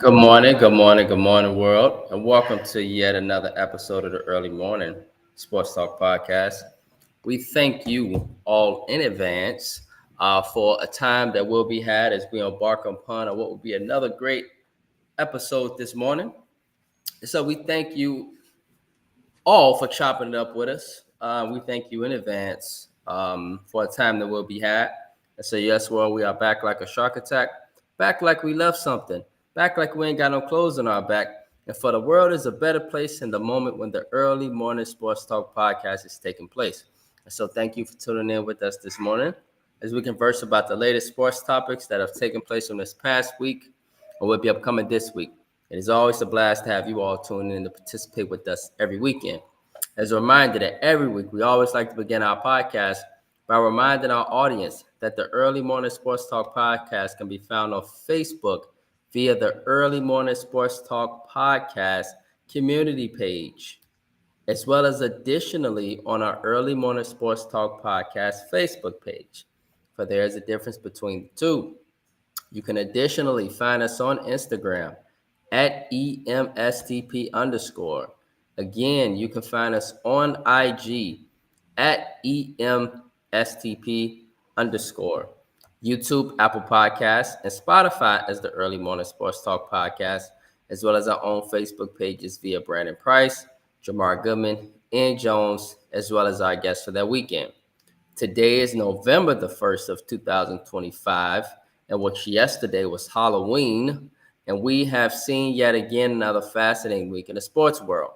Good morning, world, and welcome to yet another episode of the Early Morning Sports Talk Podcast. We thank you all in advance for a time that will be had as we embark upon what will be another great episode this morning. So we thank you all for chopping it up with us. We thank you in advance for a time that will be had. And so, yes, well, we are back like a shark attack, back like we left something, back like we ain't got no clothes on our back. And for the world is a better place in the moment when the early morning sports talk podcast is taking place. And so, thank you for tuning in with us this morning as we converse about the latest sports topics that have taken place in this past week or will be upcoming this week. It is always a blast to have you all tune in to participate with us every weekend. As a reminder that every week we always like to begin our podcast by reminding our audience that the Early Morning Sports Talk podcast can be found on Facebook via the Early Morning Sports Talk podcast community page, as well as additionally on our Early Morning Sports Talk podcast Facebook page. For there is a difference between the two. You can additionally find us on Instagram at EMSTP underscore. Again, you can find us on IG at EMSTP underscore. YouTube, Apple Podcasts, and Spotify as the Early Morning Sports Talk Podcast, as well as our own Facebook pages via Brandon Price, Jamar Goodman, and Jones, as well as our guests for that weekend. Today is November the 1st of 2025, and which yesterday was Halloween, and we have seen yet again another fascinating week in the sports world.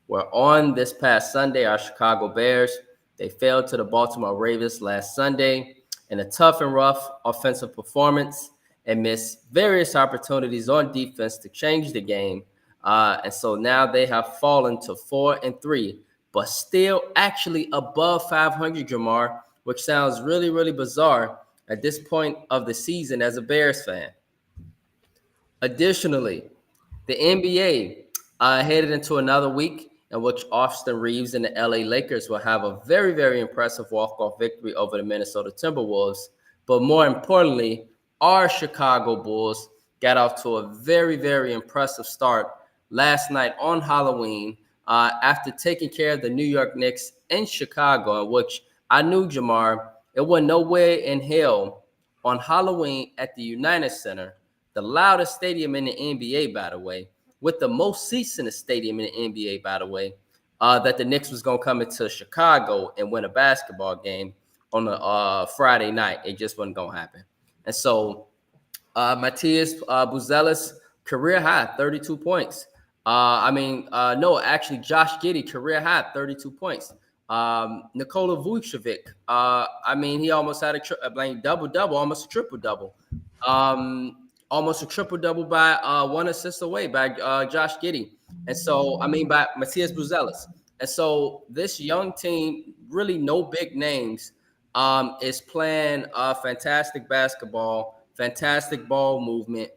Where on this past Sunday, our Chicago Bears, they fell to the Baltimore Ravens last Sunday in a tough and rough offensive performance and missed various opportunities on defense to change the game. And so now they have fallen to 4-3, but still actually above 500, Jamar, which sounds really, really bizarre at this point of the season as a Bears fan. Additionally, the NBA headed into another week in which Austin Reeves and the LA Lakers will have a very, very impressive walk-off victory over the Minnesota Timberwolves. But more importantly, our Chicago Bulls got off to a very, very impressive start last night on Halloween after taking care of the New York Knicks in Chicago, in which I knew, Jamar, it wasn't nowhere in hell on Halloween at the United Center, the loudest stadium in the NBA, by the way, with the most seats in the stadium in the NBA, by the way, that the Knicks was going to come into Chicago and win a basketball game on a Friday night. It just wasn't going to happen. And so Matthias Buzelis, career high, 32 points. No, actually, Josh Giddey, career high, 32 points. Nikola Vucevic, he almost had a double-double, almost a triple-double. Almost a triple-double by one assist away by Josh Giddey. And so, by Matthias Buzelis. And so this young team, really no big names, is playing fantastic basketball, fantastic ball movement.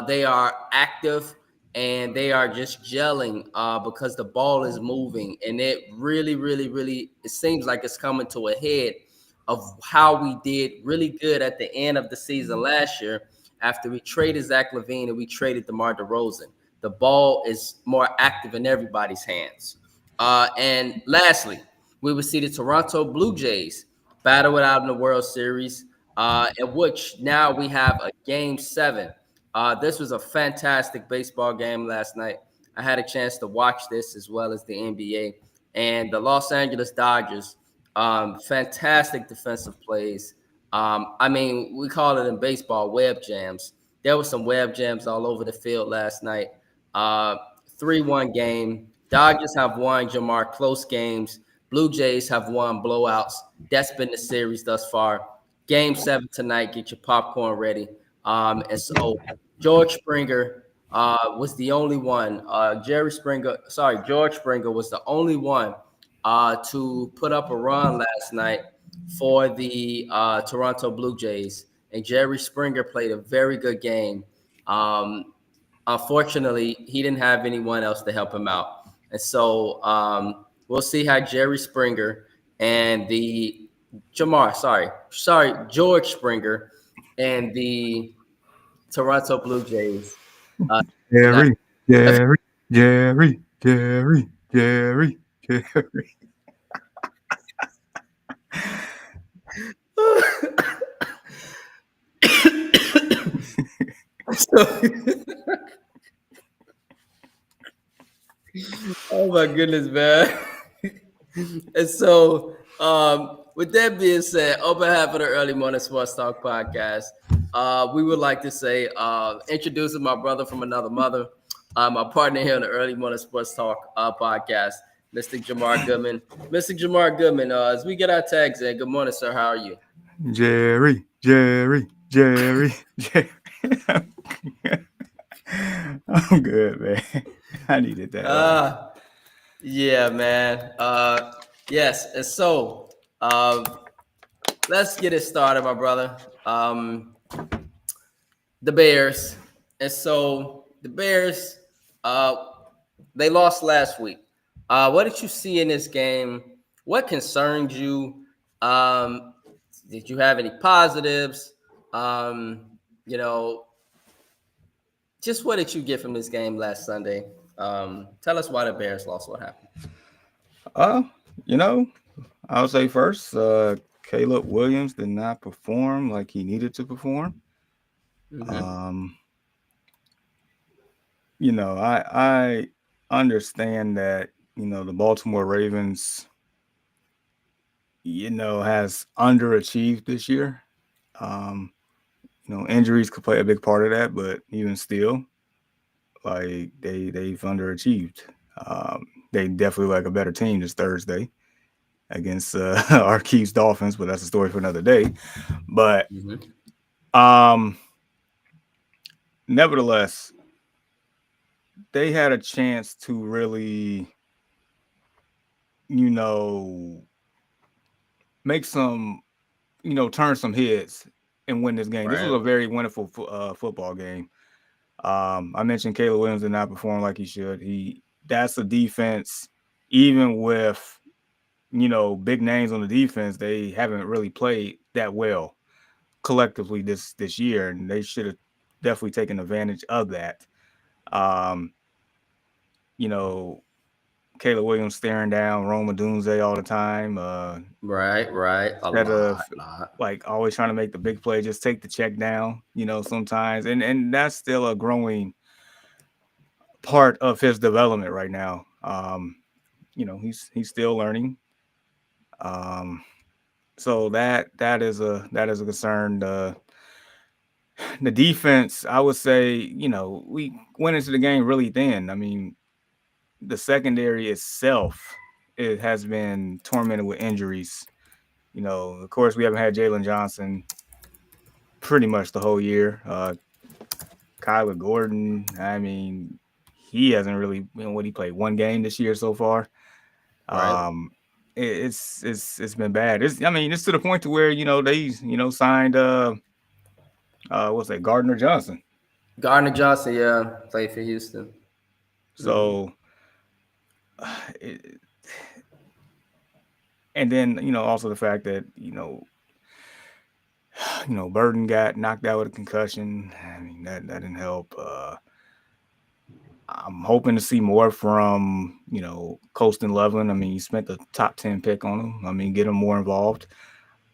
They are active and they are just gelling because the ball is moving. And it really, really, really, it seems like it's coming to a head of how we did really good at the end of the season last year after we traded Zach LaVine and we traded DeMar DeRozan. The ball is more active in everybody's hands. And lastly, we will see the Toronto Blue Jays battle it out in the World Series, in which now we have a Game 7. This was a fantastic baseball game last night. I had a chance to watch this as well as the NBA. And the Los Angeles Dodgers, fantastic defensive plays. We call it in baseball web jams. There were some web jams all over the field last night. 3-1 game. Dodgers have won, Jamar, close games. Blue Jays have won blowouts. That's been the series thus far. Game 7 tonight. Get your popcorn ready. And so George Springer was the only one. George Springer was the only one to put up a run last night for the Toronto Blue Jays. And Jerry Springer played a very good game. Unfortunately, he didn't have anyone else to help him out. And so we'll see how Jerry Springer and George Springer and the Toronto Blue Jays Uh, not, Jerry, Jerry, Jerry, Jerry, Jerry, Jerry. so, oh my goodness, man. And so, with that being said, on behalf of the Early Morning Sports Talk podcast, we would like to say, introducing my brother from another mother, my partner here on the Early Morning Sports Talk podcast, Mr. Jamar Goodman. Mr. Jamar Goodman, as we get our tags in, good morning, sir. How are you? Jerry, Jerry, Jerry, Jerry. I'm good, man. I needed that laugh. Uh, yeah, man. Yes, and so let's get it started, my brother. The Bears. And so the Bears, uh, they lost last week. What did you see in this game? What concerned you? Um, did you have any positives? Um, you know, just what did you get from this game last Sunday? Tell us why the Bears lost. What happened? Uh, you know, I'll say first, Caleb Williams did not perform like he needed to perform. Mm-hmm. Um, I understand that, the Baltimore Ravens, has underachieved this year. Um, injuries could play a big part of that, but even still, like they've underachieved. They definitely like a better team this Thursday against our Chiefs Dolphins, but that's a story for another day. But Mm-hmm. um, nevertheless, they had a chance to really, you know, make some, turn some heads and win this game. This was Right. a very wonderful football game. I mentioned Caleb Williams did not perform like he should. That's a defense, even with big names on the defense, they haven't really played that well collectively this year, and they should have definitely taken advantage of that. Um, you know, Caleb Williams staring down Rome Odunze all the time. Right. Right. A Instead of lot. like always trying to make the big play, just take the check down. Sometimes, and that's still a growing part of his development right now. He's still learning. Um, so that is a concern. The defense, I would say, we went into the game really thin. I mean, the secondary itself, it has been tormented with injuries. Of course, we haven't had Jalen Johnson pretty much the whole year. Kyler Gordon, I mean, he hasn't really, what he played one game this year so far. Right. Um, it's been bad. It's to the point to where they signed what's that, Gardner Johnson. Gardner Johnson, yeah, played for Houston. Mm-hmm. So, it, and then also the fact that Burton got knocked out with a concussion. I mean that didn't help. I'm hoping to see more from Colston Loveland. I mean, you spent the top 10 pick on him. I mean, get him more involved.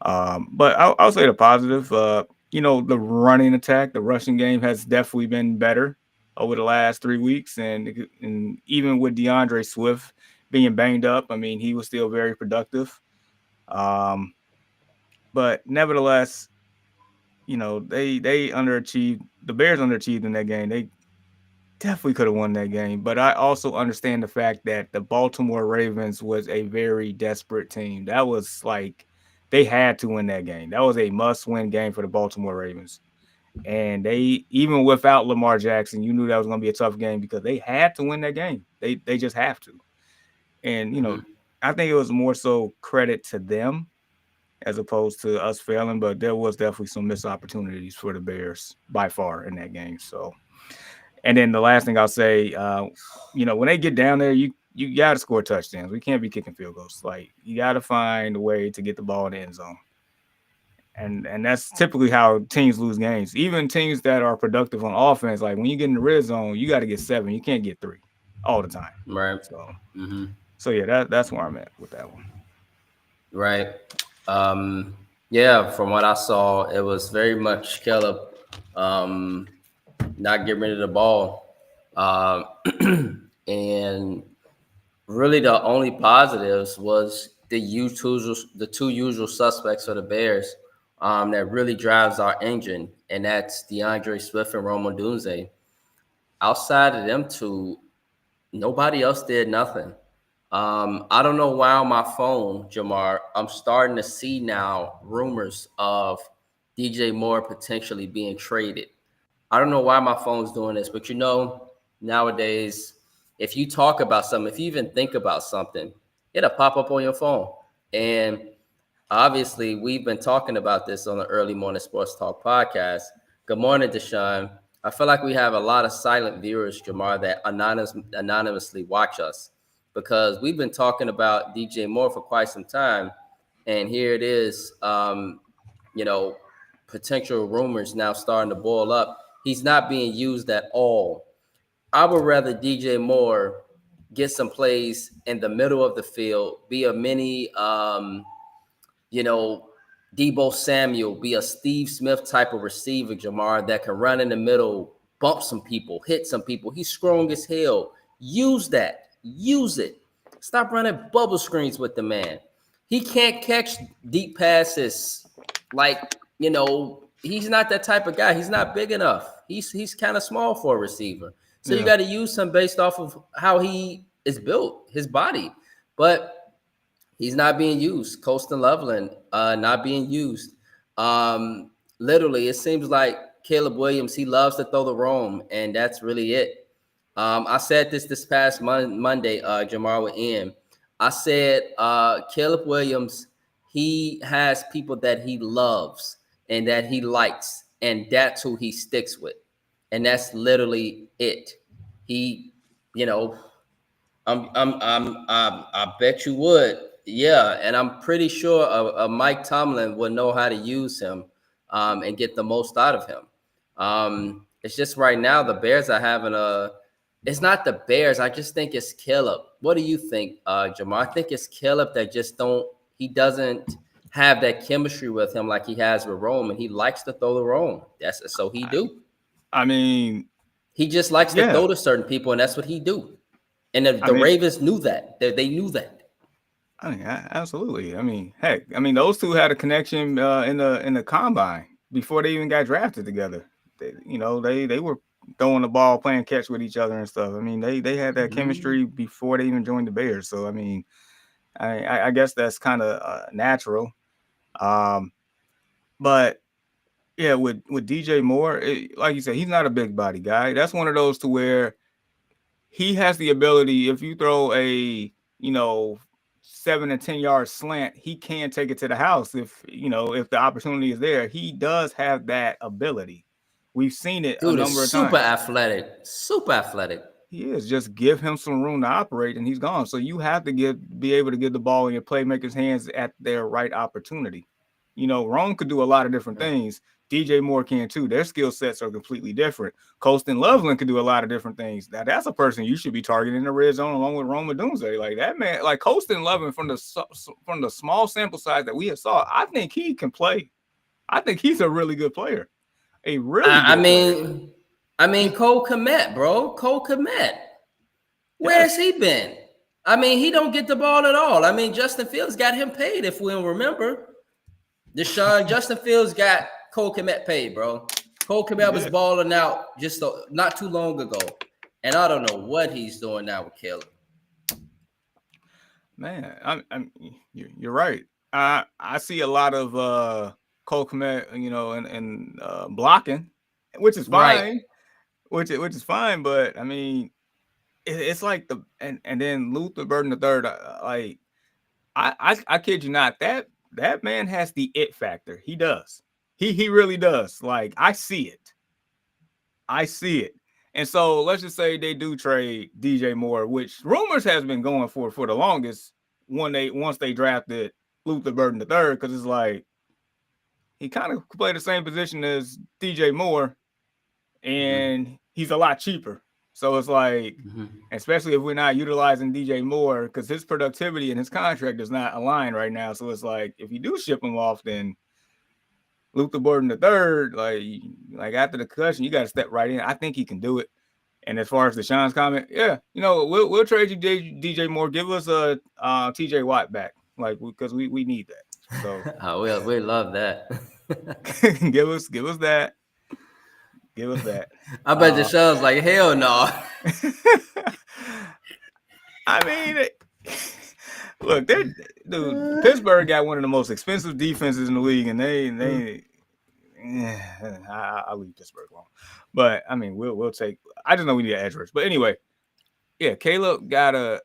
But I'll say the positive. The running attack, the rushing game has definitely been better over the last 3 weeks, and even with DeAndre Swift being banged up, I mean, he was still very productive. Um, but nevertheless, they underachieved. The Bears underachieved in that game. They definitely could have won that game. But I also understand the fact that the Baltimore Ravens was a very desperate team. That was like they had to win that game. That was a must-win game for the Baltimore Ravens. And they, even without Lamar Jackson, you knew that was going to be a tough game because they had to win that game. They just have to. And Mm-hmm. I think it was more so credit to them as opposed to us failing. But there was definitely some missed opportunities for the Bears by far in that game. So, and then the last thing I'll say, when they get down there, you got to score touchdowns. We can't be kicking field goals. Like you got to find a way to get the ball in the end zone. And that's typically how teams lose games. Even teams that are productive on offense, like when you get in the red zone, you got to get 7. You can't get 3 all the time. Right. So Mm-hmm. so yeah, that's where I'm at with that one. Right. Um, yeah, from what I saw, it was very much Caleb not getting rid of the ball. And really the only positives was the two usual suspects for the Bears that really drives our engine, and that's DeAndre Swift and Rome Odunze. Outside of them two, nobody else did nothing. I don't know why on my phone, Jamar, I'm starting to see now rumors of DJ Moore potentially being traded. I don't know why my phone's doing this, but nowadays, if you talk about something, if you even think about something, it'll pop up on your phone. And obviously, we've been talking about this on the Early Morning Sports Talk podcast. Good morning, Deshaun. I feel like we have a lot of silent viewers, Jamar, that anonymously watch us because we've been talking about DJ Moore for quite some time. And here it is, you know, potential rumors now starting to boil up. He's not being used at all. I would rather DJ Moore get some plays in the middle of the field, be a mini you know, Debo Samuel, be a Steve Smith type of receiver, Jamar, that can run in the middle, bump some people, hit some people. He's strong as hell. Use that. Use it. Stop running bubble screens with the man. He can't catch deep passes. Like, he's not that type of guy. He's not big enough. He's kind of small for a receiver. So you Yeah. got to use him based off of how he is built, his body. But he's not being used. Colston Loveland not being used. Literally, it seems like Caleb Williams, he loves to throw the roam, and that's really it. I said this past Monday, Jamar with Ian. I said Caleb Williams, he has people that he loves and that he likes, and that's who he sticks with. And that's literally it. He, you know, I bet you would. Yeah, and I'm pretty sure a Mike Tomlin would know how to use him and get the most out of him. It's just right now the Bears are having a. It's not the Bears. I just think it's Caleb. What do you think, Jamar? I think it's Caleb that just don't. He doesn't have that chemistry with him like he has with Rome, and he likes to throw the Rome. That's so he do. I mean, He just likes to yeah. throw to certain people, and that's what he do. And the Ravens knew that. They knew that. I mean, absolutely. I mean, heck, those two had a connection in the combine before they even got drafted together. They were throwing the ball, playing catch with each other and stuff. I mean, they had that chemistry before they even joined the Bears. So I mean, I guess that's kind of natural. But yeah, with DJ Moore, like you said, he's not a big body guy. That's one of those to where he has the ability. If you throw a 7 to 10 yard slant, he can take it to the house if the opportunity is there. He does have that ability. We've seen it a number of times. Super athletic. He is. Just give him some room to operate and he's gone. So you have to be able to get the ball in your playmakers' hands at their right opportunity. Rome could do a lot of different things. DJ Moore can too. Their skill sets are completely different. Colston Loveland could do a lot of different things. Now that's a person you should be targeting in the red zone along with Rome Odunze. Like that man, like Colston Loveland from the small sample size that we have saw, I think he can play. I think he's a really good player. A really good player. I mean, Cole Kmet, bro. Cole Kmet. Where has he been? I mean, he don't get the ball at all. I mean, Justin Fields got him paid, if we don't remember. Justin Fields got Cole Kmet paid, bro. Cole Kmet was balling out just not too long ago. And I don't know what he's doing now with Caleb. Man, you're right. I see a lot of Cole Kmet, and blocking, which is fine. Right. Which is fine, but I mean, it's like and then Luther Burden III, like I kid you not, that man has the it factor. He does. He really does. Like I see it. And so let's just say they do trade DJ Moore, which rumors has been going for the longest once they drafted Luther Burden III, because it's like he kind of play the same position as DJ Moore, and he's a lot cheaper. So it's like, especially if we're not utilizing DJ Moore, because his productivity and his contract does not align right now. So it's like, if you do ship him off, then Luther Burden the third, like after the concussion, you got to step right in. I think he can do it. And as far as Deshaun's comment, yeah, we'll trade you DJ Moore. Give us a TJ Watt back, because we need that. So we love that. give us that. Give us that. I bet Deshaun's like, hell no. I mean, look, dude, Pittsburgh got one of the most expensive defenses in the league, and I'll leave Pittsburgh alone. But I mean, we'll take. I just know we need an edge rush. But anyway, yeah, Caleb got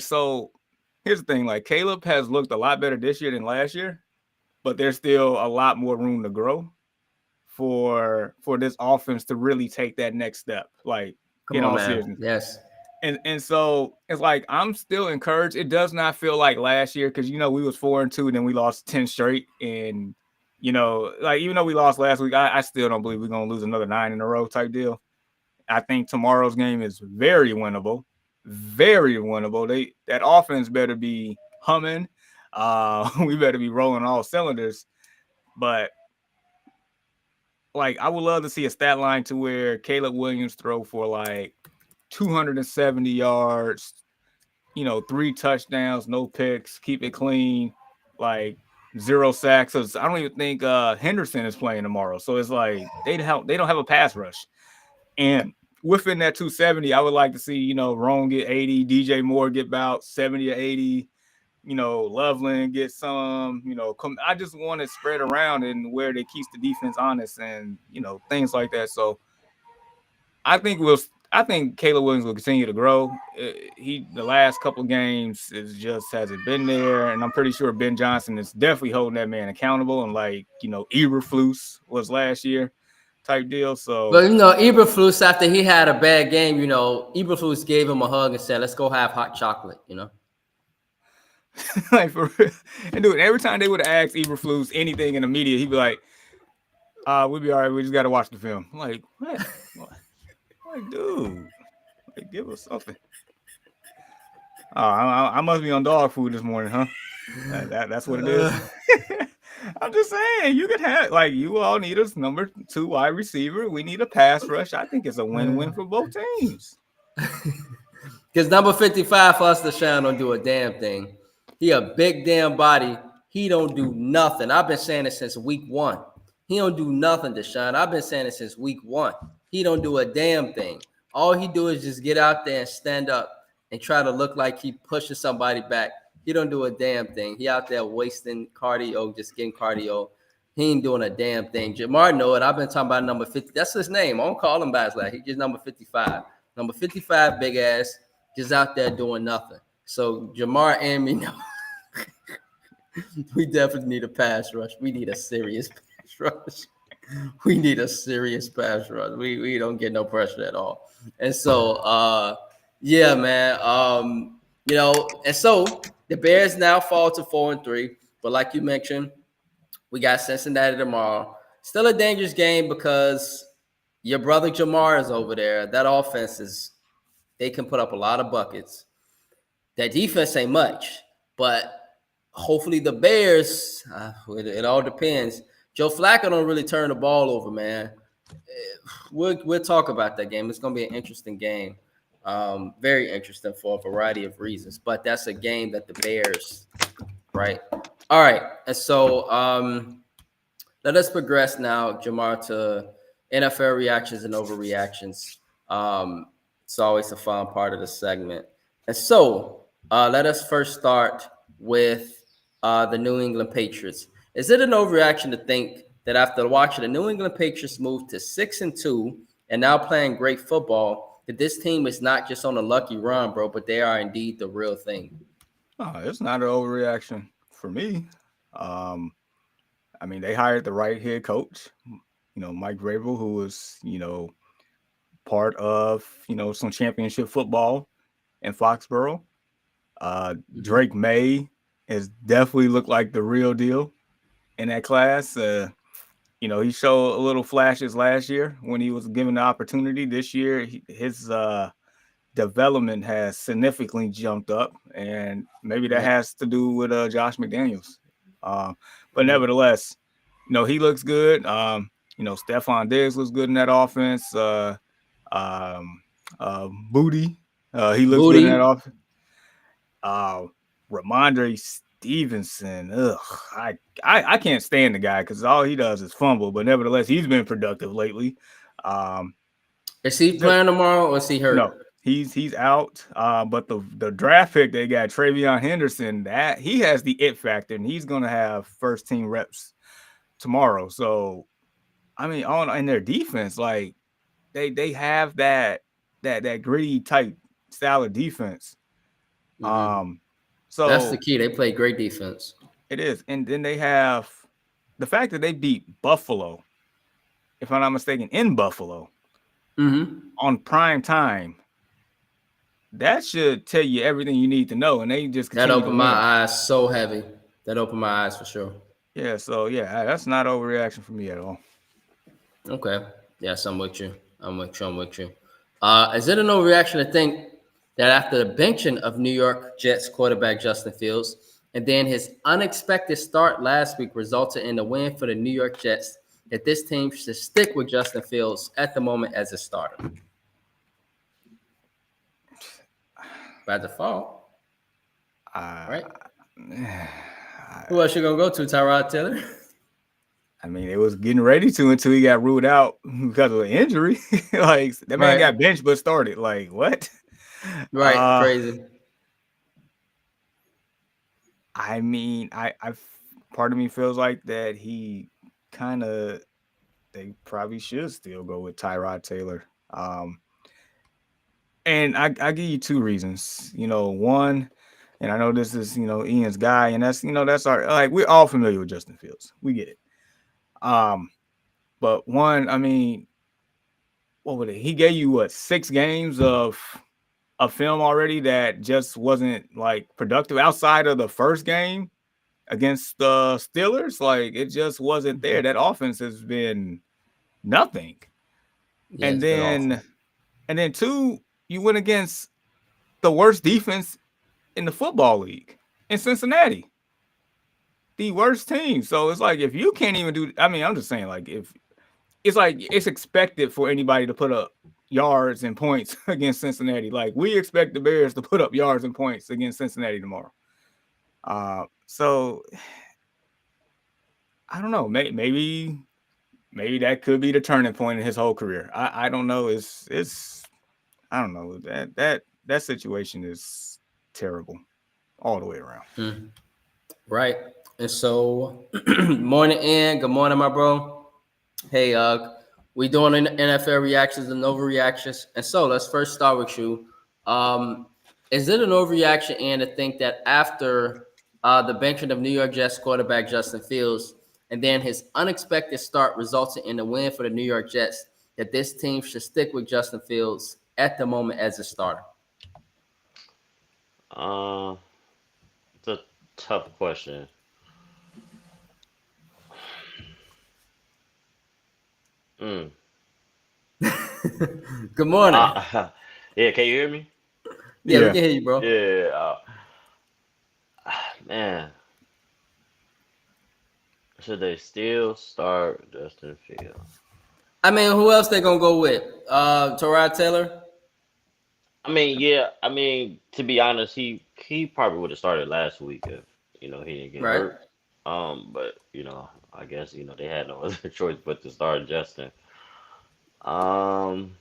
so. Here's the thing: like, Caleb has looked a lot better this year than last year, but there's still a lot more room to grow for this offense to really take that next step. Like, come on, man. Yes. And so it's like, I'm still encouraged. It does not feel like last year, because we was 4-2, and then we lost 10 straight, and like, even though we lost last week, I still don't believe we're gonna lose another 9 in a row type deal. I think tomorrow's game is very winnable, very winnable. That offense better be humming. We better be rolling all cylinders. But like, I would love to see a stat line to where Caleb Williams throw for like 270 yards, 3 touchdowns, no picks, keep it clean, like 0 sacks. So I don't even think Henderson is playing tomorrow. So it's like, they don't have a pass rush. And within that 270, I would like to see, Rome get 80, DJ Moore get about 70 or 80, Loveland get some, I just want to spread around and where they keeps the defense honest and, things like that. So I think Caleb Williams will continue to grow. The last couple of games hasn't been there, and I'm pretty sure Ben Johnson is definitely holding that man accountable. And Eberflus was last year type deal. So, but Eberflus, after he had a bad game, Eberflus gave him a hug and said, "Let's go have hot chocolate." Like, for real. And dude, every time they would ask Eberflus anything in the media, he'd be like, "We'll be all right. We just got to watch the film." I'm like, what? Like, dude, like, give us something. I must be on dog food this morning, huh? That's what it is. I'm just saying, you could have, you all need a number 2 wide receiver. We need a pass rush. I think it's a win-win for both teams. Because number 55 for us, Deshaun don't do a damn thing. He a big damn body. He don't do nothing. I've been saying it since week 1. He don't do nothing, Deshaun. I've been saying it since week 1. He don't do a damn thing. All he do is just get out there and stand up and try to look like he pushes somebody back. He don't do a damn thing. He out there wasting cardio, just getting cardio. He ain't doing a damn thing. Jamar know it. I've been talking about number 50. That's his name. I don't call him by his last. He's just number 55. Number 55, big ass, just out there doing nothing. So Jamar and me know we definitely need a pass rush. We need a serious pass rush. We need a serious pass rush. We don't get no pressure at all. And so, yeah, man. And so the Bears now fall to 4-3. But like you mentioned, we got Cincinnati tomorrow. Still a dangerous game because your brother Jamar is over there. That offense they can put up a lot of buckets. That defense ain't much, but hopefully the Bears, it all depends. Joe Flacco don't really turn the ball over, man. We'll talk about that game. It's going to be an interesting game. Very interesting for a variety of reasons, but that's a game that the Bears, right? All right. And so let us progress now, Jamar, to NFL reactions and overreactions. It's always a fun part of the segment. And so let us first start with the New England Patriots. Is it an overreaction to think that after watching the New England Patriots move to 6-2 and now playing great football, that this team is not just on a lucky run, bro, but they are indeed the real thing? Oh, it's not an overreaction for me. I mean, they hired the right head coach, Mike Vrabel, who was, part of, some championship football in Foxborough. Drake May has definitely looked like the real deal in that class. he showed a little flashes last year when he was given the opportunity. This year, his development has significantly jumped up, and maybe that Right. has to do with Josh McDaniels. But Mhm. nevertheless, he looks good. Stephon Diggs looks good in that offense. Um, Booty, he looks good in that Booty. offense. Ramondre Stevenson, I can't stand the guy because all he does is fumble. But nevertheless, he's been productive lately. Um, Is he the, playing tomorrow or is he hurt? no, he's out. But the draft pick they got, Travion Henderson, that he has the it factor, and he's gonna have first team reps tomorrow. So I mean, on in their defense, like they have that gritty type style of defense. Mm-hmm. That's the So key. They play great defense. it is, and then they have the fact that they beat Buffalo, if I'm not mistaken, in Buffalo Mm-hmm. on prime time. That should tell you everything you need to know, and they just That continue to opened my win. eyes so heavy. That opened my eyes for sure. Yeah, so yeah, that's not overreaction for me at all. Okay. Yes, I'm with you. I'm with you. Is it a no reaction to think that after the benching of New York Jets quarterback Justin Fields and then his unexpected start last week resulted in the win for the New York Jets, that this team should stick with Justin Fields at the moment as a starter? By default, Uh, right? Who else you gonna go to, Tyrod Taylor? I mean, it was getting ready to until he got ruled out because of an injury. Like that man Right, got benched but started. Like what? right, crazy. I mean, part of me feels like that he kind of they probably should still go with Tyrod Taylor. And I give you two reasons. One, and I know this is Ian's guy, and that's our like we're all familiar with Justin Fields. We get it. Um, but one, I mean, what would it? He gave you what 6 games of a film already that just wasn't like productive outside of the first game against the Steelers. Like it just wasn't there. That offense has been nothing. Yeah, And it's been then awful. and then two, you went against the worst defense in the football league in Cincinnati. The worst team. So it's like if you can't even do I mean, I'm just saying, like if it's like it's expected for anybody to put up yards and points against Cincinnati. Like we expect the Bears to put up yards and points against Cincinnati tomorrow. So I don't know. Maybe that could be the turning point in his whole career. I don't know. It's I don't know that situation is terrible all the way around. Hmm. Right. And so, morning, Ian. Good morning, my bro. Hey, we doing NFL reactions and overreactions. And so, let's first start with you. Is it an overreaction, Ian, to think that after the benching of New York Jets quarterback Justin Fields and then his unexpected start resulting in the win for the New York Jets, that this team should stick with Justin Fields at the moment as a starter? Uh, it's a tough question. Mm. Good morning. Yeah, can you hear me? Yeah, we Yeah. can hear you, bro. Yeah, man. Should they still start Justin Fields? I mean, who else they gonna go with? Tyrod Taylor, I mean, yeah. I mean, to be honest, he probably would have started last week if he didn't get right? hurt. But I guess they had no other choice but to start Justin. Um,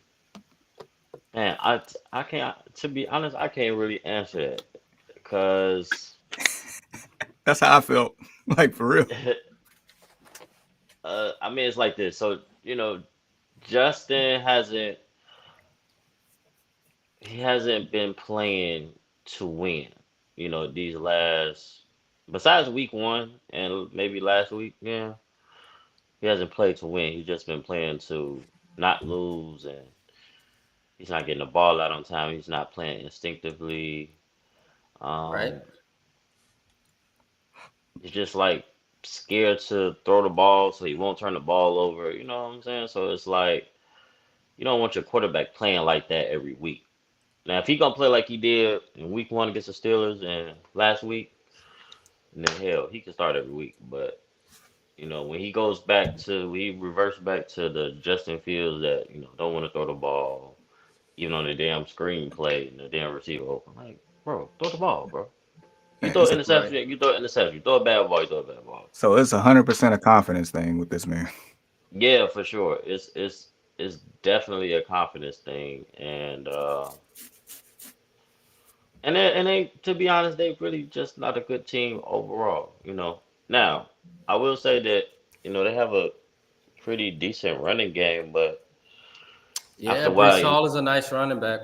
man, I can't. To be honest, I can't really answer that because That's how I felt. Like for real. I mean it's like this. So Justin hasn't been playing to win. These last besides week one and maybe last week, yeah, he hasn't played to win. He's just been playing to not lose, and he's not getting the ball out on time. He's not playing instinctively. Right. Um, it's just like scared to throw the ball, so he won't turn the ball over. You know what I'm saying? So it's like you don't want your quarterback playing like that every week. Now, if he gonna play like he did in week 1 against the Steelers and last week, then hell, he can start every week. But when he reverts back to the Justin Fields that don't want to throw the ball, even on the damn screen play and the damn receiver open. Like, bro, throw the ball, bro. You throw an interception, Right. you throw an interception. You throw a bad ball, you throw a bad ball. So it's 100% a confidence thing with this man. Yeah, for sure. It's definitely a confidence thing, and they to be honest, they really just not a good team overall. Now, I will say that they have a pretty decent running game, but Yeah, after a Brees while, Hall is a nice running back.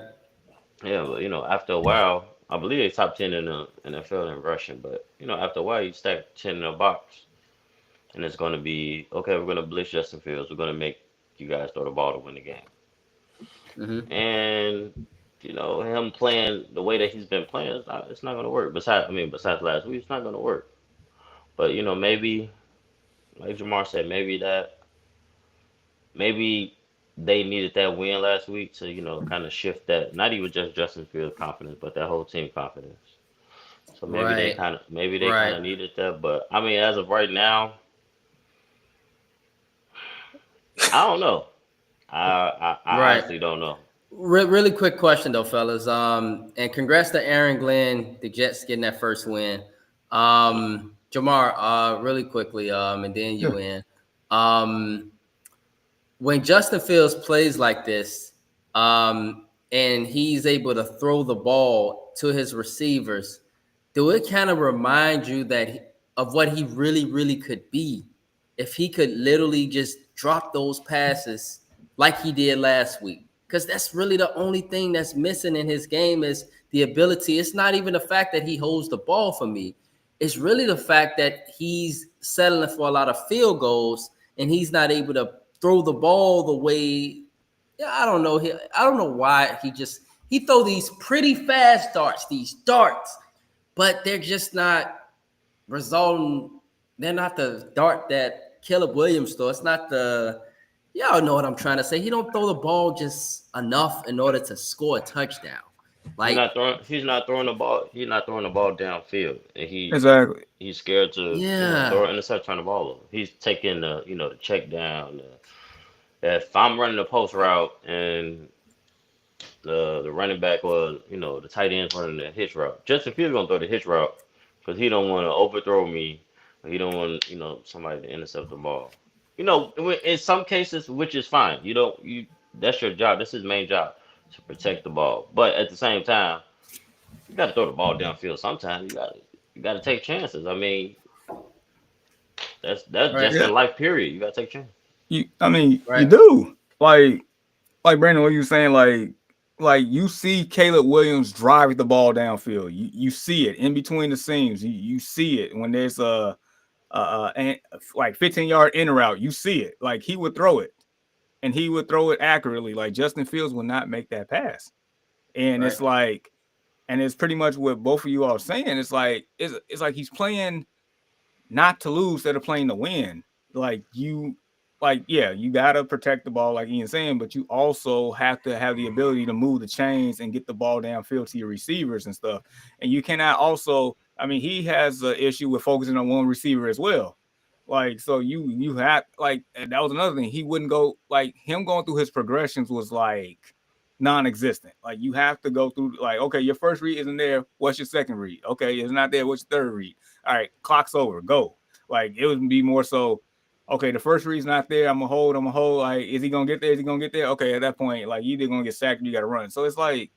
yeah, but after a while, I believe they top 10 in the NFL in rushing, but after a while, you stack 10 in a box, and it's going to be okay. We're going to blitz Justin Fields. We're going to make you guys throw the ball to win the game, Hmm. and him playing the way that he's been playing, it's not going to work. Besides last week, it's not going to work. But maybe like Jamar said, maybe they needed that win last week to kind of shift that. Not even just Justin Fields' confidence, but that whole team confidence. So Right. maybe they kind Right. of needed that. But I mean, as of right now, I don't know. I Right. honestly don't know. Really quick question though, fellas. And congrats to Aaron Glenn, the Jets getting that first win. Jamar, really quickly, and then Yeah. you in. Um, when Justin Fields plays like this, and he's able to throw the ball to his receivers, do it kind of remind you of what he really, really could be if he could literally just drop those passes like he did last week? Because that's really the only thing that's missing in his game is the ability. It's not even the fact that he holds the ball for me. It's really the fact that he's settling for a lot of field goals and he's not able to throw the ball the way. Yeah, I don't know. I don't know why he throw these pretty fast darts, but they're just not resulting. They're not the dart that Caleb Williams throw. It's not the. Y'all know what I'm trying to say. He don't throw the ball just enough in order to score a touchdown. He's Like, not throwing. He's not throwing the ball. He's not throwing the ball downfield, and Exactly. he's scared to throw yeah, an interception, turn the ball over. He's taking the check down. If I'm running the post route and the running back or the tight end's running the hitch route, Justin Fields gonna throw the hitch route because he don't want to overthrow me. Or he don't want somebody to intercept the ball. In some cases, which is fine. That's your job. That's his main job to protect the ball. But at the same time, you got to throw the ball downfield. Sometimes you got to take chances. I mean, that's right, just Yeah. in life. Period. You got to take chances. You right, do. Like Brandon, what you saying? Like you see Caleb Williams drive the ball downfield. You see it in between the seams. You see it when there's and like 15-yard in route. You see it. Like he would throw it, and he would throw it accurately. Like Justin Fields would not make that pass. And right. it's like, and it's pretty much what both of you are saying. It's like he's playing not to lose instead of playing to win. Yeah, you gotta protect the ball, like Ian's saying, but you also have to have the ability to move the chains and get the ball downfield to your receivers and stuff. And you cannot also, I mean, he has an issue with focusing on one receiver as well. Like, so you have and that was another thing. He wouldn't go like him going through his progressions was like non-existent. Like you have to go through okay, your first read isn't there. What's your second read? Okay, it's not there. What's your third read? All right, clock's over. Go. Like it would be more so. Okay, the first read's not there. I'm gonna hold. Like, is he gonna get there? Is he gonna get there? Okay, at that point, like you either gonna get sacked or you gotta run. So it's like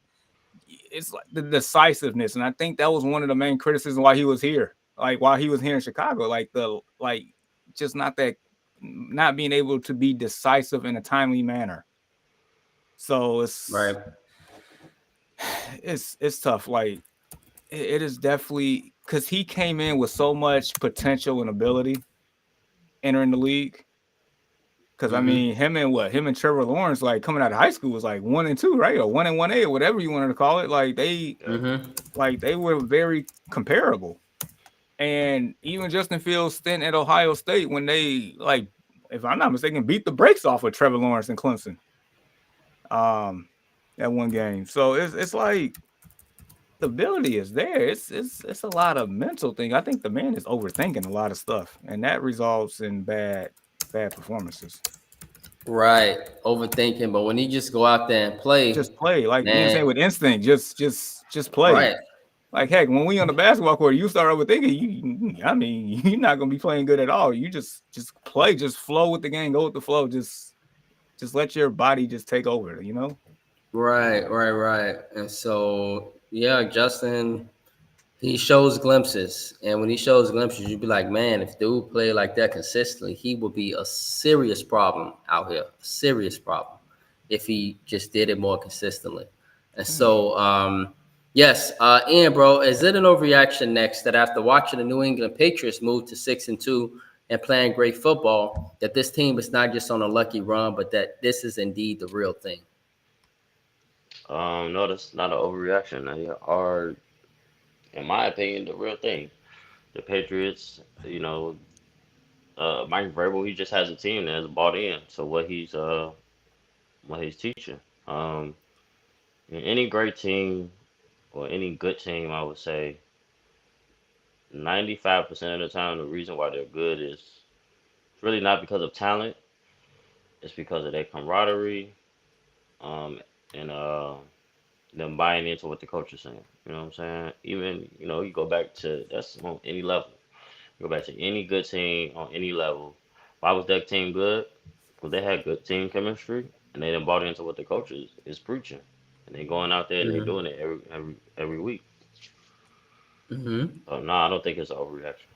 the decisiveness, and I think that was one of the main criticisms why he was here. Like while he was here in Chicago, just not being able to be decisive in a timely manner. So Right. it's tough. Like it is definitely because he came in with so much potential and ability entering the league. Because I mean, him and Trevor Lawrence, like coming out of high school, was like 1 and 2, right, or 1 and 1A, or whatever you wanted to call it. Like they were very comparable. And even Justin Fields' stint at Ohio State when they, like, if I'm not mistaken, beat the brakes off of Trevor Lawrence and Clemson. That one game. So it's like the ability is there. It's a lot of mental thing. I think the man is overthinking a lot of stuff, and that results in bad performances. Right, overthinking. But when he just go out there and play, Just play, like you know, saying man, with instinct. Just play. right, Like heck, when we on the basketball court, you start overthinking. I mean, you're not gonna be playing good at all. You just play, just flow with the game, go with the flow. Just let your body just take over. You know. right. And so, yeah, Justin, he shows glimpses, and when he shows glimpses, you'd be like, man, if dude play like that consistently, he would be a serious problem out here, a serious problem, if he just did it more consistently. And so, yes, Ian, bro, is it an overreaction next that after watching the New England Patriots move to 6-2 and playing great football, that this team is not just on a lucky run, but that this is indeed the real thing? No, that's not an overreaction. They are, in my opinion, the real thing. The Patriots, Mike Vrabel, he just has a team that has bought in to what he's teaching. Any great team or any good team, I would say, 95% of the time, the reason why they're good is it's really not because of talent. It's because of their camaraderie, and them buying into what the coach is saying. You know what I'm saying? Even, you go back to that's on any level. You go back to any good team on any level. Why was that team good? Because they had good team chemistry and they done bought into what the coach is preaching. And they going out there and they Mm-hmm. doing it every week. Mm-hmm. So no, I don't think it's an overreaction.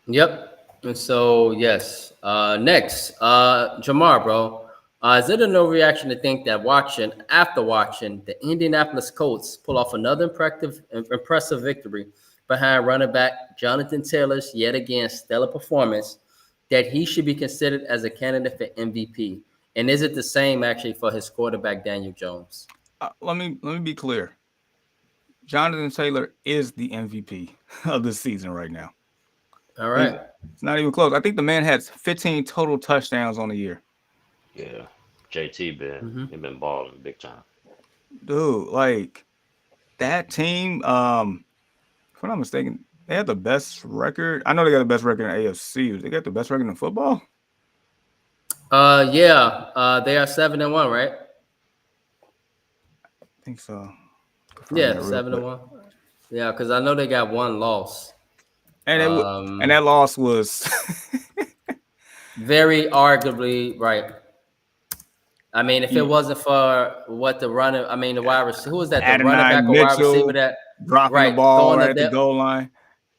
Yep. And so, yes. Next, Jamar, bro. Is it a no reaction to think that after watching the Indianapolis Colts pull off another impressive victory behind running back Jonathan Taylor's yet again stellar performance, that he should be considered as a candidate for MVP? And is it the same actually for his quarterback Daniel Jones? Let me be clear. Jonathan Taylor is the MVP of the season right now. All right. It's not even close. I think the man has 15 total touchdowns on the year. Yeah. JT he been balling big time. Dude, like that team, if I'm not mistaken, they had the best record. I know they got the best record in AFC. They got the best record in football. Yeah. They are 7-1, right? I think so. Yeah, 7-1. Yeah, because I know they got one loss. And that loss was very arguably right. I mean, if it wasn't for what the runner, I mean, the wide receiver, who was that? The running back or wide receiver that dropping the ball right at the goal line,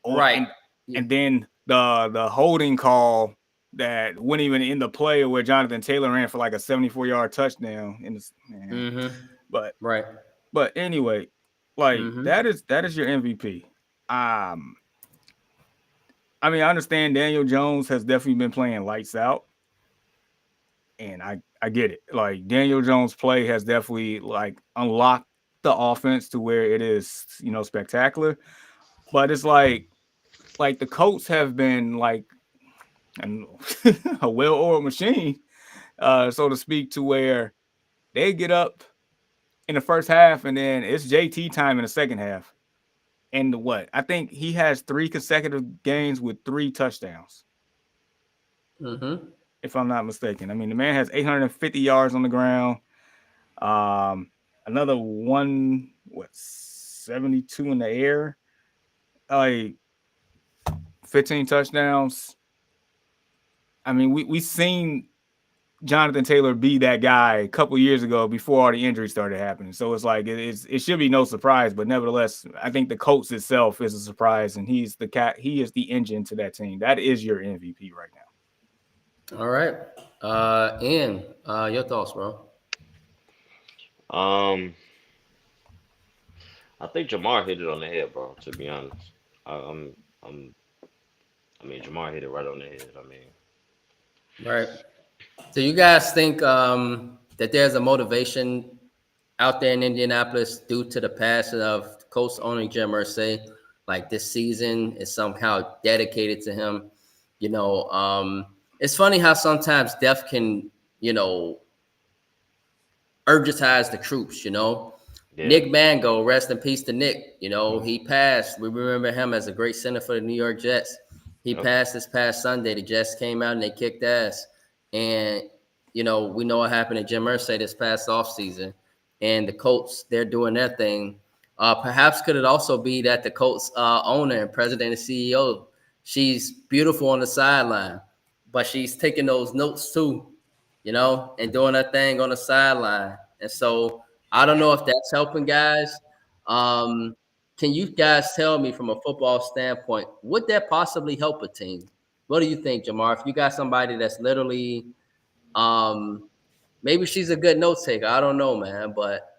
right? And then the holding call that wouldn't even end the play where Jonathan Taylor ran for like a 74-yard touchdown in the. But right. But anyway, like that is your MVP. I mean, I understand Daniel Jones has definitely been playing lights out, and I get it. Like Daniel Jones' play has definitely like unlocked the offense to where it is, spectacular. But it's like the Colts have been like a well-oiled machine, so to speak, to where they get up in the first half and then it's JT time in the second half. And I think he has 3 consecutive games with 3 touchdowns. If I'm not mistaken. I mean, the man has 850 yards on the ground. Another 72 in the air. Like 15 touchdowns. I mean, we seen Jonathan Taylor be that guy a couple years ago before all the injuries started happening. So it's like it should be no surprise, but nevertheless, I think the Colts itself is a surprise, and he is the engine to that team. That is your MVP right now. All right. Ian, your thoughts, bro? I think Jamar hit it on the head, bro, to be honest. I mean, Jamar hit it right on the head. I mean, right. So you guys think that there's a motivation out there in Indianapolis due to the passing of Colts owner Jim Irsay like this season is somehow dedicated to him. It's funny how sometimes death can, urgentize the troops. Yeah. Nick Mango, rest in peace to Nick. He passed. We remember him as a great center for the New York Jets. He passed this past Sunday. The Jets came out and they kicked ass. And, we know what happened to Jim Irsay this past offseason. And the Colts, they're doing their thing. Perhaps could it also be that the Colts owner and president and CEO, she's beautiful on the sideline, but she's taking those notes too, and doing her thing on the sideline. And so I don't know if that's helping guys. Can you guys tell me from a football standpoint, would that possibly help a team? What do you think, Jamar? If you got somebody that's literally, maybe she's a good note taker. I don't know, man, but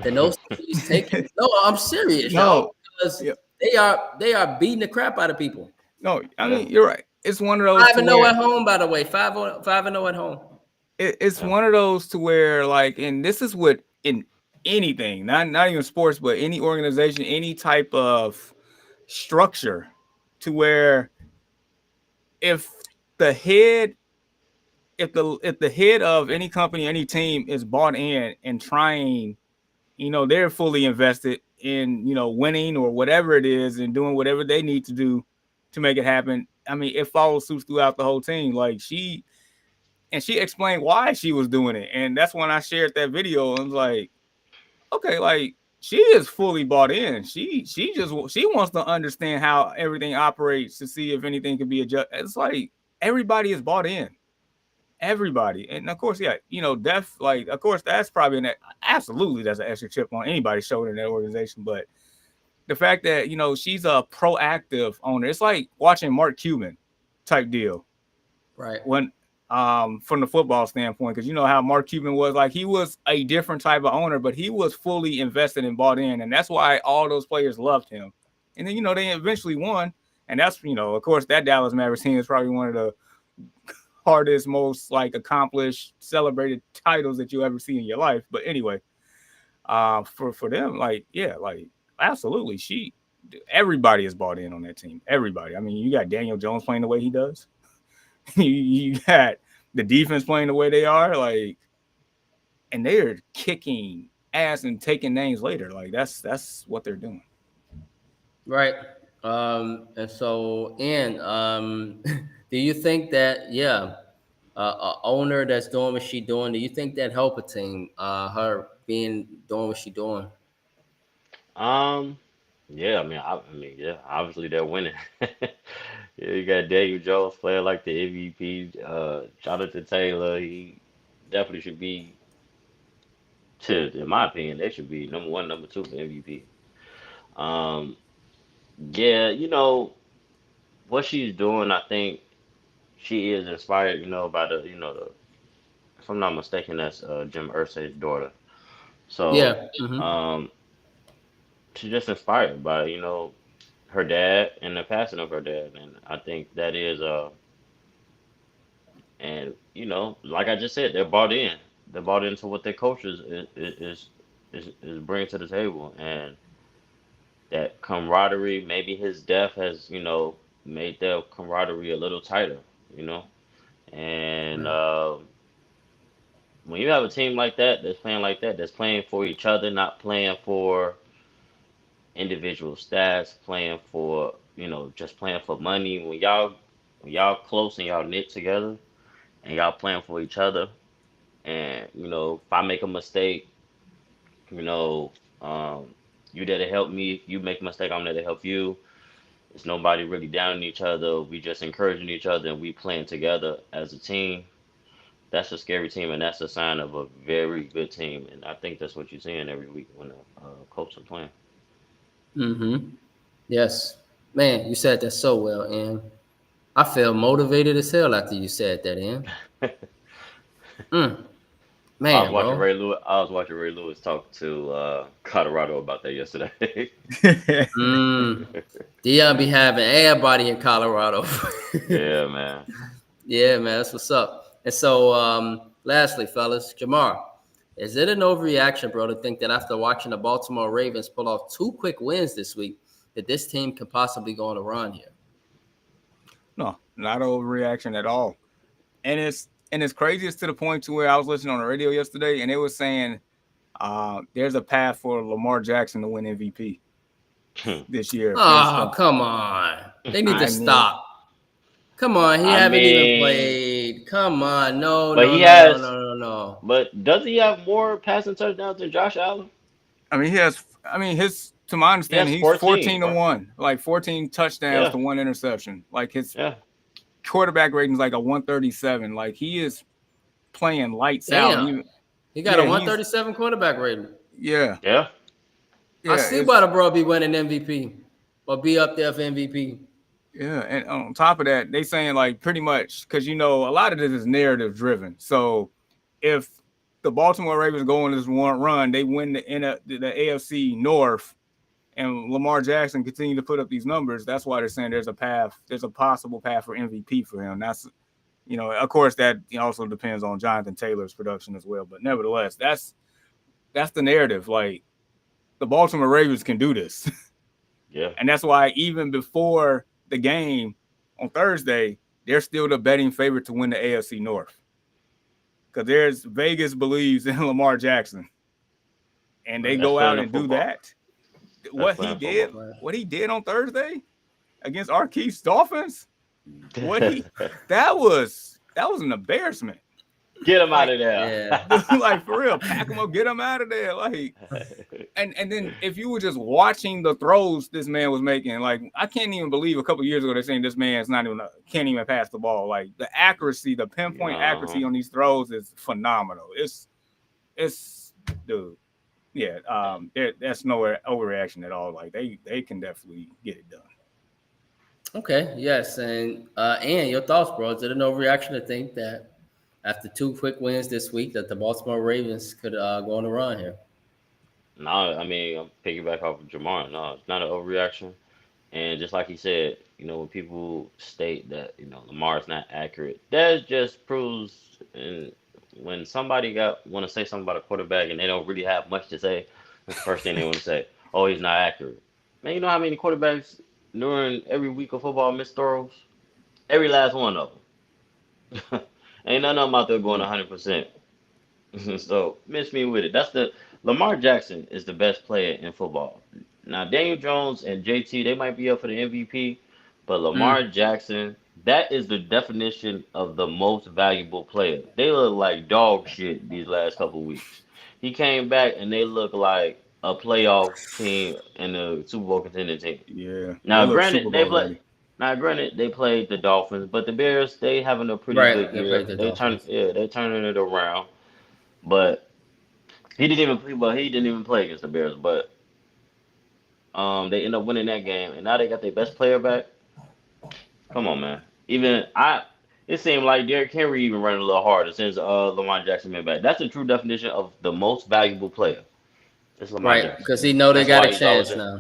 the notes that she's taking. No, I'm serious, y'all, because they are beating the crap out of people. No, I mean, you're right. It's one of those 5-0 at home, by the way. 5-0 at home. It's one of those to where, like, and this is what in anything, not even sports, but any organization, any type of structure, to where if the head of any company, any team is bought in and trying, they're fully invested in, winning or whatever it is and doing whatever they need to do to make it happen. I mean, it follows suit throughout the whole team. Like she explained why she was doing it. And that's when I shared that video. I was like, okay, like she is fully bought in. She wants to understand how everything operates to see if anything can be adjusted. It's like everybody is bought in. Everybody. And of course, death, like, of course, that's probably absolutely that's an extra chip on anybody's shoulder in that organization. But the fact that, she's a proactive owner, it's like watching Mark Cuban type deal. Right. When from the football standpoint, because you know how Mark Cuban was, like, he was a different type of owner, but he was fully invested and bought in. And that's why all those players loved him. And then, they eventually won. And that's, of course, that Dallas Mavericks team is probably one of the hardest, most like accomplished, celebrated titles that you'll ever see in your life. But anyway, for them, like, yeah, like absolutely, everybody is bought in on that team. Everybody. I mean, you got Daniel Jones playing the way he does. you got the defense playing the way they are, like, and they're kicking ass and taking names later. Like that's what they're doing. Right. And so, do you think that, a owner that's doing what she's doing, do you think that help a team, her doing what she's doing? Yeah, yeah, obviously they're winning. Yeah, you got Daniel Jones playing like the MVP. Jonathan Taylor, he definitely should be, in my opinion, they should be number one, number two for MVP. Um, yeah, what she's doing, I think she is inspired, by if I'm not mistaken, that's Jim Irsay's daughter. So, Yeah. Mm-hmm. she's just inspired by, her dad and the passing of her dad, and I think that is and like I just said, they're bought in. They're bought into what their coaches is bringing to the table, and that camaraderie. Maybe his death has made their camaraderie a little tighter, and when you have a team like that that's playing like that, that's playing for each other, not playing for individual stats, playing for just playing for money. When y'all close and y'all knit together and y'all playing for each other, and if I make a mistake, you know, you there to help me. If you make a mistake, I'm there to help you. It's nobody really down on each other. We just encouraging each other and we playing together as a team. That's a scary team, and that's a sign of a very good team. And I think that's what you're seeing every week when the Colts are playing. Mm-hmm. Yes. Man, you said that so well, and I feel motivated as hell after you said that, Ian. Man, I was watching bro. Ray Lewis. I was watching Ray Lewis talk to Colorado about that yesterday. Dion be having everybody in Colorado. Yeah, man. Yeah, man, that's what's up. And so, lastly, fellas, Jamar, is it an overreaction, bro, to think that after watching the Baltimore Ravens pull off 2 quick wins this week, that this team can possibly go on a run here. No, not an overreaction at all. And it's crazy. It's to the point to where I was listening on the radio yesterday, and it was saying there's a path for Lamar Jackson to win MVP this year. Oh, come on. They need to stop. Come on, he haven't even played. Come on, no. But does he have more passing touchdowns than Josh Allen? I mean, to my understanding, he's 14-1, like 14 touchdowns to 1 interception. Like his quarterback rating is like a 137. Like he is playing lights out. He got a 137 quarterback rating. Yeah. I see why the bro be winning MVP or be up there for MVP. Yeah, and on top of that, they saying like pretty much because a lot of this is narrative driven. So if the Baltimore Ravens go on this one run, they win the AFC North, and Lamar Jackson continue to put up these numbers. That's why they're saying there's a possible path for MVP for him. That's of course that also depends on Jonathan Taylor's production as well. But nevertheless, that's the narrative. Like the Baltimore Ravens can do this. Yeah, and that's why even before the game on Thursday, they're still the betting favorite to win the AFC North. Because Vegas believes in Lamar Jackson. And they go out and do that. What he did on Thursday against our Chiefs Dolphins, that was an embarrassment. Get him out of there. Yeah. Like for real, pack him up, get him out of there. Like, and then if you were just watching the throws this man was making, like I can't even believe a couple of years ago they're saying this man's can't even pass the ball. Like the accuracy, the pinpoint accuracy on these throws is phenomenal. It's dude, yeah. That's no overreaction at all. Like they can definitely get it done. Okay, yes, and your thoughts, bro? Is it an overreaction to think that after 2 quick wins this week that the Baltimore Ravens could go on a run here? No, I mean, I'm piggyback off of Jamar. No, it's not an overreaction. And just like he said, when people state that, Lamar's not accurate, that just proves, and when somebody want to say something about a quarterback and they don't really have much to say, that's the first thing they want to say, oh, he's not accurate. Man, you know how many quarterbacks during every week of football miss throws? Every last one of them. Ain't none of them out there going 100%. So miss me with it. Lamar Jackson is the best player in football. Now Daniel Jones and JT, they might be up for the MVP, but Lamar Jackson, that is the definition of the most valuable player. They look like dog shit these last couple of weeks. He came back and they look like a playoff team and a Super Bowl contending team. Yeah. Now granted, they played the Dolphins, but the Bears, they having a pretty good year. They're turning it around. But he didn't even play against the Bears, but they end up winning that game, and now they got their best player back. Come on, man. It seemed like Derrick Henry even running a little harder since Lamar Jackson been back. That's the true definition of the most valuable player. It's Lamar Jackson. Because he know they got a chance now.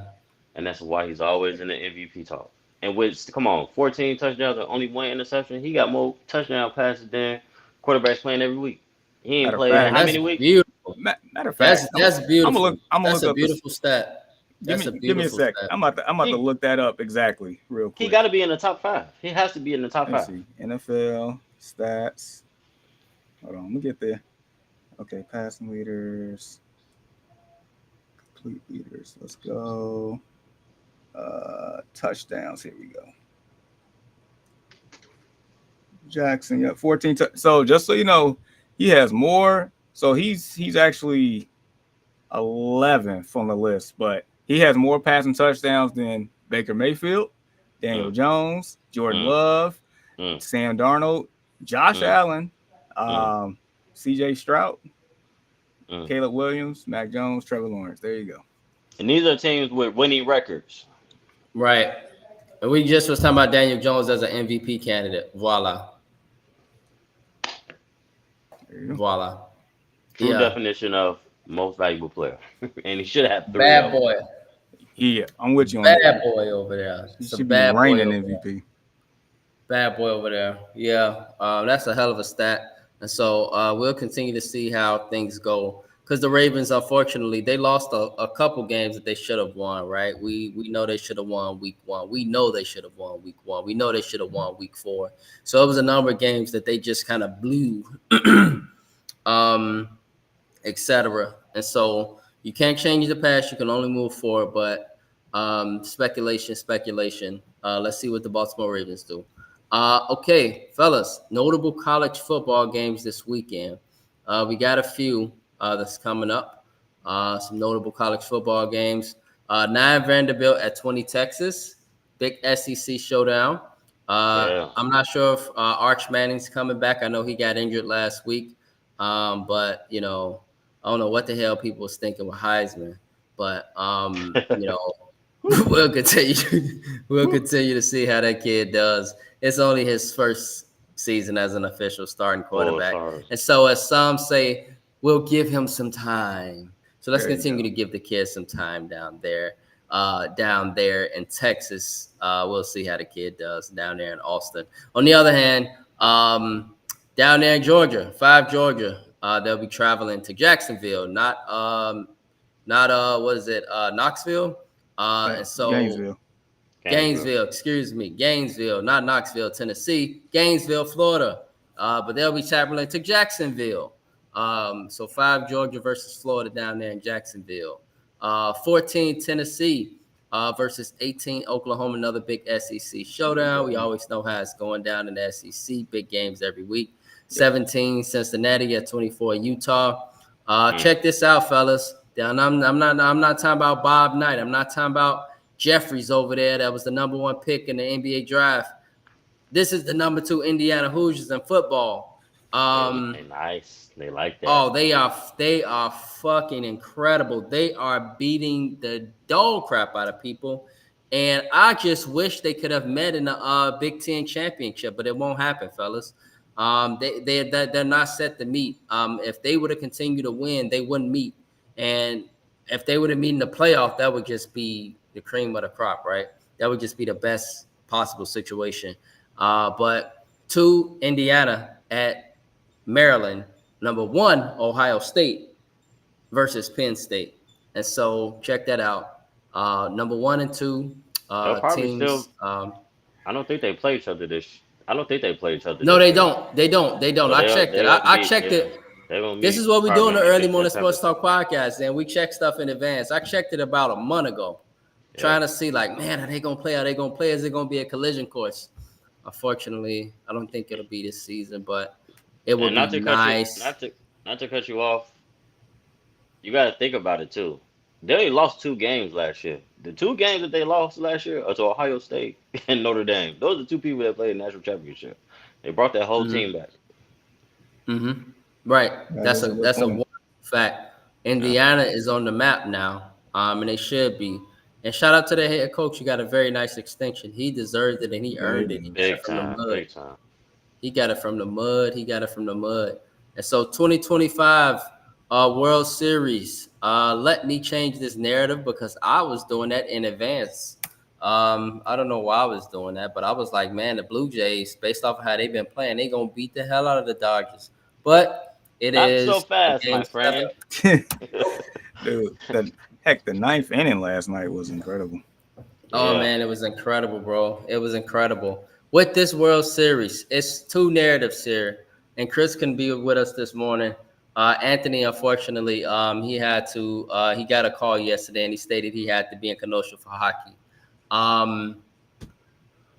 And that's why he's always in the MVP talk. And 14 touchdowns and only 1 interception. He got more touchdown passes than quarterbacks playing every week. He ain't played how many weeks? Beautiful. Matter of fact, that's beautiful. That's a beautiful stat. Give me a sec. I'm about to look that up exactly real quick. He got to be in the top 5. He has to be in the top 5. See. NFL stats. Hold on, let me get there. Okay, passing leaders, complete leaders. Let's go. Touchdowns. Here we go. Jackson, 14. So just so you know, he has more. So he's actually 11th on the list, but he has more passing touchdowns than Baker Mayfield, Daniel Jones, Jordan Love, Sam Darnold, Josh Allen, C.J. Stroud, Caleb Williams, Mac Jones, Trevor Lawrence. There you go. And these are teams with winning records. Right. And we just was talking about Daniel Jones as an MVP candidate. Voila. True definition of most valuable player. And he should have 3. Bad boy. Yeah, I'm with you on that. Bad boy over there. He should be reigning MVP. Bad boy over there. Yeah, that's a hell of a stat. And so we'll continue to see how things go because the Ravens, unfortunately, they lost a couple games that they should have won, right? We know they should have won week 1. We know they should have won week 1. We know they should have won week 4. So it was a number of games that they just kind of blew, etc. And so you can't change the past. You can only move forward. But speculation. Let's see what the Baltimore Ravens do. Okay, fellas, notable college football games this weekend. We got a few that's coming up. Some notable college football games. 9 Vanderbilt at 20 Texas. Big SEC showdown. I'm not sure if Arch Manning's coming back. I know he got injured last week. But, I don't know what the hell people was thinking with Heisman. But, we'll continue to see how that kid does. It's only his first season as an official starting quarterback. And so as some say, we'll give him some time. So let's continue to give the kid some time down there in Texas. We'll see how the kid does down there in Austin. On the other hand, down there in Georgia, 5 Georgia, they'll be traveling to Jacksonville, not Knoxville? And so Gainesville, not Knoxville, Tennessee, Gainesville, Florida. But they'll be traveling to Jacksonville. So 5 Georgia versus Florida down there in Jacksonville. 14 Tennessee versus 18 Oklahoma, another big SEC showdown. We always know how it's going down in the SEC, big games every week. 17 Cincinnati at 24 Utah. Check this out, fellas. I'm not talking about Bob Knight. I'm not talking about Jeffries over there. That was the number 1 pick in the NBA draft. This is the number 2 Indiana Hoosiers in football. They're nice. They like that. Oh, they are fucking incredible. They are beating the dog crap out of people. And I just wish they could have met in the Big Ten championship, but it won't happen, fellas. They're not set to meet. If they would have continued to win, they wouldn't meet. And if they would have met in the playoff, that would just be the cream of the crop, right? That would just be the best possible situation. But 2 Indiana at Maryland, number 1 Ohio State versus Penn State. And so check that out. Number 1 and 2 teams. I don't think they play each other No, they don't. They don't. I checked it. I checked it. This is what we do in the early morning sports talk podcast, and we check stuff in advance. I checked it about a month ago, trying to see, like, man, are they gonna play? Are they gonna play? Is it gonna be a collision course? Unfortunately, I don't think it'll be this season, but it would be nice. Not to cut you off, you got to think about it too. They only lost 2 games last year. The 2 games that they lost last year are to Ohio State and Notre Dame. Those are 2 people that played the national championship. They brought that whole team back. Mm-hmm. Right. That's a wonderful fact. Indiana is on the map now, and they should be. And shout out to the head coach. You got a very nice extension. He deserved it, and he earned it. He got it from the mud. He got it from the mud. And so 2025 World Series. Let me change this narrative because I was doing that in advance. I don't know why I was doing that, but I was like, man, the Blue Jays, based off of how they've been playing, they're going to beat the hell out of the Dodgers. But it Not is so fast, my friend. Dude, the 9th inning last night was incredible. Oh, man, it was incredible, bro. It was incredible. With this World Series, it's 2 narratives here, and Chris can be with us this morning. Anthony, unfortunately, he got a call yesterday, and he stated he had to be in Kenosha for hockey.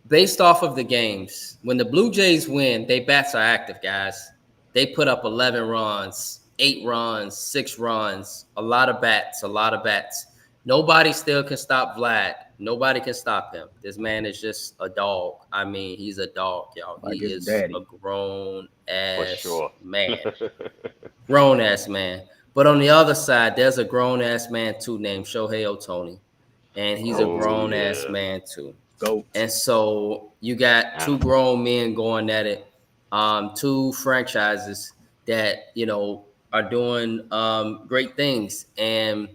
Based off of the games, when the Blue Jays win, their bats are active, guys. They put up 11 runs, 8 runs, 6 runs, a lot of bats. Nobody still can stop Vlad. Nobody can stop him. This man is just a dog. I mean, he's a dog, y'all. Like he is daddy. a grown-ass man. man. Grown-ass man. But on the other side, there's a grown-ass man, too, named Shohei Ohtani. And he's a grown-ass man, too. Go. And so you got 2 grown men going at it. 2 franchises that, are doing great things. And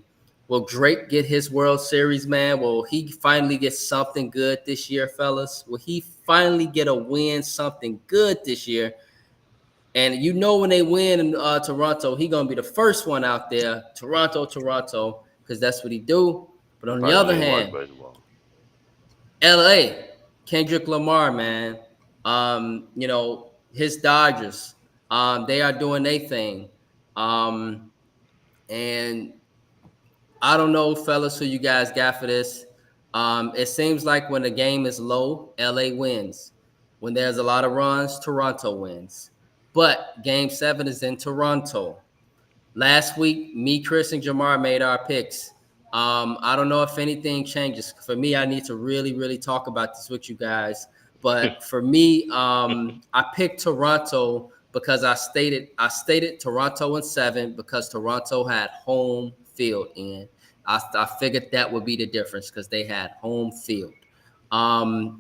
will Drake get his World Series, man? Will he finally get something good this year, fellas? Will he finally get a win, something good this year? And you know when they win in Toronto, he gonna be the first one out there. Toronto, because that's what he do. But on the Probably other don't even watch hand, baseball. LA, Kendrick Lamar, man. His Dodgers. They are doing their thing. And I don't know, fellas, who you guys got for this. It seems like when the game is low, LA wins. When there's a lot of runs, Toronto wins. But game 7 is in Toronto. Last week, me, Chris, and Jamar made our picks. I don't know if anything changes. For me, I need to really, really talk about this with you guys. But for me, I picked Toronto because I stated Toronto in 7 because Toronto had home field in. I figured that would be the difference because they had home field.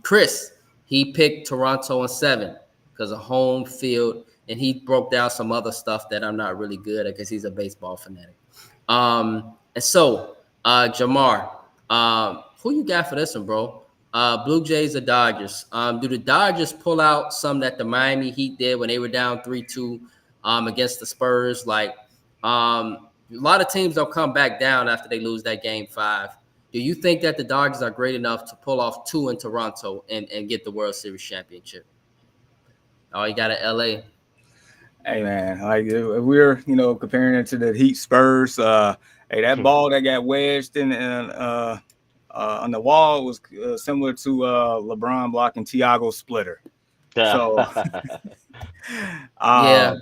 Chris, he picked Toronto in 7 because of home field, and he broke down some other stuff that I'm not really good at because he's a baseball fanatic. And so, Jamar, who you got for this one, bro? Blue Jays or Dodgers? Do the Dodgers pull out some that the Miami Heat did when they were down 3-2 against the Spurs? Like, a lot of teams don't come back down after they lose that game 5. Do you think that the Dodgers are great enough to pull off 2 in Toronto and get the World Series championship? Oh, you got it, LA. Hey man, like if we're comparing it to the Heat Spurs, hey, that ball that got wedged in on the wall was similar to LeBron blocking Thiago's splitter. So yeah.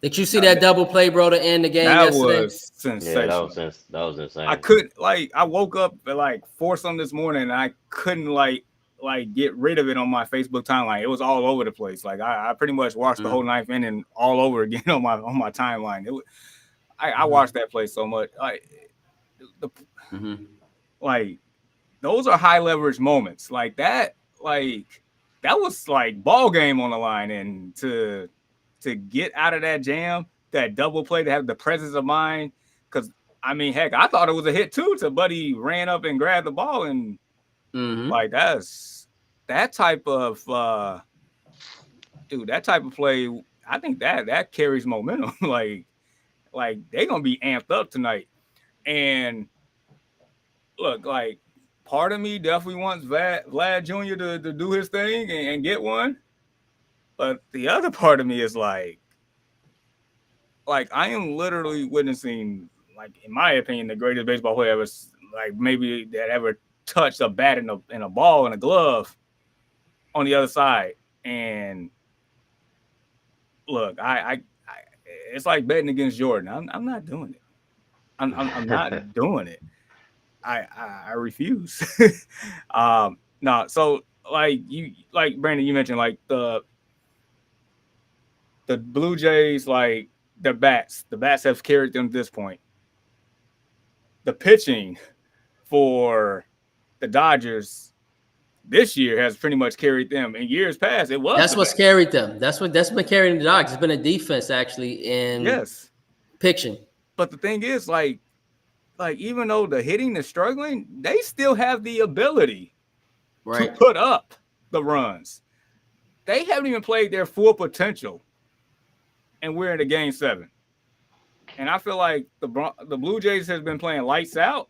Did you see that double play, bro, to end the game that yesterday? was sensational. Yeah, that was insane. I couldn't I woke up at like 4 something this morning and I couldn't like get rid of it on my Facebook timeline. It was all over the place. Like I pretty much watched the whole 9th inning all over again on my timeline. I watched that play so much. Like those are high leverage moments. Like that was like ball game on the line, and to get out of that jam, that double play, to have the presence of mind, because I mean, heck, I thought it was a hit too. To Buddy ran up and grabbed the ball, and like that's that type of that type of play. I think that carries momentum. like they're gonna be amped up tonight. And look, like part of me definitely wants Vlad Jr. to do his thing and get one. But the other part of me is like I am literally witnessing, like, in my opinion, the greatest baseball player ever, like maybe that ever touched a bat in a ball in a glove on the other side. And look, I it's like betting against Jordan. I'm not doing it. I'm not doing it. I refuse. No, so like Brandon, you mentioned like the Blue Jays, like the bats have carried them to this point. The pitching for the Dodgers this year has pretty much carried them. In years past, it was. That's what's carried them. That's been carrying the Dodgers. It's been a defense actually in pitching. But the thing is, like even though the hitting is struggling, they still have the ability to put up the runs. They haven't even played their full potential, and we're in a game 7. And I feel like the Blue Jays has been playing lights out,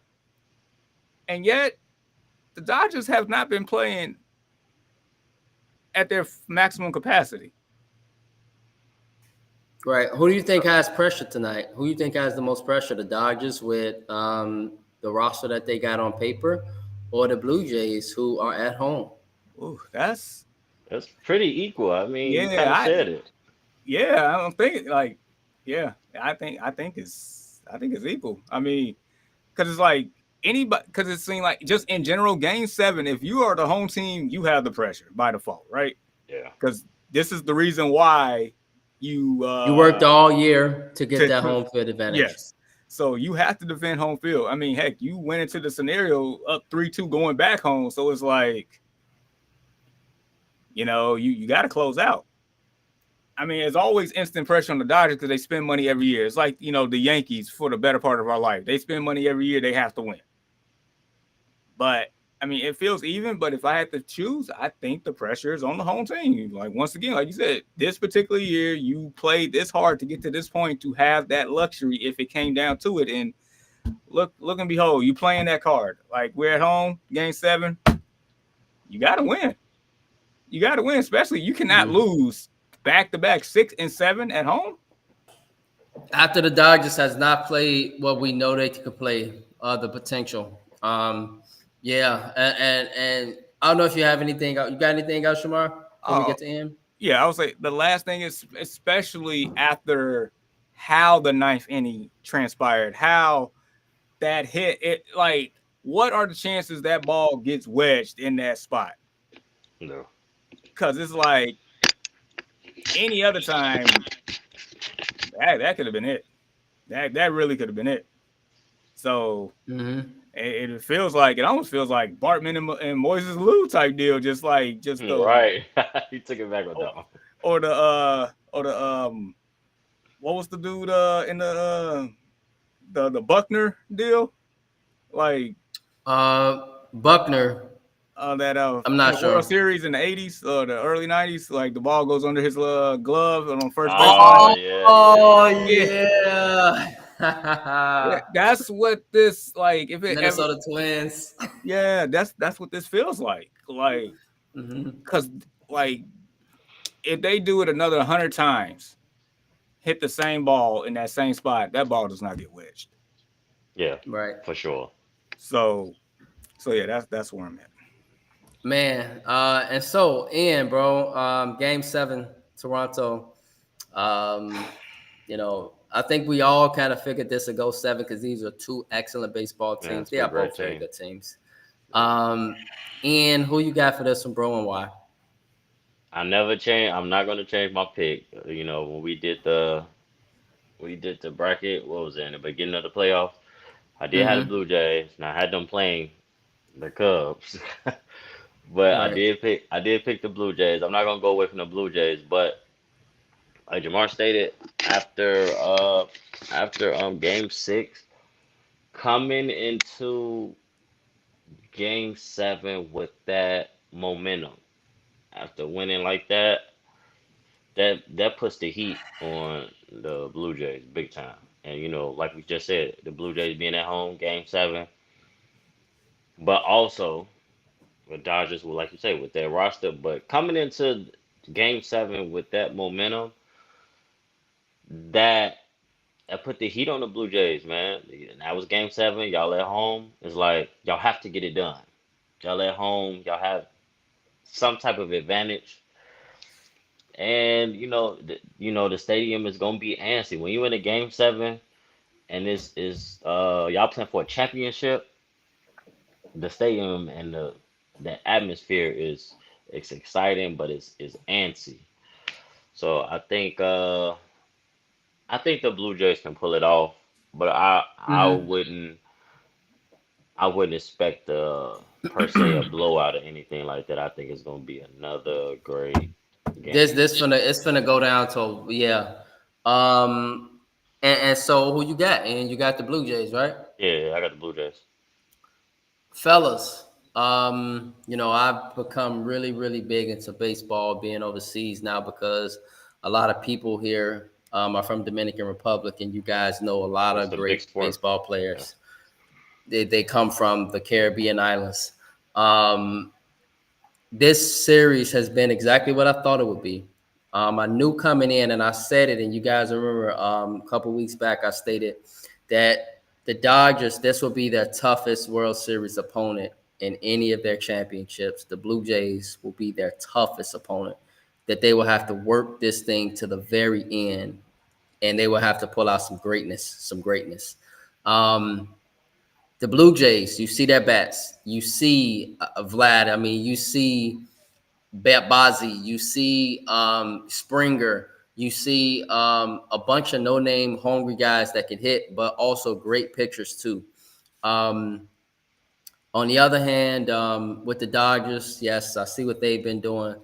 and yet the Dodgers have not been playing at their maximum capacity. Right. Who do you think has pressure tonight? Who do you think has the most pressure? The Dodgers with the roster that they got on paper, or the Blue Jays who are at home? Ooh, that's pretty equal. I mean, you kind of said it. Yeah, I'm thinking I think it's equal. I mean, because it's like anybody, because it seems like just in general, game 7, if you are the home team, you have the pressure by default, right? Yeah. Because this is the reason why you worked all year to get that home field advantage. Yes. So you have to defend home field. I mean, heck, you went into the scenario up 3-2 going back home. So it's like, you got to close out. I mean, there's always instant pressure on the Dodgers because they spend money every year. It's like, the Yankees for the better part of our life. They spend money every year. They have to win. But I mean, it feels even, but if I had to choose, I think the pressure is on the home team. Like, once again, like you said, this particular year, you played this hard to get to this point to have that luxury if it came down to it. And look and behold, you playing that card. Like, we're at home, game 7, you got to win. You got to win, especially you cannot lose back-to-back 6 and 7 at home. After the Dodgers has not played what we know they could play, the potential. Yeah, and I don't know if you have anything. You got anything else, Shamar? Before we get to him? Yeah, I would say the last thing is, especially after how the 9th inning transpired, how that hit it. Like, what are the chances that ball gets wedged in that spot? No, because it's like any other time that could have been it. That really could have been it. So it feels like, it almost feels like Bartman and Moises Alou type deal, just right. He took it back with that one. Or the what was the dude in the Buckner deal? Like Buckner. That I'm not sure. World Series in the 80s or the early 90s, like the ball goes under his glove on first base. Yeah. That's what this, like, if it Minnesota Twins. Yeah, that's what this feels like. Like, because like if they do it another 100 times, hit the same ball in that same spot, that ball does not get wedged. Yeah, right, for sure. So yeah, that's where I'm at. Man, and so Ian, bro, game 7, Toronto. You know, I think we all kind of figured this would go 7 because these are 2 excellent baseball teams. They are both very good teams. Ian, who you got for this one, bro, and why? I'm not going to change my pick. You know, when we did the bracket, what was it, in the beginning of the playoff? I did have the Blue Jays, and I had them playing the Cubs. But right. I did pick the Blue Jays. I'm not gonna go away from the Blue Jays, but like Jamar stated, after game 6, coming into game 7 with that momentum, after winning like that puts the heat on the Blue Jays big time. And you know, like we just said, the Blue Jays being at home, game 7, but also the Dodgers, like you say, with their roster, but coming into game 7 with that momentum, that put the heat on the Blue Jays, man. And that was game 7. Y'all at home. It's like y'all have to get it done. Y'all at home. Y'all have some type of advantage. And you know, the stadium is gonna be antsy when you in a game 7, and this is y'all playing for a championship. The stadium and the atmosphere it's exciting, but it's antsy. So I think the Blue Jays can pull it off, but I wouldn't expect per se a blowout or anything like that. I think it's gonna be another great game. It's gonna go down to and so who you got? And you got the Blue Jays, right? Yeah, I got the Blue Jays. Fellas, you know, I've become really, really big into baseball, being overseas now, because a lot of people here are from Dominican Republic, and you guys know a lot of great baseball players. Yeah. They come from the Caribbean islands. This series has been exactly what I thought it would be. I knew coming in, and I said it, and you guys remember a couple weeks back, I stated that the Dodgers, this will be their toughest World Series opponent in any of their championships. The Blue Jays will be their toughest opponent, that they will have to work this thing to the very end, and they will have to pull out some greatness. The Blue Jays, you see their bats. You see Vlad. I mean, you see Bazzi. You see Springer. You see a bunch of no-name hungry guys that can hit, but also great pitchers too. On the other hand, with the Dodgers, yes, I see what they've been doing.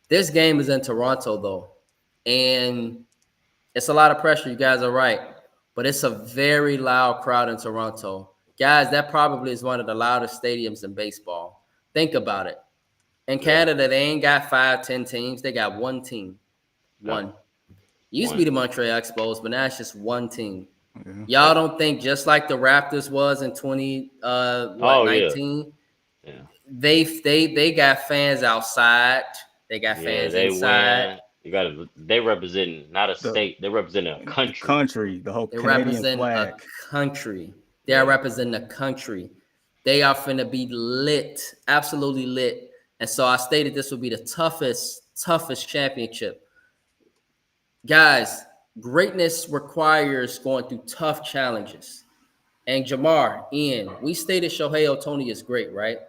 This game is in Toronto, though, and it's a lot of pressure. You guys are right, but it's a very loud crowd in Toronto. Guys, that probably is one of the loudest stadiums in baseball. Think about it. In Canada, they ain't got 5, 10 teams. They got one team. One. Used to be the Montreal Expos, but now it's just one team. Yeah. Y'all don't think just like the Raptors was in 2019? Yeah. They got fans outside. They got fans inside. Win. They representing not a state. They representing a country. The whole They Canadian represent flag. a country. They are representing a country. They are finna be lit, absolutely lit. And so I stated this would be the toughest championship. Guys, greatness requires going through tough challenges. And Jamar, Ian, we stated Shohei Ohtani is great, right?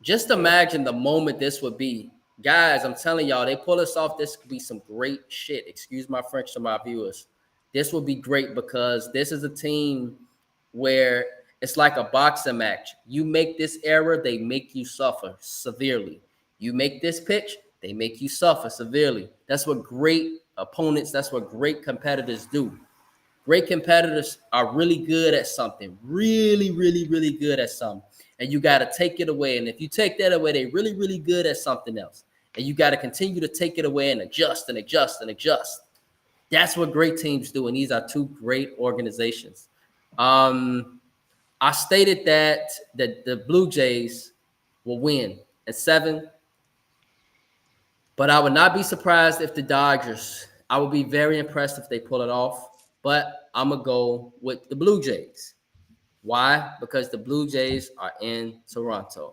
Just imagine the moment this would be. Guys, I'm telling y'all, they pull us off. This could be some great shit. Excuse my French to my viewers. This would be great because this is a team where it's like a boxing match. You make this error, they make you suffer severely. You make this pitch, they make you suffer severely. That's what great opponents, that's what great competitors do. Great competitors are really good at something, really, really, really good at something. And you got to take it away. And if you take that away, they're really, really good at something else. And you got to continue to take it away and adjust and adjust and adjust. That's what great teams do. And these are two great organizations. I stated that the Blue Jays will win at 7. But I would not be surprised if the Dodgers, I would be very impressed if they pull it off. But I'm going to go with the Blue Jays. Why? Because the Blue Jays are in Toronto.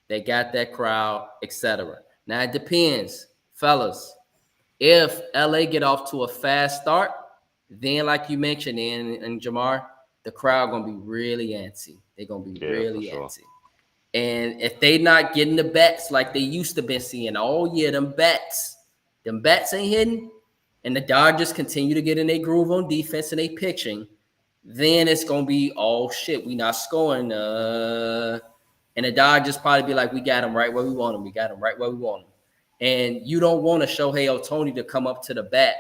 They got that crowd, etc. Now, it depends, fellas. If LA get off to a fast start, then like you mentioned, and Jamar, the crowd going to be really antsy. They're going to be really antsy. And if they not getting the bats like they used to been seeing all year, them bats ain't hitting, and the Dodgers continue to get in their groove on defense and they pitching, then it's going to be, oh, shit, we not scoring. And the Dodgers probably be like, we got them right where we want them. We got them right where we want them. And you don't want a Shohei Ohtani to come up to the bat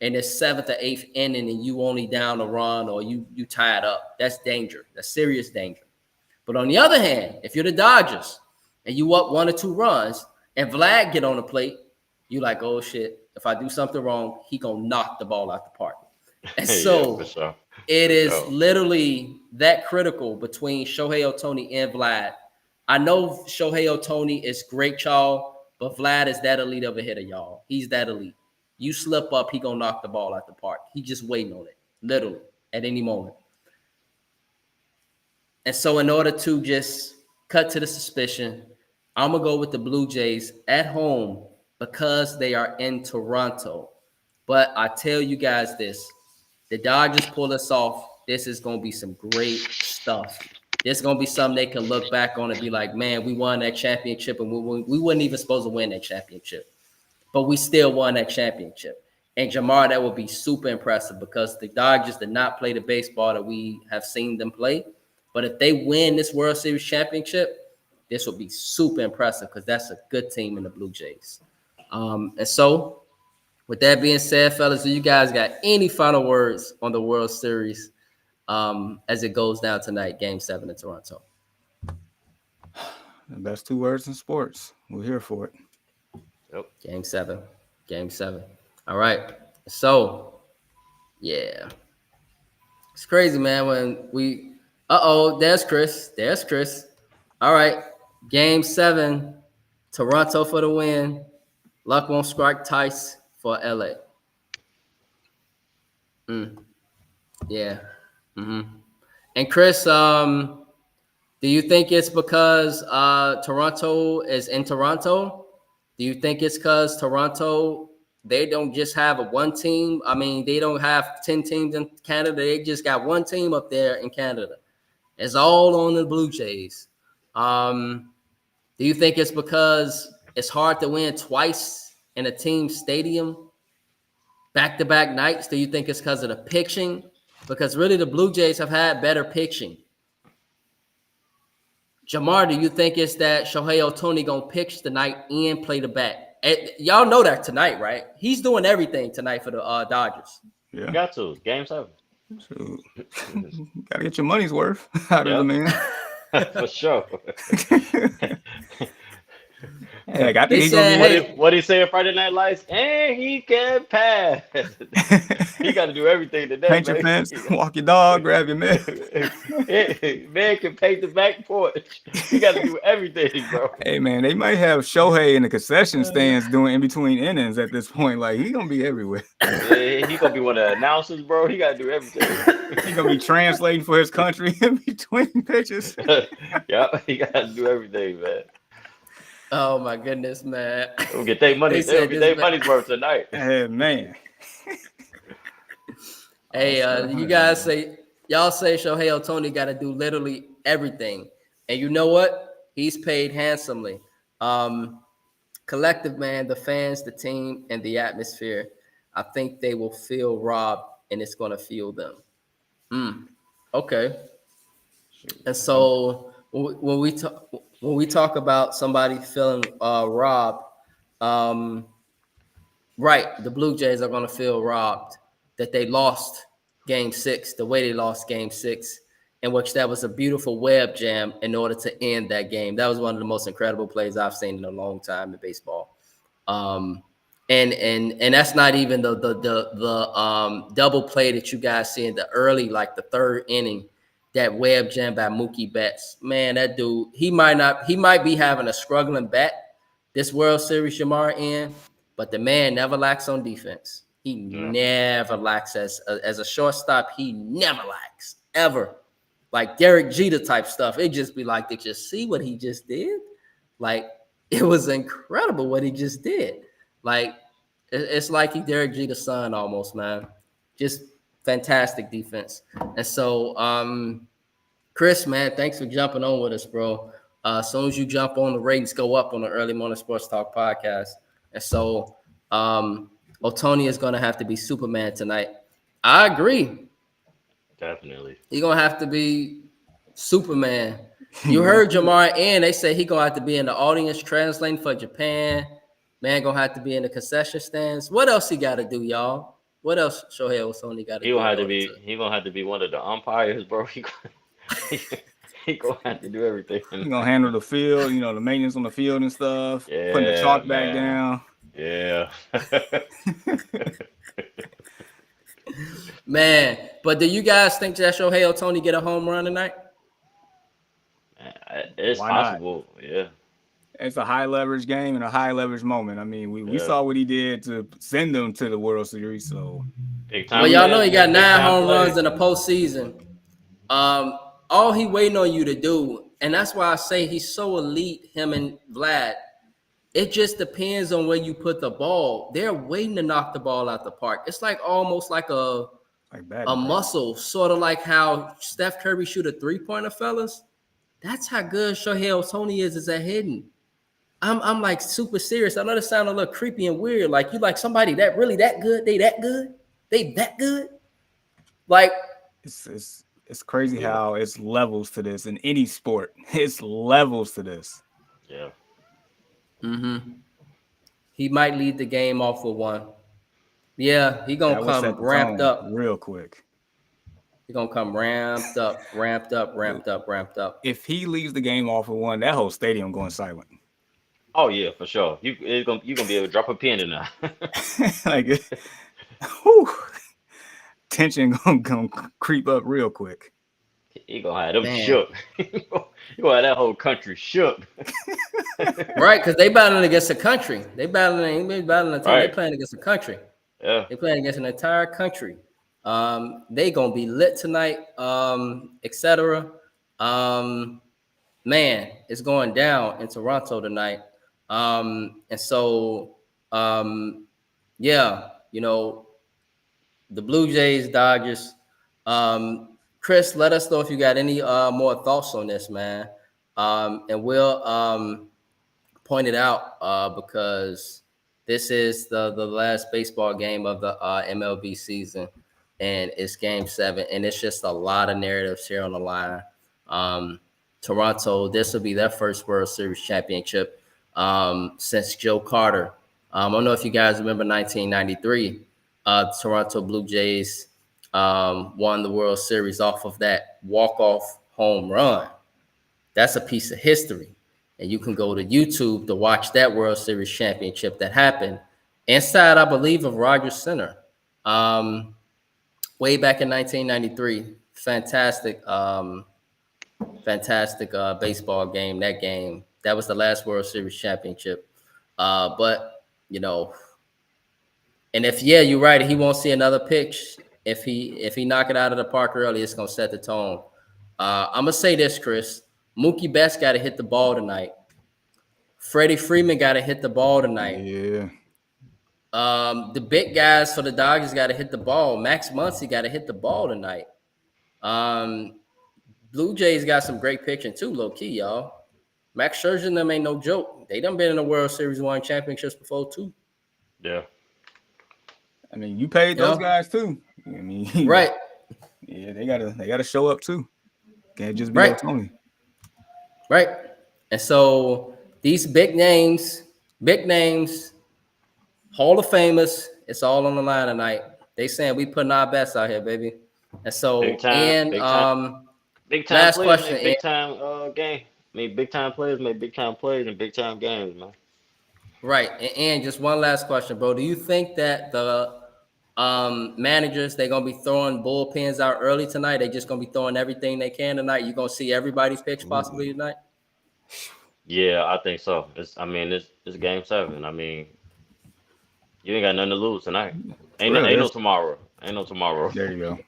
in the 7th or 8th inning and you only down a run or you tied up. That's danger. That's serious danger. But on the other hand, if you're the Dodgers and you up 1 or 2 runs and Vlad get on the plate, you like, oh, shit, if I do something wrong, he going to knock the ball out the park. And so it is literally that critical between Shohei Ohtani and Vlad. I know Shohei Ohtani is great, y'all, but Vlad is that elite of a hitter, y'all. He's that elite. You slip up, he going to knock the ball out the park. He just waiting on it, literally, at any moment. And so in order to just cut to the suspicion, I'm going to go with the Blue Jays at home because they are in Toronto. But I tell you guys this, the Dodgers pull us off. This is going to be some great stuff. This is going to be something they can look back on and be like, man, we won that championship and we weren't even supposed to win that championship. But we still won that championship. And Jamar, that would be super impressive because the Dodgers did not play the baseball that we have seen them play. But if they win this World Series championship, this will be super impressive because that's a good team in the Blue Jays. And so with that being said, fellas, do you guys got any final words on the World Series as it goes down tonight, Game 7 in Toronto? The best 2 words in sports. We're here for it. Yep. Game 7. All right. So, yeah. It's crazy, man, when we – there's Chris. All right. Game 7, Toronto for the win. Luck won't strike twice for LA. Yeah. Mm-hmm. And Chris, do you think it's because Toronto is in Toronto? Do you think it's because Toronto, they don't just have one team? I mean, they don't have 10 teams in Canada. They just got one team up there in Canada. It's all on the Blue Jays. Do you think it's because it's hard to win twice in a team stadium, back-to-back nights? Do you think it's because of the pitching? Because really the Blue Jays have had better pitching. Jamar, do you think it's that Shohei Ohtani going to pitch tonight and play the bat? Y'all know that tonight, right? He's doing everything tonight for the Dodgers. Yeah. Got to. Game 7. So, got to get your money's worth out of the man. For sure. Heck, I think They he's gonna said, be. hey, What he say in Friday Night Lights? And he can pass. He got to do everything today, Paint your man. fence, walk your dog, grab your man. Man can paint the back porch. He got to do everything, bro. Hey man, they might have Shohei in the concession stands doing in between innings at this point. Like he gonna be everywhere. Yeah, he gonna be one of the announcers, bro. He got to do everything. He gonna be translating for his country in between pitches. Yeah, he got to do everything, man. oh my goodness, man. We'll get their money. They They'll said get this their man- money's worth tonight. Hey man. Hey, Oh, you man. guys say y'all say Shohei Ohtani got to do literally everything, and you know what? He's paid handsomely. Collective, man, the fans, the team, and the atmosphere. I think they will feel robbed, and it's going to feel them. Okay. And so when we talk about somebody feeling robbed, right, the Blue Jays are going to feel robbed that they lost Game 6 the way they lost Game 6, in which that was a beautiful web jam in order to end that game. That was one of the most incredible plays I've seen in a long time in baseball. And that's not even the double play that you guys see in the early, like the third inning, that web jam by Mookie Betts. Man, that dude, he might be having a struggling bat this World Series Jamar in, but the man never lacks on defense. He never lacks as a shortstop. He never lacks ever. Like Derek Jeter type stuff. It just be like, did you see what he just did? Like, it was incredible what he just did. Like, it's like he Derek Jeter's son almost, man. Just fantastic defense. And so, Chris, man, thanks for jumping on with us, bro. As soon as you jump on, the ratings go up on the Early Morning Sports Talk podcast. And so, Ohtani is going to have to be Superman tonight. I agree. Definitely. He's going to have to be Superman. You heard Jamar and they say he's going to have to be in the audience translating for Japan. Man going to have to be in the concession stands. What else he got to do, y'all? What else Shohei Ohtani got to do? He gonna have to be one of the umpires, bro. He gonna have to do everything. He's gonna handle the field, the maintenance on the field and stuff. Yeah, putting the chalk back man. down. Yeah. Man, but do you guys think that Shohei Ohtani get a home run tonight? It's Why not? possible. Yeah. It's a high leverage game and a high leverage moment. I mean, we saw what he did to send them to the World Series. So Big time. Well, y'all know he got 9 time home play. runs in the postseason. All he waiting on you to do, and that's why I say he's so elite, him and Vlad. It just depends on where you put the ball. They're waiting to knock the ball out the park. It's like almost like a muscle, sort of like how Steph Curry shoot a three-pointer, fellas. That's how good Shohei Ohtani is at hitting. I'm like super serious. I know this sound a little creepy and weird. Like you like somebody that really that good? They that good? They that good? Like it's crazy how it's levels to this in any sport. It's levels to this. Yeah. He might lead the game off with one. Yeah, he gonna come ramped up real quick. He gonna come ramped up. If he leaves the game off with one, that whole stadium going silent. Oh yeah, for sure. You gonna be able to drop a pin in there. Like, whew, tension gonna creep up real quick. He gonna have them shook. You gonna have that whole country shook. Right, because they battling against the country. They battling a team. Right. They playing against the country. Yeah. They playing against an entire country. They gonna be lit tonight, etc. Man, it's going down in Toronto tonight. And so, yeah, the Blue Jays, Dodgers. Chris, let us know if you got any more thoughts on this, man. And we'll point it out because this is the last baseball game of the MLB season, and it's Game 7, and it's just a lot of narratives here on the line. Toronto, this will be their first World Series championship since Joe Carter. I don't know if you guys remember 1993. Toronto Blue Jays won the World Series off of that walk-off home run. That's a piece of history. and you can go to YouTube to watch that World Series championship that happened inside, I believe, of Rogers Center, way back in 1993. Fantastic, fantastic baseball game. That was the last World Series championship. But you know, and if you're right, he won't see another pitch. If he knock it out of the park early, it's gonna set the tone. I'm gonna say this, Chris. Mookie Betts got to hit the ball tonight. Freddie Freeman got to hit the ball tonight. Yeah. The big guys for the Dodgers got to hit the ball. Max Muncy got to hit the ball tonight. Blue Jays got some great pitching too, low key, y'all. Max Scherzer and them ain't no joke. They done been in the World Series won championships before too. Yeah. I mean, you paid those guys too. I mean, right. Yeah, they gotta show up too. Can't just be right. like Tony. Right. And so these big names, Hall of Famers, it's all on the line tonight. They saying we putting our best out here, baby. And so, big time last players question, make big time game. Big time players make big time plays in big time games, man. Right. And just one last question, bro. Do you think that the managers, they're gonna be throwing bullpens out early tonight? They just gonna be throwing everything they can tonight? You gonna see everybody's pitch possibly tonight? Yeah, I think so. It's game 7. I mean, you ain't got nothing to lose tonight. Ain't no tomorrow. Ain't no tomorrow. There you go.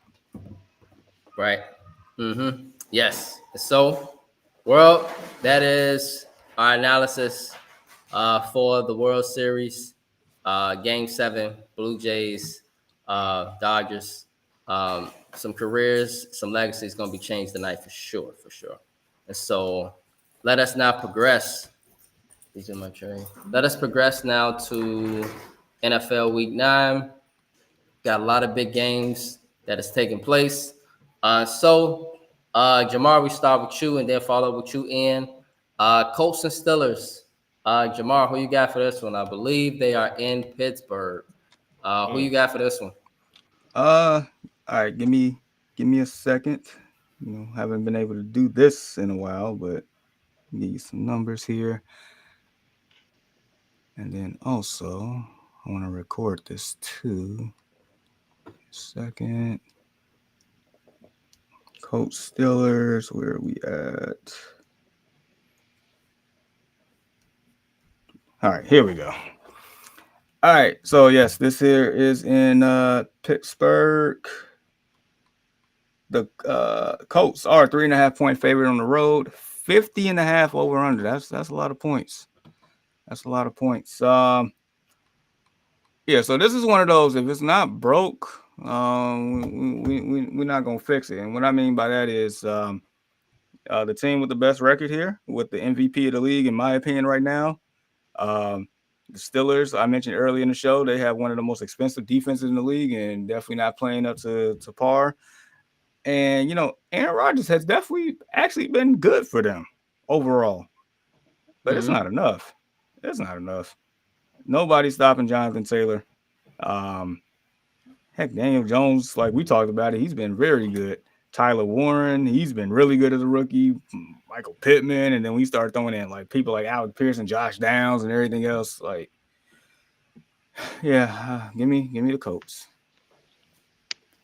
Right. Yes. So, well, that is our analysis for the World Series, Game 7, Blue Jays, Dodgers. Some careers, some legacies going to be changed tonight for sure. And so, let us now progress. These are my tray. Let us progress now to NFL Week 9. Got a lot of big games that is taking place. Jamar, we start with you and then follow with you, Ian. Colts and Steelers. Jamar, who you got for this one? I believe they are in Pittsburgh. Who you got for this one? All right, give me a second. Haven't been able to do this in a while, but give you some numbers here. And then also, I want to record this too. Second. Colts Steelers, where are we at? All right, here we go. All right, so yes, this here is in Pittsburgh. The Colts are 3.5-point favorite on the road, 50.5 over under. That's a lot of points. That's a lot of points. Yeah, so this is one of those, if it's not broke, we're not gonna fix it. And what I mean by that is the team with the best record here, with the MVP of the league, in my opinion, right now. The Steelers, I mentioned earlier in the show, they have one of the most expensive defenses in the league and definitely not playing up to par. And Aaron Rodgers has definitely actually been good for them overall, but it's not enough. It's not enough. Nobody's stopping Jonathan Taylor. Heck, Daniel Jones, like we talked about it, he's been very good. Tyler Warren, he's been really good as a rookie. Michael Pittman, and then we start throwing in like people like Alec Pierce and Josh Downs and everything else. Like, yeah, give me the Colts.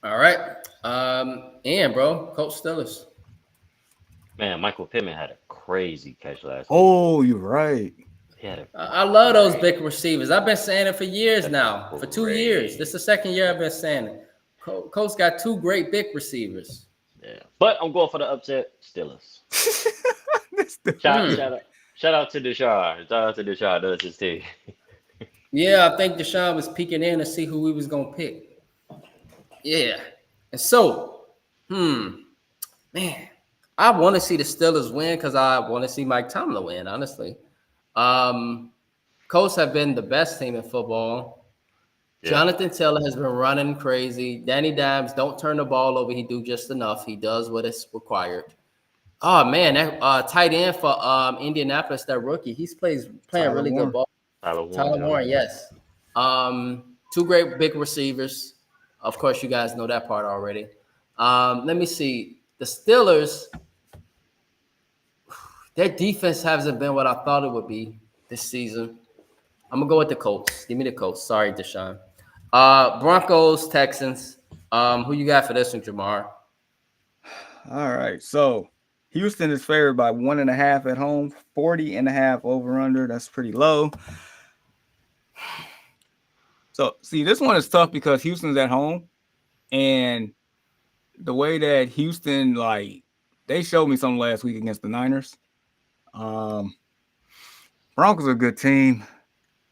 All right, and bro, Colts Steelers. Man, Michael Pittman had a crazy catch last week. Oh, you're right. I love those big receivers. I've been saying it for years now. For 2 years. This is the second year I've been saying it. Colts got 2 great big receivers. Yeah, but I'm going for the upset Steelers. Shout out to Deshaun. Shout out to Deshaun. That's his team. Yeah, I think Deshaun was peeking in to see who we was gonna pick. Yeah, and so, man, I want to see the Steelers win because I want to see Mike Tomlin win. Honestly, Colts have been the best team in football. Yeah. Jonathan Taylor has been running crazy. Danny Dimes don't turn the ball over. He do just enough. He does what is required. Oh man, that tight end for Indianapolis, that rookie, he's playing really good ball. Tyler Warren, yes. 2 great big receivers. Of course, you guys know that part already. Let me see. The Steelers, Their defense hasn't been what I thought it would be this season. I'm gonna go with the Colts. Give me the Colts. Sorry, Deshaun. Broncos, Texans. Who you got for this one, Jamar? All right. So Houston is favored by 1.5 at home, 40.5 over under. That's pretty low. So see, this one is tough because Houston's at home, and the way that Houston, like, they showed me something last week against the Niners. Broncos are a good team.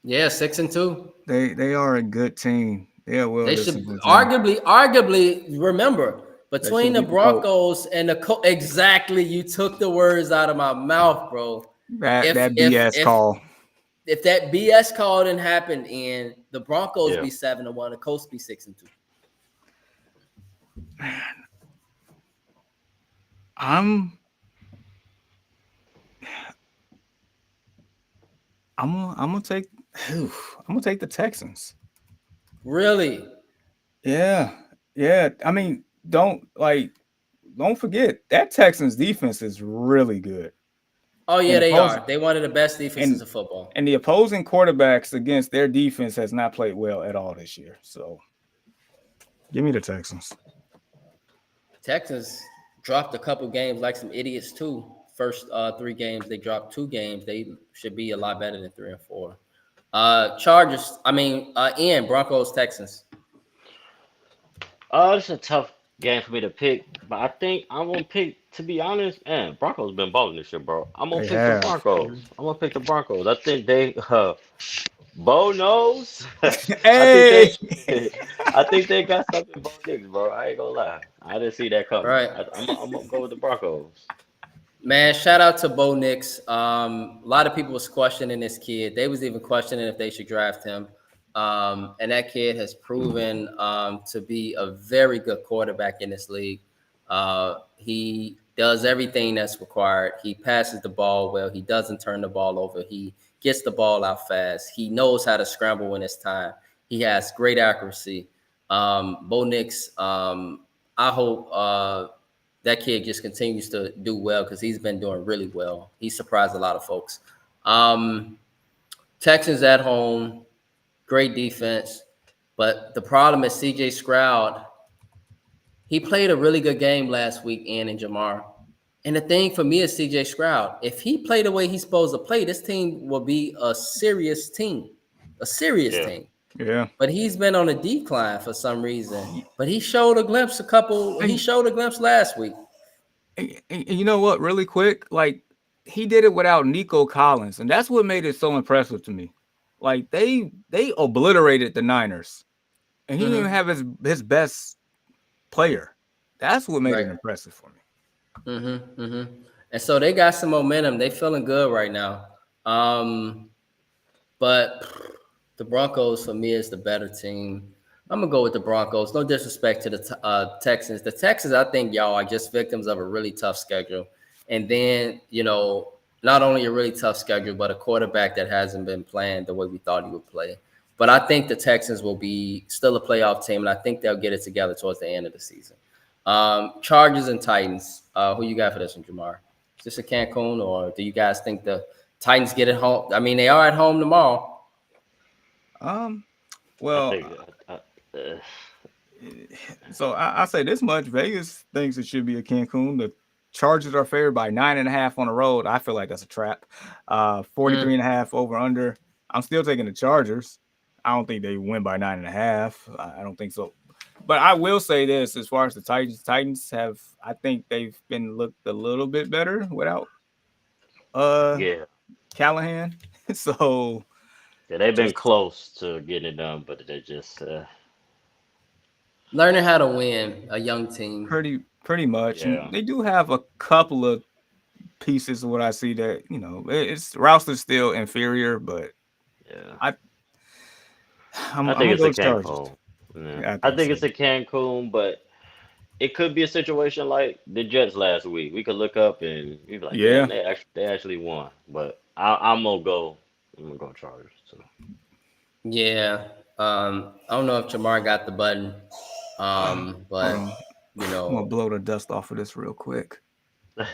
Yeah, 6-2. They are a good team. Yeah, well, They should arguably remember between the beat the Broncos and the Colts. Exactly, you took the words out of my mouth, bro. that BS call. If that BS call didn't happen, and the Broncos Yeah. be 7-1, the Colts be 6-2. Man, I'm gonna take the Texans. Really? Yeah. I mean, don't forget that Texans defense is really good. Oh yeah, And they opposing- are. They one of the best defenses in football. And the opposing quarterbacks against their defense has not played well at all this year. So give me the Texans. Texans dropped a couple games like some idiots too. First 3 games, they dropped 2 games. They should be a lot better than 3 and 4. Chargers. Ian, Broncos, Texans. It's a tough game for me to pick, but I think I'm gonna pick. To be honest, man, Broncos been balling this year, bro. I'm gonna They pick have. the Broncos. I'm gonna pick the Broncos. I think they, Bo knows. Hey, I think they got something Bo Nix, bro. I ain't gonna lie. I didn't see that coming. Right. I'm gonna go with the Broncos. Man, shout out to Bo Nix. A lot of people was questioning this kid. They was even questioning if they should draft him. And that kid has proven to be a very good quarterback in this league. He does everything that's required. He passes the ball well. He doesn't turn the ball over. He gets the ball out fast. He knows how to scramble when it's time. He has great accuracy. Bo Nix, I hope that kid just continues to do well because he's been doing really well. He surprised a lot of folks. Texans at home, great defense. But the problem is CJ Stroud. He played a really good game last week, Ian and Jamar. And the thing for me is CJ Stroud. If he played the way he's supposed to play, this team will be a serious team. A serious team. yeah. But he's been on a decline for some reason. But he showed a glimpse last week. And you know what? Really quick, like, he did it without Nico Collins, and that's what made it so impressive to me. Like, they obliterated the Niners, and he didn't even have his best player. That's what made it impressive for me. And so they got some momentum. They feeling good right now. But the Broncos for me is the better team. I'm gonna go with the Broncos. No disrespect to the Texans. The Texans, I think y'all are just victims of a really tough schedule. And then, not only a really tough schedule, but a quarterback that hasn't been playing the way we thought he would play. But I think the Texans will be still a playoff team, and I think they'll get it together towards the end of the season. Chargers and Titans. Who you got for this one, Jamar? Is this a Cancun, or do you guys think the Titans get it home? I mean, they are at home tomorrow. Well, So I say this much: Vegas thinks it should be a Cancun. The Chargers are favored by 9.5 on the road. I feel like that's a trap. 43.5 over under. I'm still taking the Chargers. I don't think they win by 9.5. I don't think so. But I will say this: as far as the Titans have, I think they've been looked a little bit better without Callahan. So they've been close to getting it done, but they just learning how to win. A young team. Pretty much. Yeah. And they do have a couple of pieces of what I see that, it's Rouster's still inferior, but I I'm think it's a Chargers. Cancun. Yeah. Yeah, I think it's a Cancun, but it could be a situation like the Jets last week. We could look up and be like, Yeah. "Man, they actually won." But I'm gonna go Chargers. So. Yeah. I don't know if Jamar got the button, but I'm gonna blow the dust off of this real quick.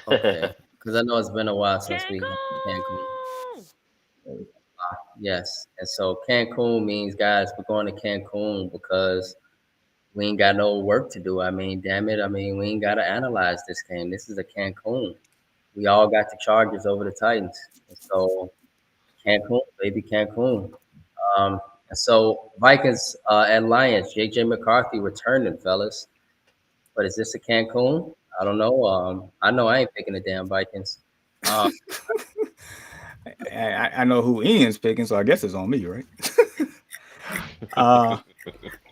okay, because I know it's been a while since we Cancun. Cancun. Yes, and so Cancun means, guys, we're going to Cancun because we ain't got no work to do. I mean, damn it. I mean, we ain't got to analyze this game. This is a Cancun. We all got the Chargers over the Titans. And so Cancun, baby, Cancun. And so Vikings at Lions, JJ McCarthy returning, fellas. But is this a Cancun? I don't know. I know I ain't picking the damn Vikings. I know who Ian's picking, so I guess it's on me, right? All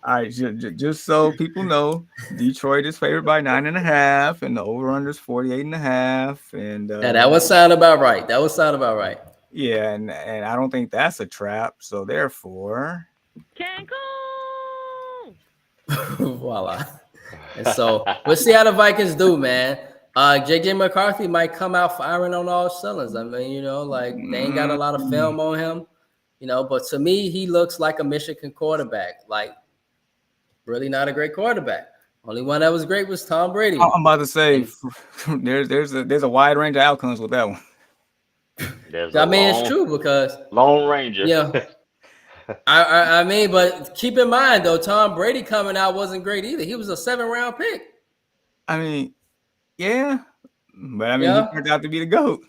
right, just so people know, Detroit is favored by 9.5, and the over/under is 48.5. And Yeah, that would sound about right. That would sound about right. yeah, and I don't think that's a trap. So therefore, Cancun. Voila. And so we'll see how the Vikings do, man. JJ McCarthy might come out firing on all cylinders. I mean, you know, like they ain't got a lot of film on him, you know, but to me, he looks like a Michigan quarterback. Like, really not a great quarterback. Only one that was great was Tom Brady. I'm about to say there's a wide range of outcomes with that one. I mean, it's true because Lone Ranger. Yeah. I mean, but keep in mind though, Tom Brady coming out wasn't great either. He was a 7th-round pick. I mean, yeah, but I mean, Yeah. he turned out to be the GOAT.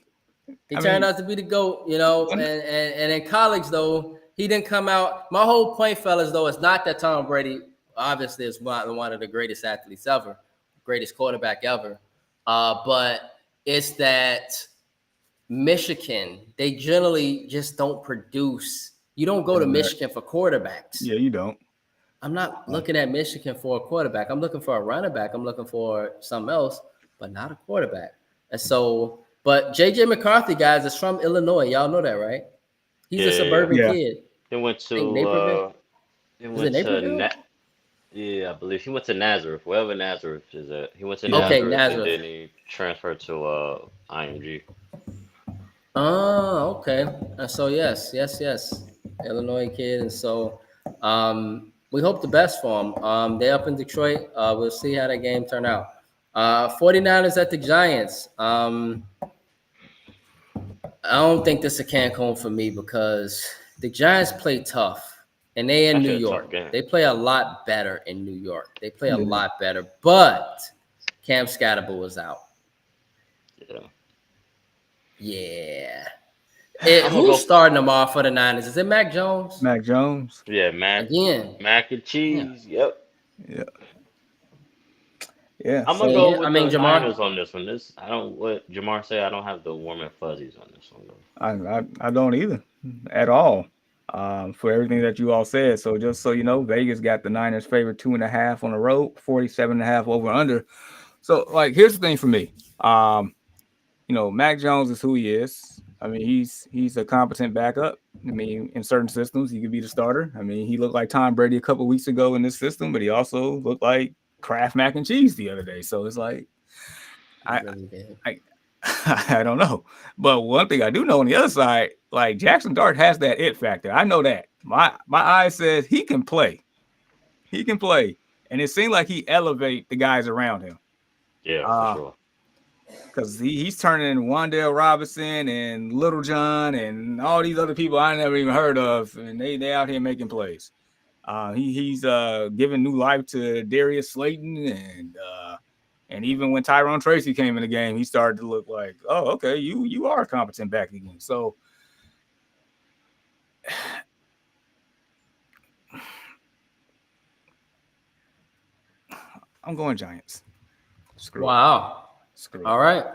He turned out to be the GOAT, you know, and in college though, he didn't come out. My whole point, fellas, though, is not that Tom Brady obviously is one of the greatest athletes ever, greatest quarterback ever, but it's that Michigan, they generally just don't produce. You don't go to Michigan for quarterbacks. Yeah, you don't. I'm not looking at Michigan for a quarterback. I'm looking for a running back. I'm looking for something else, but not a quarterback. And so, but JJ McCarthy, guys, is from Illinois. Y'all know that, right? He's a suburban kid. He went to Naperville? I believe he went to Nazareth, wherever Nazareth is at. He went to Okay, Nazareth, and then he transferred to IMG. Oh, okay. And so yes, Illinois kid, and so we hope the best for him. They're up in Detroit. We'll see how that game turn out. 49ers at the Giants. I don't think this is a Cancun for me because the Giants play tough, and they in New York. They play a lot better in New York. They play a lot better, but Cam Scatterbull is out. Yeah. Who's starting them off for the Niners? Is it Mac Jones? Mac Jones. Yeah, Mac. Again. Mac and cheese. Yeah. Yep. Yeah. I'm gonna go with the Jamar Niners on this one. I don't what Jamar said. I don't have the warm and fuzzies on this one though. I don't either at all. For everything that you all said. So just so you know, Vegas got the Niners favorite 2.5 on the road, 47.5 over under. So like, here's the thing for me. You know, Mac Jones is who he is. I mean, he's a competent backup. I mean, in certain systems, he could be the starter. I mean, he looked like Tom Brady a couple weeks ago in this system, but he also looked like Kraft mac and cheese the other day. So it's like, I don't know. But one thing I do know on the other side, like Jackson Dart has that it factor. I know that. My eye says he can play. He can play. And it seemed like he elevate the guys around him. Yeah, for sure. Because he's turning Wan'Dale Robinson and Little John and all these other people I never even heard of, and they out here making plays. He's giving new life to Darius Slayton, and even when Tyrone Tracy came in the game, he started to look like, oh, okay, you are a competent back again. So I'm going Giants. Wow. All right.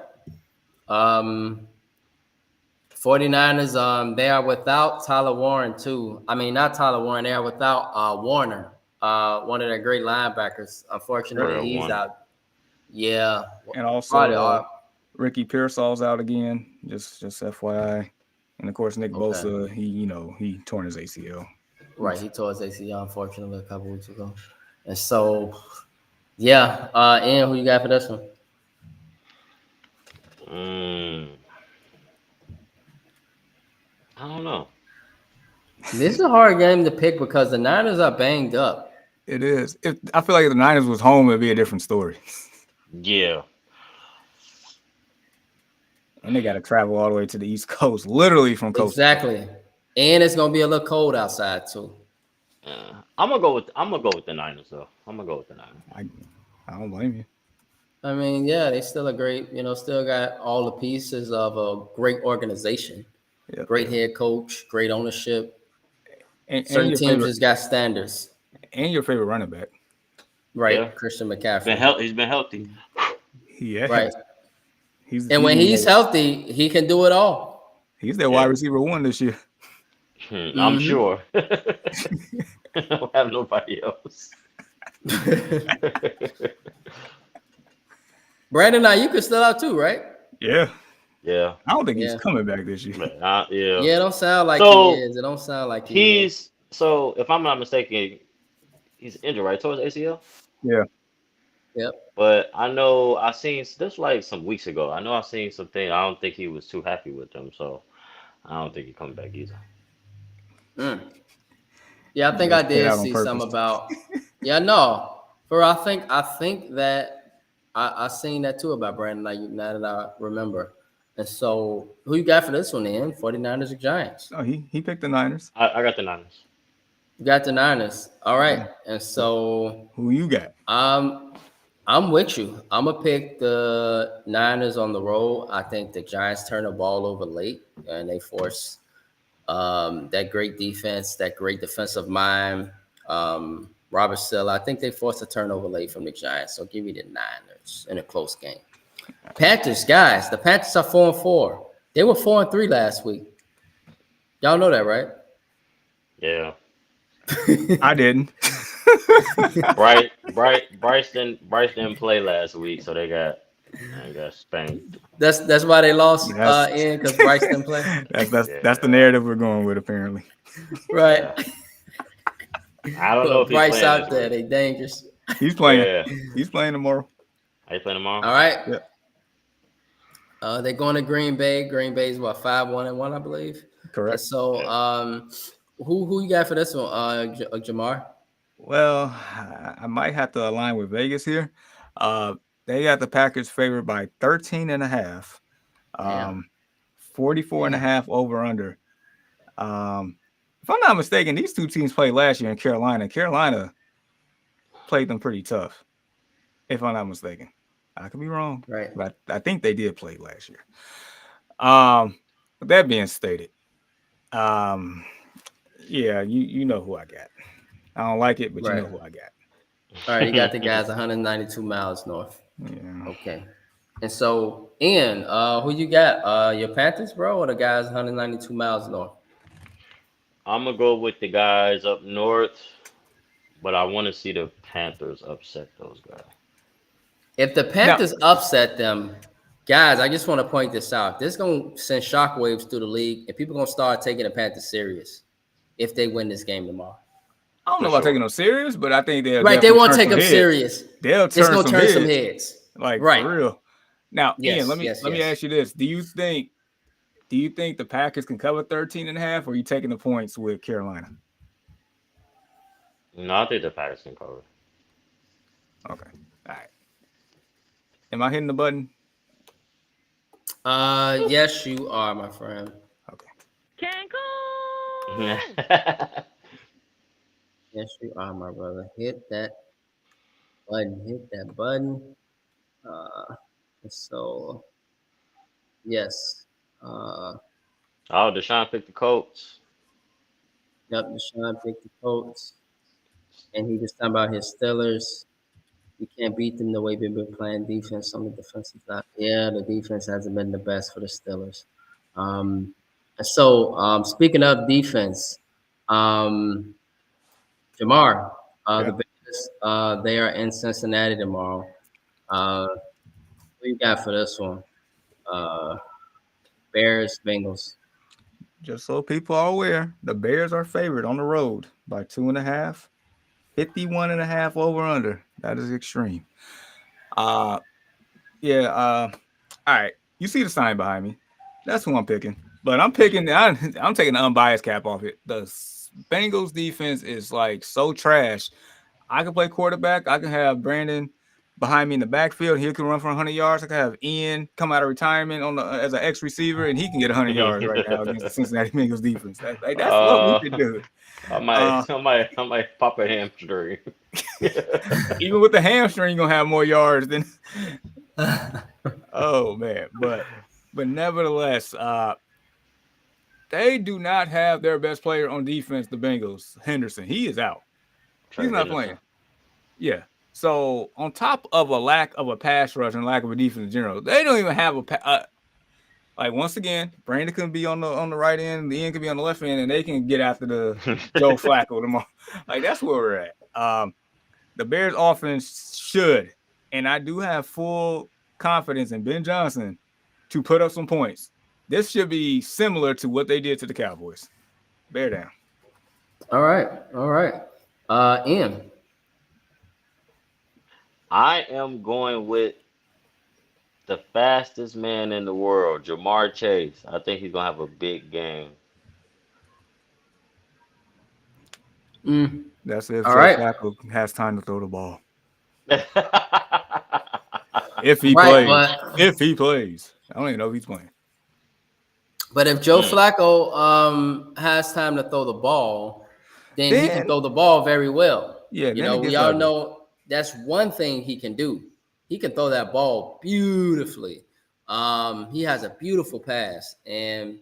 49ers, they are without Tyler Warren too. I mean, not Tyler Warren. They are without Warner, one of their great linebackers. Unfortunately, he's out. Yeah. And also Ricky Pearsall's out again. Just FYI. And of course, Nick Bosa, he torn his ACL. Right, he tore his ACL unfortunately a couple weeks ago. And so, yeah. Ian, who you got for this one? I don't know. This is a hard game to pick because the Niners are banged up. It is. I feel like if the Niners was home, it'd be a different story. Yeah. And they got to travel all the way to the East Coast, literally from coast to coast. Exactly. And it's gonna be a little cold outside too. I'm gonna go with the Niners though. I'm gonna go with the Niners. I don't blame you. I mean, yeah, they still a great, still got all the pieces of a great organization, Yep. great head coach, great ownership. And Certain your teams favorite, just got standards, and your favorite running back. right? Yeah. Christian He's McCaffrey, been healthy. Yeah. right? He's And when he's healthy, he can do it all. he's their wide receiver 1 this year. I'm sure. I don't have nobody else. Brandon Ayuk is still out too, right? Yeah. Yeah. I don't think Yeah. he's coming back this year. Yeah. Yeah, it don't sound like So, he is. It don't sound like he is. He's so if I'm not mistaken, he's injured, right? Towards ACL. Yeah. Yep. But I know I seen this was like some weeks ago. I know I seen something. I don't think he was too happy with them, so I don't think he coming back either. Yeah, I think Just I put it did out on see purpose. some about. Yeah, no, for I think that I seen that too about Brandon Ayuk. Now that I remember, and so who you got for this one? Then 49ers or Giants? Oh, he picked the Niners. I got the Niners. You got the Niners. All right, and so Who you got? I'm with you. I'm gonna pick the Niners on the road. I think the Giants turn the ball over late and they force that great defense, that great defensive mind. Robert Silla, I think they forced a turnover late from the Giants. So give me the Niners in a close game. Panthers, guys, the Panthers are 4-4. They were 4-3 last week. Y'all know that, right? Yeah. I didn't. Bryce didn't play last week, so they got spanked. That's why they lost Yes. in because Bryce didn't play. That's the narrative we're going with, apparently. Right. I don't know if he's Bryce playing out this there, week. they dangerous. He's playing. Yeah. He's playing tomorrow. Are you playing tomorrow? All right. Yeah. They're going to Green Bay. Green Bay's what 5-1-1, I believe. Correct. And so, who you got for this one, Jamar? Well, I might have to align with Vegas here. They got the Packers favored by 13.5. 44.5 over under. If I'm not mistaken, these two teams played last year in Carolina. Carolina played them pretty tough. If I'm not mistaken, I could be wrong, Right. but I think they did play last year. With that being stated, yeah, you know who I got. I don't like it, but you know who I got. All right, you got the guys 192 miles north. Yeah. Okay. And so, Ian, who you got? Your Panthers, bro, or the guys 192 miles north? I'm gonna go with the guys up north, but I want to see the Panthers upset those guys. If the Panthers upset them, guys, I just want to point this out. This is going to send shockwaves through the league, and people are going to start taking the Panthers serious if they win this game tomorrow. I don't know about taking them serious, but I think they'll Right, they won't take them heads. serious. They'll It's going to turn heads. some heads. Like, right. For real. Now, Ian, let me yes. ask you this. Do you think the Packers can cover 13.5, or are you taking the points with Carolina? No, I think the Packers can cover. Okay. All right. Am I hitting the button? Yes, you are, my friend. Okay. Cancun. Yes, you are, my brother. Hit that button. So, yes. Oh, Deshaun picked the Colts. Yep, Deshaun picked the Colts. And he was talking about his Steelers. You can't beat them the way they've been playing defense on the defensive side. Yeah, the defense hasn't been the best for the Steelers. Speaking of defense, Jamar, the Bears, they are in Cincinnati tomorrow. What you got for this one? Bears, Bengals. Just so people are aware, the Bears are favored on the road by 2.5. 51.5 over under. That is extreme. All right. You see the sign behind me. That's who I'm picking. But I'm taking the unbiased cap off it. The Bengals defense is like so trash. I can play quarterback. I can have Brandon behind me in the backfield. He can run for 100 yards. I could have Ian come out of retirement as an ex receiver, and he can get 100 yards right now against the Cincinnati Bengals defense. That's what we could do. I might pop a hamstring. Even with the hamstring, you're gonna have more yards than. Oh man, but nevertheless, they do not have their best player on defense. The Bengals, Henderson, he is out. He's not playing. Yeah. So on top of a lack of a pass rush and lack of a defense in general, they don't even have like once again, Brandon can be on the right end, the end can be on the left end, and they can get after the Joe Flacco tomorrow. Like that's where we're at. The Bears offense should, and I do have full confidence in Ben Johnson to put up some points. This should be similar to what they did to the Cowboys. Bear down. All right. Ian. I am going with the fastest man in the world, Jamar Chase. I think he's gonna have a big game. That's if All Joe right. Flacco has time to throw the ball. If he Right, plays. If he plays. I don't even know if he's playing. But if Joe Flacco has time to throw the ball, then he can throw the ball very well. Yeah, you know, we all know that's one thing he can do. He can throw that ball beautifully. He has a beautiful pass, and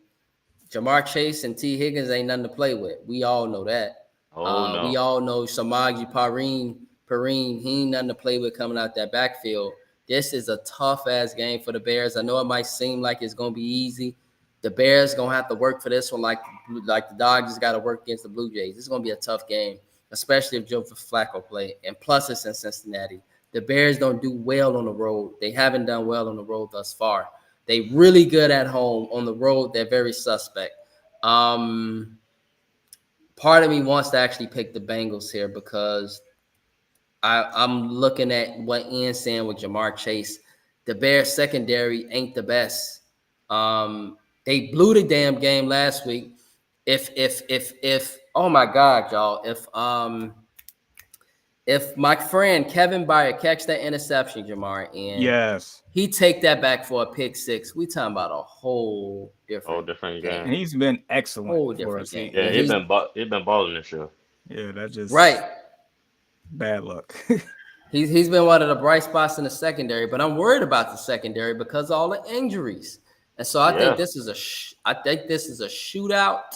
Jamar Chase and T. Higgins ain't nothing to play with. We all know that. No. We all know Samaje Perine, he ain't nothing to play with coming out that backfield. This is a tough-ass game for the Bears. I know it might seem like it's going to be easy. The Bears going to have to work for this one like the Dodgers got to work against the Blue Jays. This is going to be a tough game, especially if Joe Flacco play. And plus, it's in Cincinnati. The Bears don't do well on the road. They haven't done well on the road thus far. They really good at home. On the road, they're very suspect. Part of me wants to actually pick the Bengals here because I'm looking at what Ian's saying with Jamar Chase. The Bears secondary ain't the best. They blew the damn game last week. If oh my God, y'all, if my friend Kevin Byard catch that interception, Jamar, and yes, he take that back for a pick six, we talking about a whole different game. And he's been excellent. Whole different game. Yeah, he's been balling this year. Yeah, that's just right. Bad luck. He's been one of the bright spots in the secondary, but I'm worried about the secondary because of all the injuries. And so I think this is a shootout,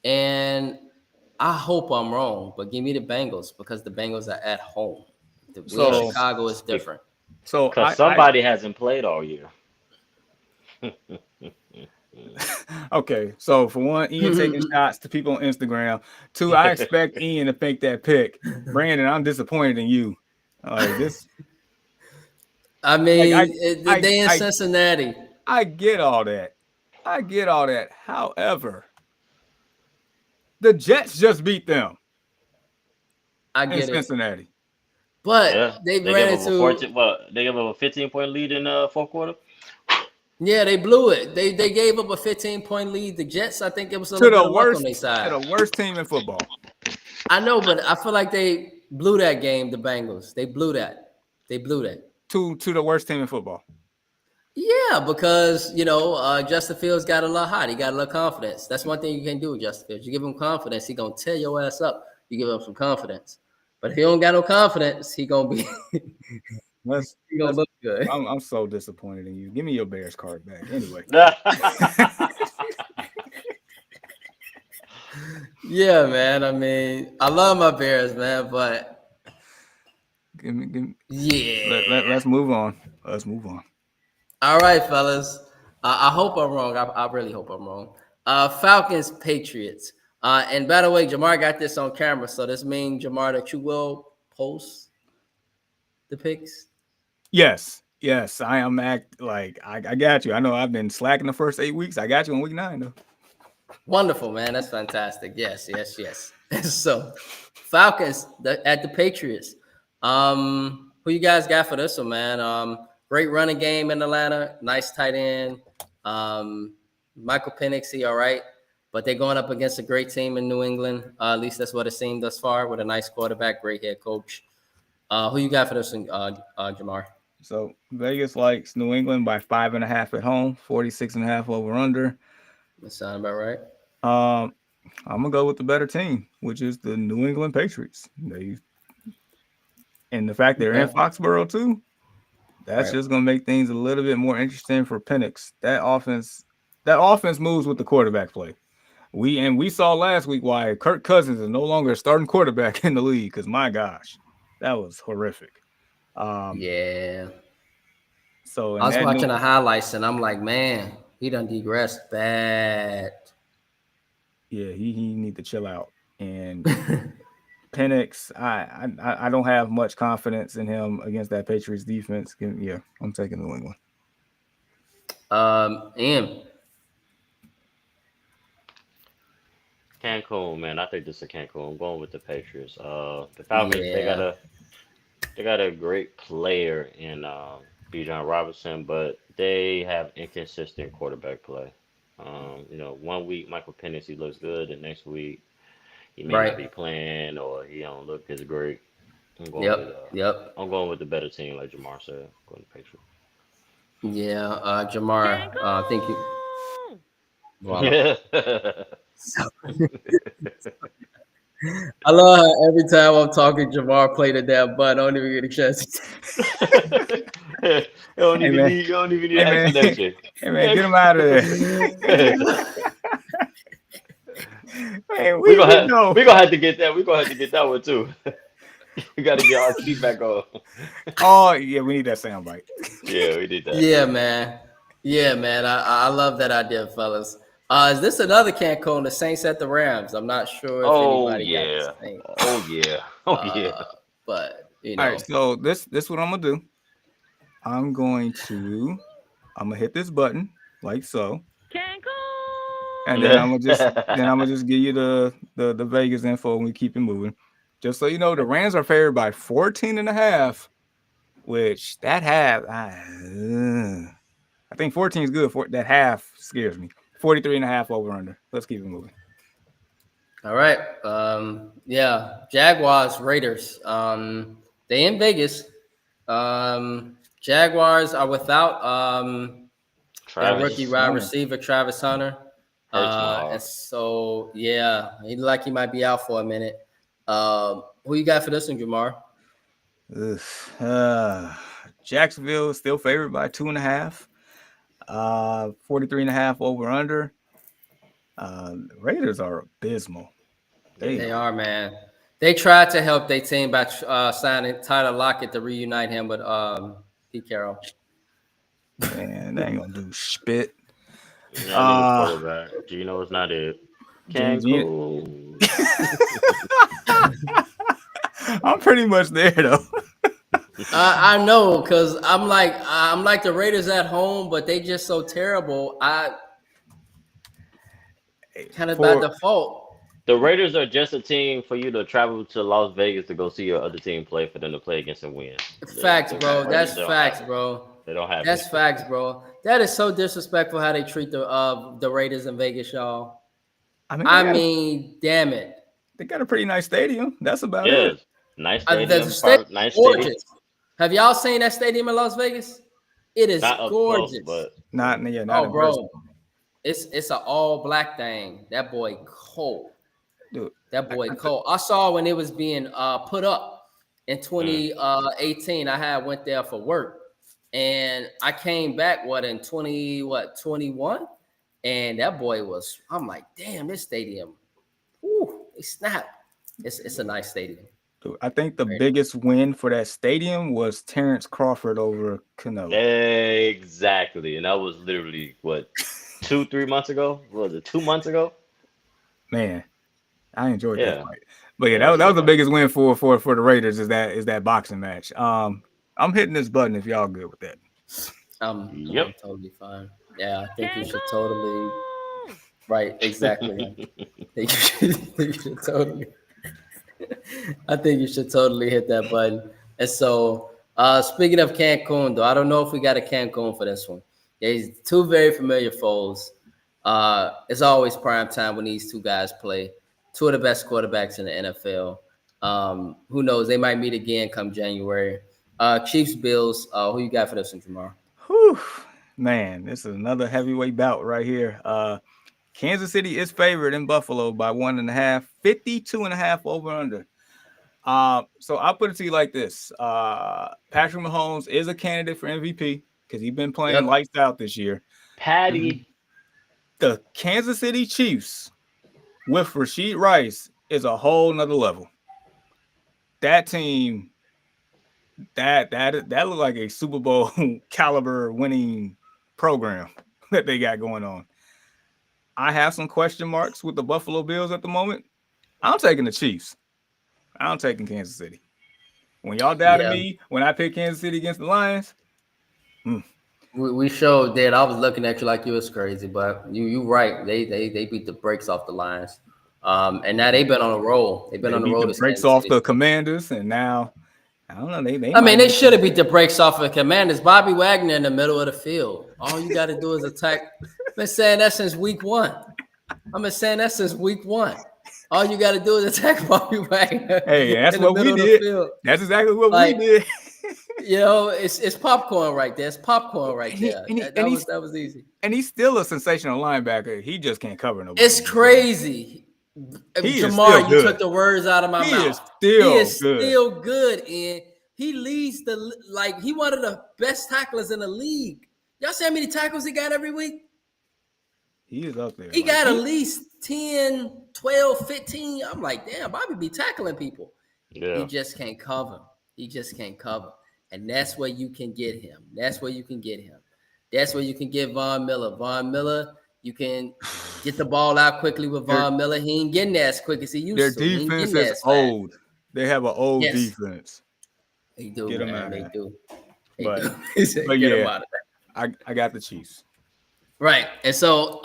and I hope I'm wrong, but give me the Bengals because the Bengals are at home. Chicago is different. So because somebody hasn't played all year. Okay, so for one, Ian taking shots to people on Instagram. Two, I expect Ian to make that pick. Brandon, I'm disappointed in you. Like this. I mean, they in Cincinnati. I get all that. However, the Jets just beat them. I get it. Cincinnati. But they ran into they gave up a 15-point lead in the fourth quarter. Yeah, they blew it. They gave up a 15-point lead. The Jets, I think it was a to little the bit worst on their side. To the worst team in football. I know, but I feel like they blew that game. The Bengals, they blew that. To the worst team in football. Yeah, because Justin Fields got a little hot. He got a little confidence. That's one thing you can do with Justin Fields. You give him confidence, he gonna tear your ass up. You give him some confidence. But if he don't got no confidence, he gonna be. He gonna look good. I'm so disappointed in you. Give me your Bears card back, anyway. Yeah, man. I mean, I love my Bears, man, but give me. Yeah. Let's move on. All right, fellas. I hope I'm wrong. I really hope I'm wrong. Falcons, Patriots. And by the way, Jamar got this on camera, so this means, Jamar, that you will post the picks? Yes. I am I got you. I know I've been slacking the first 8 weeks. I got you on week 9, though. Wonderful, man. That's fantastic. Yes. So, Falcons at the Patriots. Who you guys got for this one, man? Great running game in Atlanta. Nice tight end. Michael Penix, he all right. But they're going up against a great team in New England. At least that's what it seemed thus far, with a nice quarterback, great head coach. Who you got for this one, Jamar? So Vegas likes New England by 5.5 at home, 46.5 over under. That sound about right. Um, I'm gonna go with the better team, which is the New England Patriots. And the fact they're in Okay. Foxborough too, that's Right. just gonna make things a little bit more interesting for Penix. That offense moves with the quarterback play. We saw last week why Kirk Cousins is no longer a starting quarterback in the league. Because my gosh, that was horrific. Yeah. So I in was that watching new, the highlights and I'm like, man, he done digressed bad. yeah, he need to chill out. And Penix, I don't have much confidence in him against that Patriots defense. Yeah, I'm taking New England. And Cancun, man. I think this is Cancun. I'm going with the Patriots. The Falcons, yeah. they got a great player in Bijan Robinson, but they have inconsistent quarterback play. One week Michael Penix he looks good, and next week he may not Right. be playing or he don't look as great. I'm going with Yep. Yep. I'm going with the better team, like Jamar said. I'm going to Patriots. Yeah. Jamar, I think you. Cancun. Voila. I love how every time I'm talking, Jamar play the damn button. I don't even get a chance. You don't Hey even man, need hey man, explanation. hey man, get him out of there. Man, we gonna we have know. we gonna have to get that. We gonna have to get that one too. We got to get our key back on. Oh yeah, we need that soundbite. Yeah, we did that. Yeah, man. Yeah, man. I love that idea, fellas. Is this another Cancun, the Saints at the Rams? I'm not sure if Oh anybody got the yeah. Saints, Oh yeah. Oh yeah. but All right, so this what I'm gonna do. I'm gonna hit this button like so, and then I'm gonna just give you the Vegas info and we keep it moving. Just so you know, the Rams are favored by 14.5, which that half I think 14 is good. For that half scares me. 43.5 over under. Let's keep it moving. all right. Yeah, Jaguars, Raiders. They in Vegas. Jaguars are without their rookie Travis wide Hunter. receiver Travis Hunter. hurts my And heart. so yeah, he might be out for a minute. Who you got for this one, Jamar? Jacksonville is still favored by 2.5. 43.5 over under. Raiders are abysmal. They are, man. They tried to help their team by signing Tyler Lockett to reunite him with Pete Carroll. Man, they ain't gonna do spit. Yeah, I need a quarterback. Gino is not it. Cancun. I'm pretty much there though. I know, cause I'm like the Raiders at home, but they just so terrible. I kind of by default. The Raiders are just a team for you to travel to Las Vegas to go see your other team play for them to play against and win. Facts, The bro. Raiders That's don't facts, have it. bro. They don't have That's it. facts, bro. That is so disrespectful how they treat the Raiders in Vegas, y'all. I mean, damn it. They got a pretty nice stadium. That's about Yes. it. Nice The stadium, stadium nice is city. gorgeous. Have y'all seen that stadium in Las Vegas? It is Not up close, gorgeous. but Not Oh, in bro, person. it's an all black thing. That boy cold. Dude, That boy cold. I saw when it was being put up in 2018. I went there for work, and I came back in 21, and that boy was. I'm like, damn, this stadium. Whew, they snap. It's a nice stadium. dude, I think the biggest win for that stadium was Terrence Crawford over Cano. exactly. And that was literally what 2-3 months ago? What was it 2 months ago? Man, I enjoyed that Yeah. fight. But yeah, Yeah, that was the so biggest win for the Raiders is that boxing match. I'm hitting this button if y'all good with that. I'm Yep. totally fine. Yeah, I think you should totally. Right, exactly. I think you should totally. I think you should totally hit that button. And so, speaking of Cancun, though, I don't know if we got a Cancun for this one. There's two very familiar foes. It's always prime time when these two guys play. Two of the best quarterbacks in the NFL. Who knows? They might meet again come January. Chiefs Bills. Who you got for this one tomorrow? Whew, man, this is another heavyweight bout right here. Kansas City is favored in Buffalo by 1.5, 52.5 over under. So I'll put it to you like this. Patrick Mahomes is a candidate for MVP because he's been playing lights out this year. Patty. The Kansas City Chiefs with Rashid Rice is a whole nother level. That team, that looked like a Super Bowl caliber winning program that they got going on. I have some question marks with the Buffalo Bills at the moment. I'm taking the Chiefs. I'm taking Kansas City. When y'all doubted me, when I picked Kansas City against the Lions, we showed that. I was looking at you like you was crazy, but you right. They beat the brakes off the Lions, and now they've been on a roll. They've been on the roll. The brakes off the Commanders, and now I don't know. They should have beat the brakes off of the Commanders. Bobby Wagner in the middle of the field. All you got to do is attack. I've been saying that since week one. All you got to do is attack Bobby Wagner. Hey, that's what we did. That's exactly what we did. It's popcorn right there. It's popcorn right there. That was easy. And he's still a sensational linebacker. He just can't cover nobody. It's crazy. Jamar, you took the words out of my mouth. He is still good, and he leads he one of the best tacklers in the league. Y'all see how many tackles he got every week? He is up there. He got at least 10, 12, 15. I'm like, damn, Bobby be tackling people. Yeah. He just can't cover. And that's where you can get him. That's where you can get Von Miller. Von Miller, you can get the ball out quickly with Von Miller. He ain't getting there as quick as he used to. Their defense is old. They have an old defense. They do, get man. They do. But get them out of that. I got the Chiefs. Right. And so,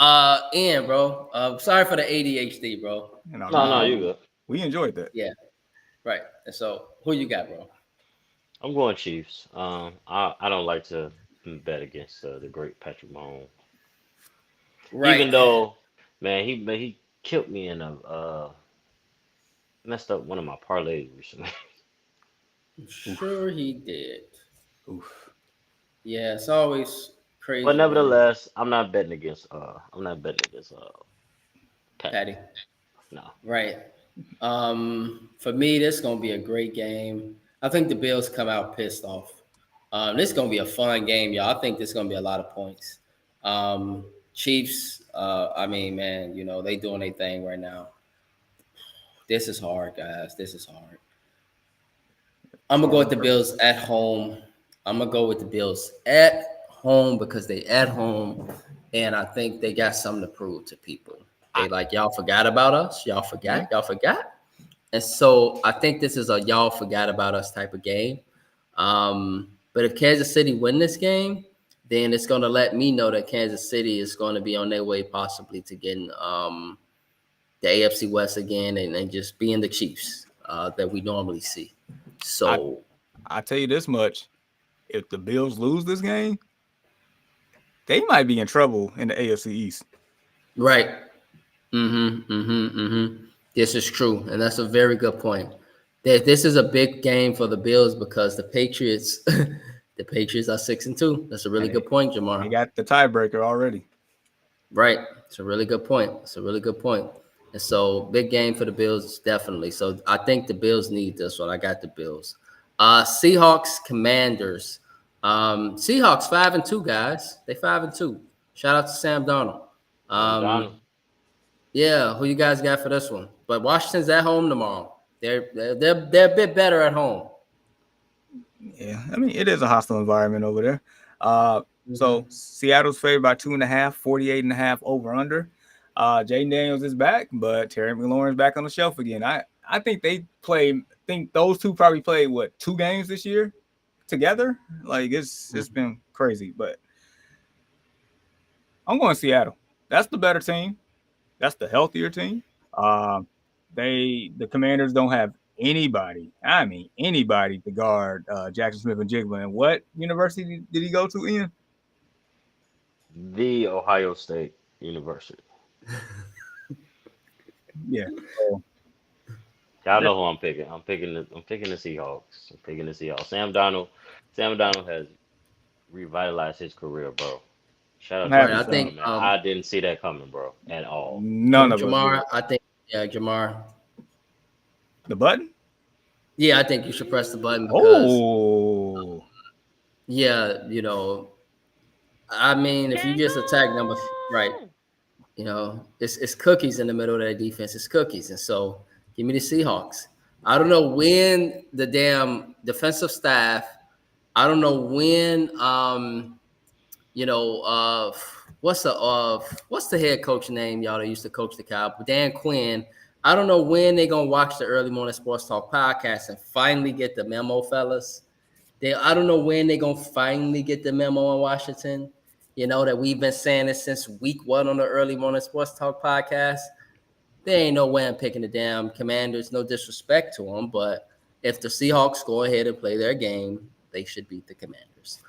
Ian, bro, sorry for the ADHD, bro. No, you good. We enjoyed that. Yeah. Right. And so, who you got, bro? I'm going Chiefs. I don't like to bet against the great Patrick Mahomes. Right. Even though, man, he killed me in messed up one of my parlays recently. Sure he did. Oof. Yeah, it's always crazy. But nevertheless, I'm not betting against Patty. No. Right. For me, this is gonna be a great game. I think the Bills come out pissed off. This is gonna be a fun game, y'all. I think this is gonna be a lot of points. Chiefs, man, they doing their thing right now. This is hard, guys. This is hard. I'm gonna go with the Bills at home. Because they at home, and I think they got something to prove to people. They y'all forgot about us. Y'all forgot. And so I think this is a y'all forgot about us type of game. But if Kansas City win this game, then it's going to let me know that Kansas City is going to be on their way possibly to getting the AFC West again and just being the Chiefs that we normally see. So I tell you this much. If the Bills lose this game, they might be in trouble in the AFC East. Right. This is true, and that's a very good point. This is a big game for the Bills because the Patriots are 6-2. That's a really good point, Jamar. They got the tiebreaker already. Right. It's a really good point. And so big game for the Bills, definitely. So I think the Bills need this one. I got the Bills. Seahawks, Commanders. Seahawks 5-2, guys. They 5-2. Shout out to Sam Darnold. Yeah, who you guys got for this one? But Washington's at home tomorrow. They're a bit better at home. Yeah, I mean it is a hostile environment over there. So Seattle's favored by 2.5, 48.5 over under. Jaden Daniels is back, but Terry McLaurin's back on the shelf again. I think those two probably played 2 games this year together. It's been crazy, but I'm going Seattle. That's the better team. That's the healthier team. The Commanders don't have anybody to guard Jackson Smith and Jigba. And what university did he go to, Ian? The Ohio State University. Yeah. Y'all know who I'm picking. I'm picking the Seahawks. I'm picking the Seahawks. Sam Donald has revitalized his career, bro. Shout I'm out to Right. happy I Sam for think Donald, man. I didn't see that coming, bro, at all. none of us Jamar. did. I think Jamar. The button? Yeah, I think you should press the button because Oh, yeah, I mean, if you just attack right, it's cookies in the middle of that defense. It's cookies, and so give me the Seahawks. I don't know when the damn defensive staff. I don't know when. You know, what's the head coach name? Y'all that used to coach the Cowboys, Dan Quinn. I don't know when they're gonna watch the Early Morning Sports Talk podcast and finally get the memo, fellas. I don't know when they're gonna finally get the memo in Washington. That we've been saying it since week 1 on the Early Morning Sports Talk podcast. There ain't no way I'm picking the damn Commanders. No disrespect to them, but if the Seahawks go ahead and play their game, they should beat the Commanders.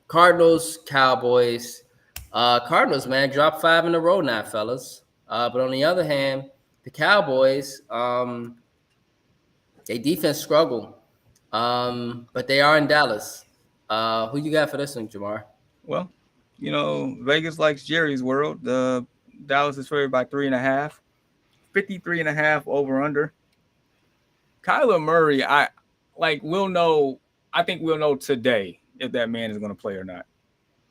Cardinals, Cowboys. Cardinals, man, dropped 5 in a row now, fellas. But on the other hand, the Cowboys, their defense struggle. But they are in Dallas. Who you got for this one, Jamar? well, Vegas likes Jerry's world. Dallas is favored by 3.5. 53.5 over under. Kyler Murray, we'll know. I think we'll know today if that man is going to play or not.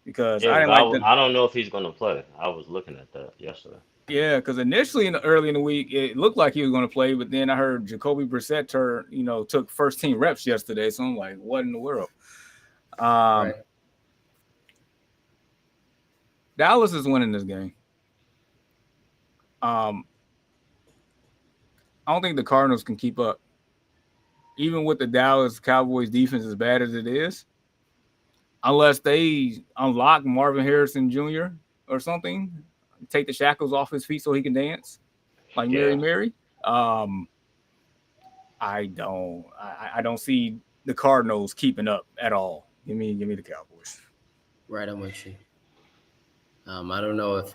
Because Yeah, I didn't I don't know if he's gonna play. I was looking at that yesterday. Yeah, because initially early in the week it looked like he was going to play, but then I heard Jacoby Brissett took first team reps yesterday. So I'm like, what in the world? Right. Dallas is winning this game. I don't think the Cardinals can keep up, even with the Dallas Cowboys defense as bad as it is, unless they unlock Marvin Harrison Jr. or something. Take the shackles off his feet so he can dance like Mary. I don't see the Cardinals keeping up at all. Give me the Cowboys. Right, I'm with you. I don't know if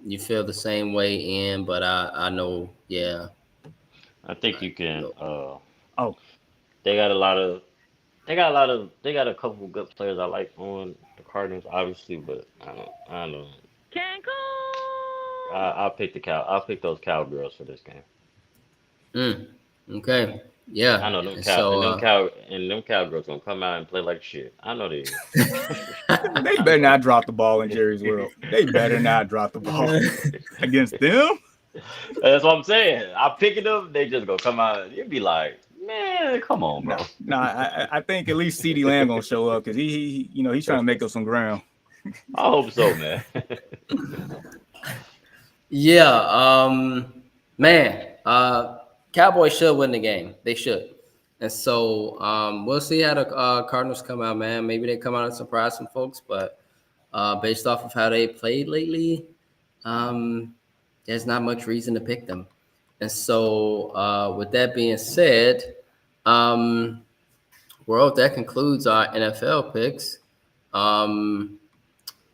you feel the same way, Ian, but I know, yeah. I think you can. Oh, they got a couple of good players I like on the Cardinals, obviously, but I don't know. I'll pick those Cowgirls for this game. Okay. Yeah. I know them Cowgirls gonna come out and play like shit. I know they. They better not drop the ball in Jerry's world. They better not drop the ball against them. That's what I'm saying. I'm picking them. They just gonna come out. You'd be like, man, come on, bro. I think at least CeeDee Lamb gonna show up because he's trying to make up some ground. I hope so, man. Yeah. Man. Cowboys should win the game. They should. And so we'll see how the Cardinals come out, man. Maybe they come out and surprise some folks, but based off of how they played lately, there's not much reason to pick them. And so with that being said, well, that concludes our NFL picks.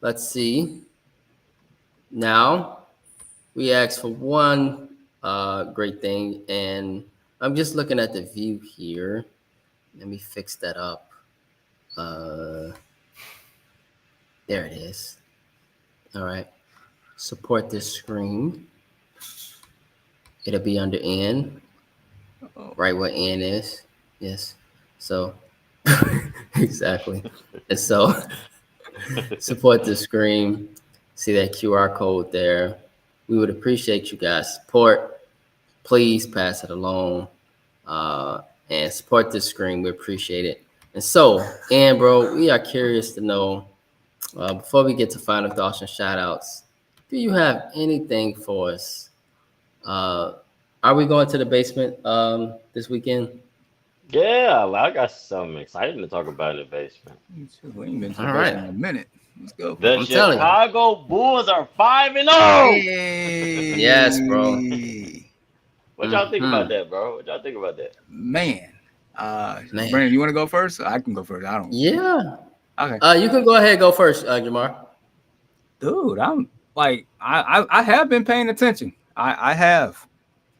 Let's see. Now, we asked for one great thing, and I'm just looking at the view here. Let me fix that up. There it is. All right. Support this screen. It'll be under N, right where N is. Yes. So, exactly. And so, support the screen. See that QR code there. We would appreciate you guys' support. Please pass it along and support this screen. We appreciate it. And so, and bro, we are curious to know, before we get to final thoughts and shout outs, do you have anything for us? Are we going to the basement this weekend? Yeah, I got something exciting to talk about in the basement. We ain't been to the All basement right. in a minute. Let's go. The I'm telling you. Chicago Bulls are 5-0. Hey. Yes, bro. What y'all think about that, bro? What y'all think about that? Man. Man. Brandon, you want to go first? I can go first. I don't. Yeah. Okay. You can go ahead and go first, Jamar. Dude, I'm like, I have been paying attention. I have.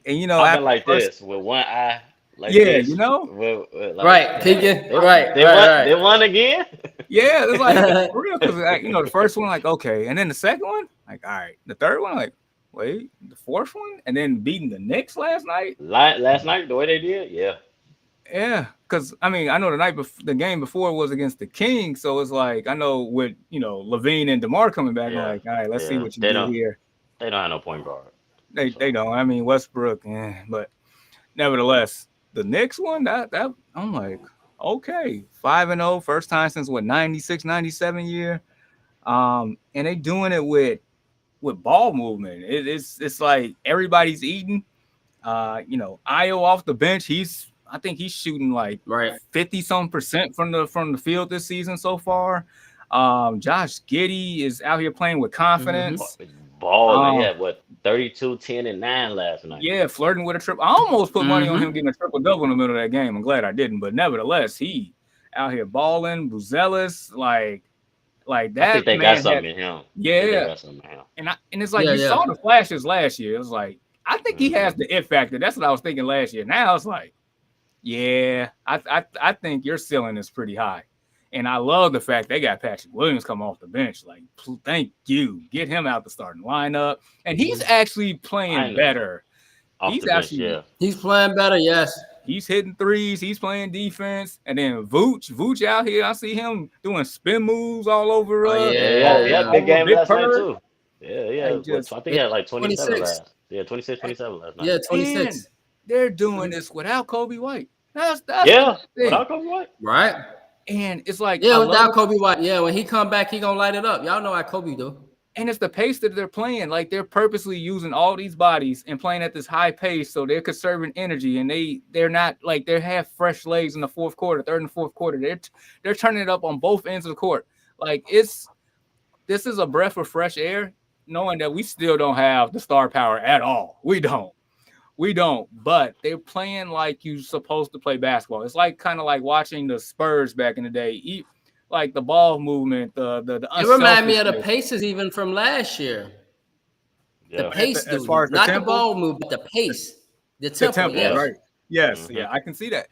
And you know, I've after been like the first, this with one eye, like yeah, you this. know, Like, Right, dang, peeking. Right, they won. They right, won again. yeah, it's like right. for real because you know the first one like okay, and then the second one like all right, the third one like wait, the fourth one, and then beating the Knicks last night. Last night, the way they did, yeah. Yeah, because I mean I know the game before was against the Kings, so it's like I know with you know Levine and DeMar coming back, I'm Yeah, like all right, let's see yeah. what you do here. They don't have no point guard. They So don't. I mean Westbrook, but nevertheless, the next one that I'm like okay, 5-0, first time since what 96, 97 year. And they doing it with ball movement. It's like everybody's eating. You know, Io off the bench, I think he's shooting like Right. 50% from the field this season so far. Josh Giddey is out here playing with confidence. balling. He Um, had what 32, 10, and 9 last night. yeah, flirting with a triple. I almost put money on him Mm-hmm. getting a triple double in the middle of that game. I'm glad I didn't, but nevertheless, he out here balling. Buzelis, like I that think they got man had something in him. I think they yeah. got something in him. And it's like Yeah, you yeah. saw the flashes last year. It was like I think he has the it factor. That's what I was thinking last year. Now it's like, yeah, I think your ceiling is pretty high. And I love the fact they got Patrick Williams come off the bench. Like, thank you. Get him out the starting lineup. And he's actually I playing know. better. Off He's the bench, actually yeah. He's playing better, yes. he's hitting threes. He's playing defense. And then Vooch out here. I see him doing spin moves all over. Oh, Yeah, he had a big over game Big last night Bird. too. Yeah. Like just I think he had like 27 26. last. Yeah, 26, 27 last night. Yeah, and 26. they're doing this without Kobe White. That's Yeah, the thing. without Kobe White. Right. And it's like Yeah, I without love, Kobe White. Yeah, when he come back, he gonna light it up. Y'all know how Kobe do. and it's the pace that they're playing. Like they're purposely using all these bodies and playing at this high pace, so they're conserving energy, and they're not like they have fresh legs in the fourth quarter, third and fourth quarter. They're turning it up on both ends of the court. Like this is a breath of fresh air, knowing that we still don't have the star power at all. We don't, but they're playing like you're supposed to play basketball. It's like kind of like watching the Spurs back in the day. Like the ball movement, the It remind me of the unselfishness. Pacers even from last year. The Yeah. pace, As dude. far as the Not the tempo? ball move, but the pace. The The tempo, tempo, yes. right? Yes, Mhm. yeah, I can see that.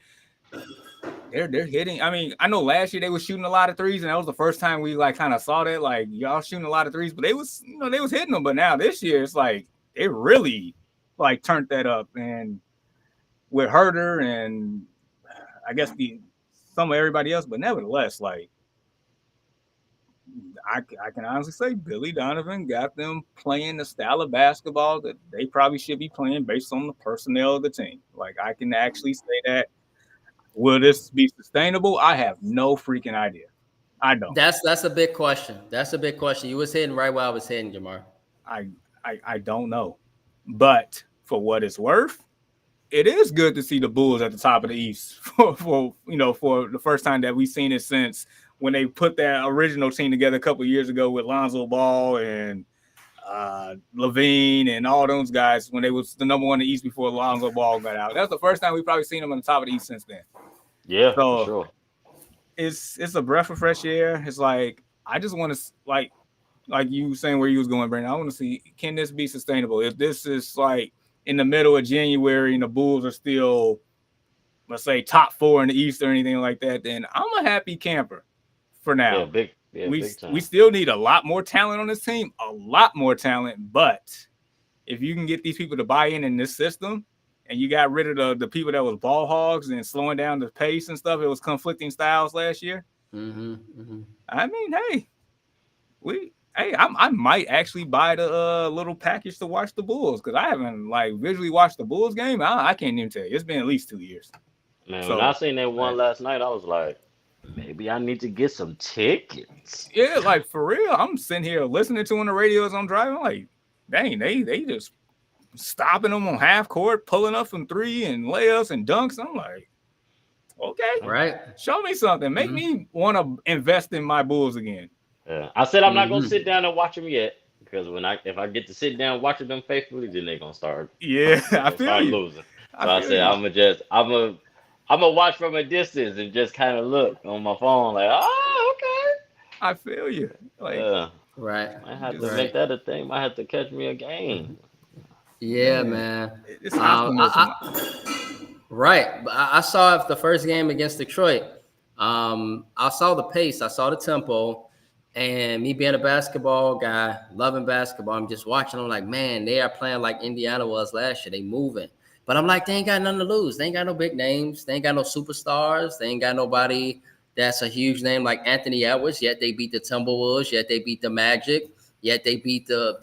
They're hitting. I mean, I know last year they were shooting a lot of threes, and that was the first time we like kind of saw that. Like y'all shooting a lot of threes, but they was hitting them. But now this year it's like they really like turned that up, and with Herder and I guess some of everybody else, but nevertheless, like I can honestly say Billy Donovan got them playing the style of basketball that they probably should be playing based on the personnel of the team. Like I can actually say that. Will this be sustainable? I have no freaking idea. I don't. That's a big question. That's a big question. You was hitting right where I was hitting, Jamar. I don't know. But for what it's worth, it is good to see the Bulls at the top of the East for for the first time that we've seen it since when they put that original team together a couple of years ago with Lonzo Ball and Levine and all those guys when they was the number one in the East before Lonzo Ball got out. That's the first time we've probably seen them on the top of the East since then. Yeah, So for sure. it's a breath of fresh air. It's like I just want to like you saying where you was going, Brandon. I want to see, can this be sustainable? If this is like in the middle of January and the Bulls are still, let's say, top 4 in the East or anything like that, then I'm a happy camper for now. Big time. We still need a lot more talent on this team, a lot more talent. But if you can get these people to buy in this system, and you got rid of the people that was ball hogs and slowing down the pace and stuff, it was conflicting styles last year. I mean, hey, I might actually buy the little package to watch the Bulls because I haven't like visually watched the Bulls game. I can't even tell you. It's been at least 2 years. Man, So, when I seen that one last night, I was like, maybe I need to get some tickets. yeah, like for real. I'm sitting here listening to on the radio as I'm driving. Like, dang, they just stopping them on half court, pulling up from 3 and layups and dunks. I'm like, okay, Right. show me something. Make me want to invest in my Bulls again. Yeah. I said I'm not gonna sit down and watch them yet because if I get to sit down watching them faithfully, then they're gonna start. Yeah, I Gonna feel start you. losing. So I said I'm gonna watch from a distance and just kind of look on my phone like, oh, okay. I feel you. Like, Yeah. Right. Might have to Right. make that a thing. Might have to catch me a game. Yeah, Man, man. it's optimism. Right. But I saw it the first game against Detroit. I saw the pace, I saw the tempo, and me being a basketball guy, loving basketball, I'm just watching. I'm like, man, they are playing like Indiana was last year. They moving. But I'm like, they ain't got nothing to lose. They ain't got no big names. They ain't got no superstars. They ain't got nobody that's a huge name like Anthony Edwards. Yet they beat the Timberwolves. Yet they beat the Magic. Yet they beat the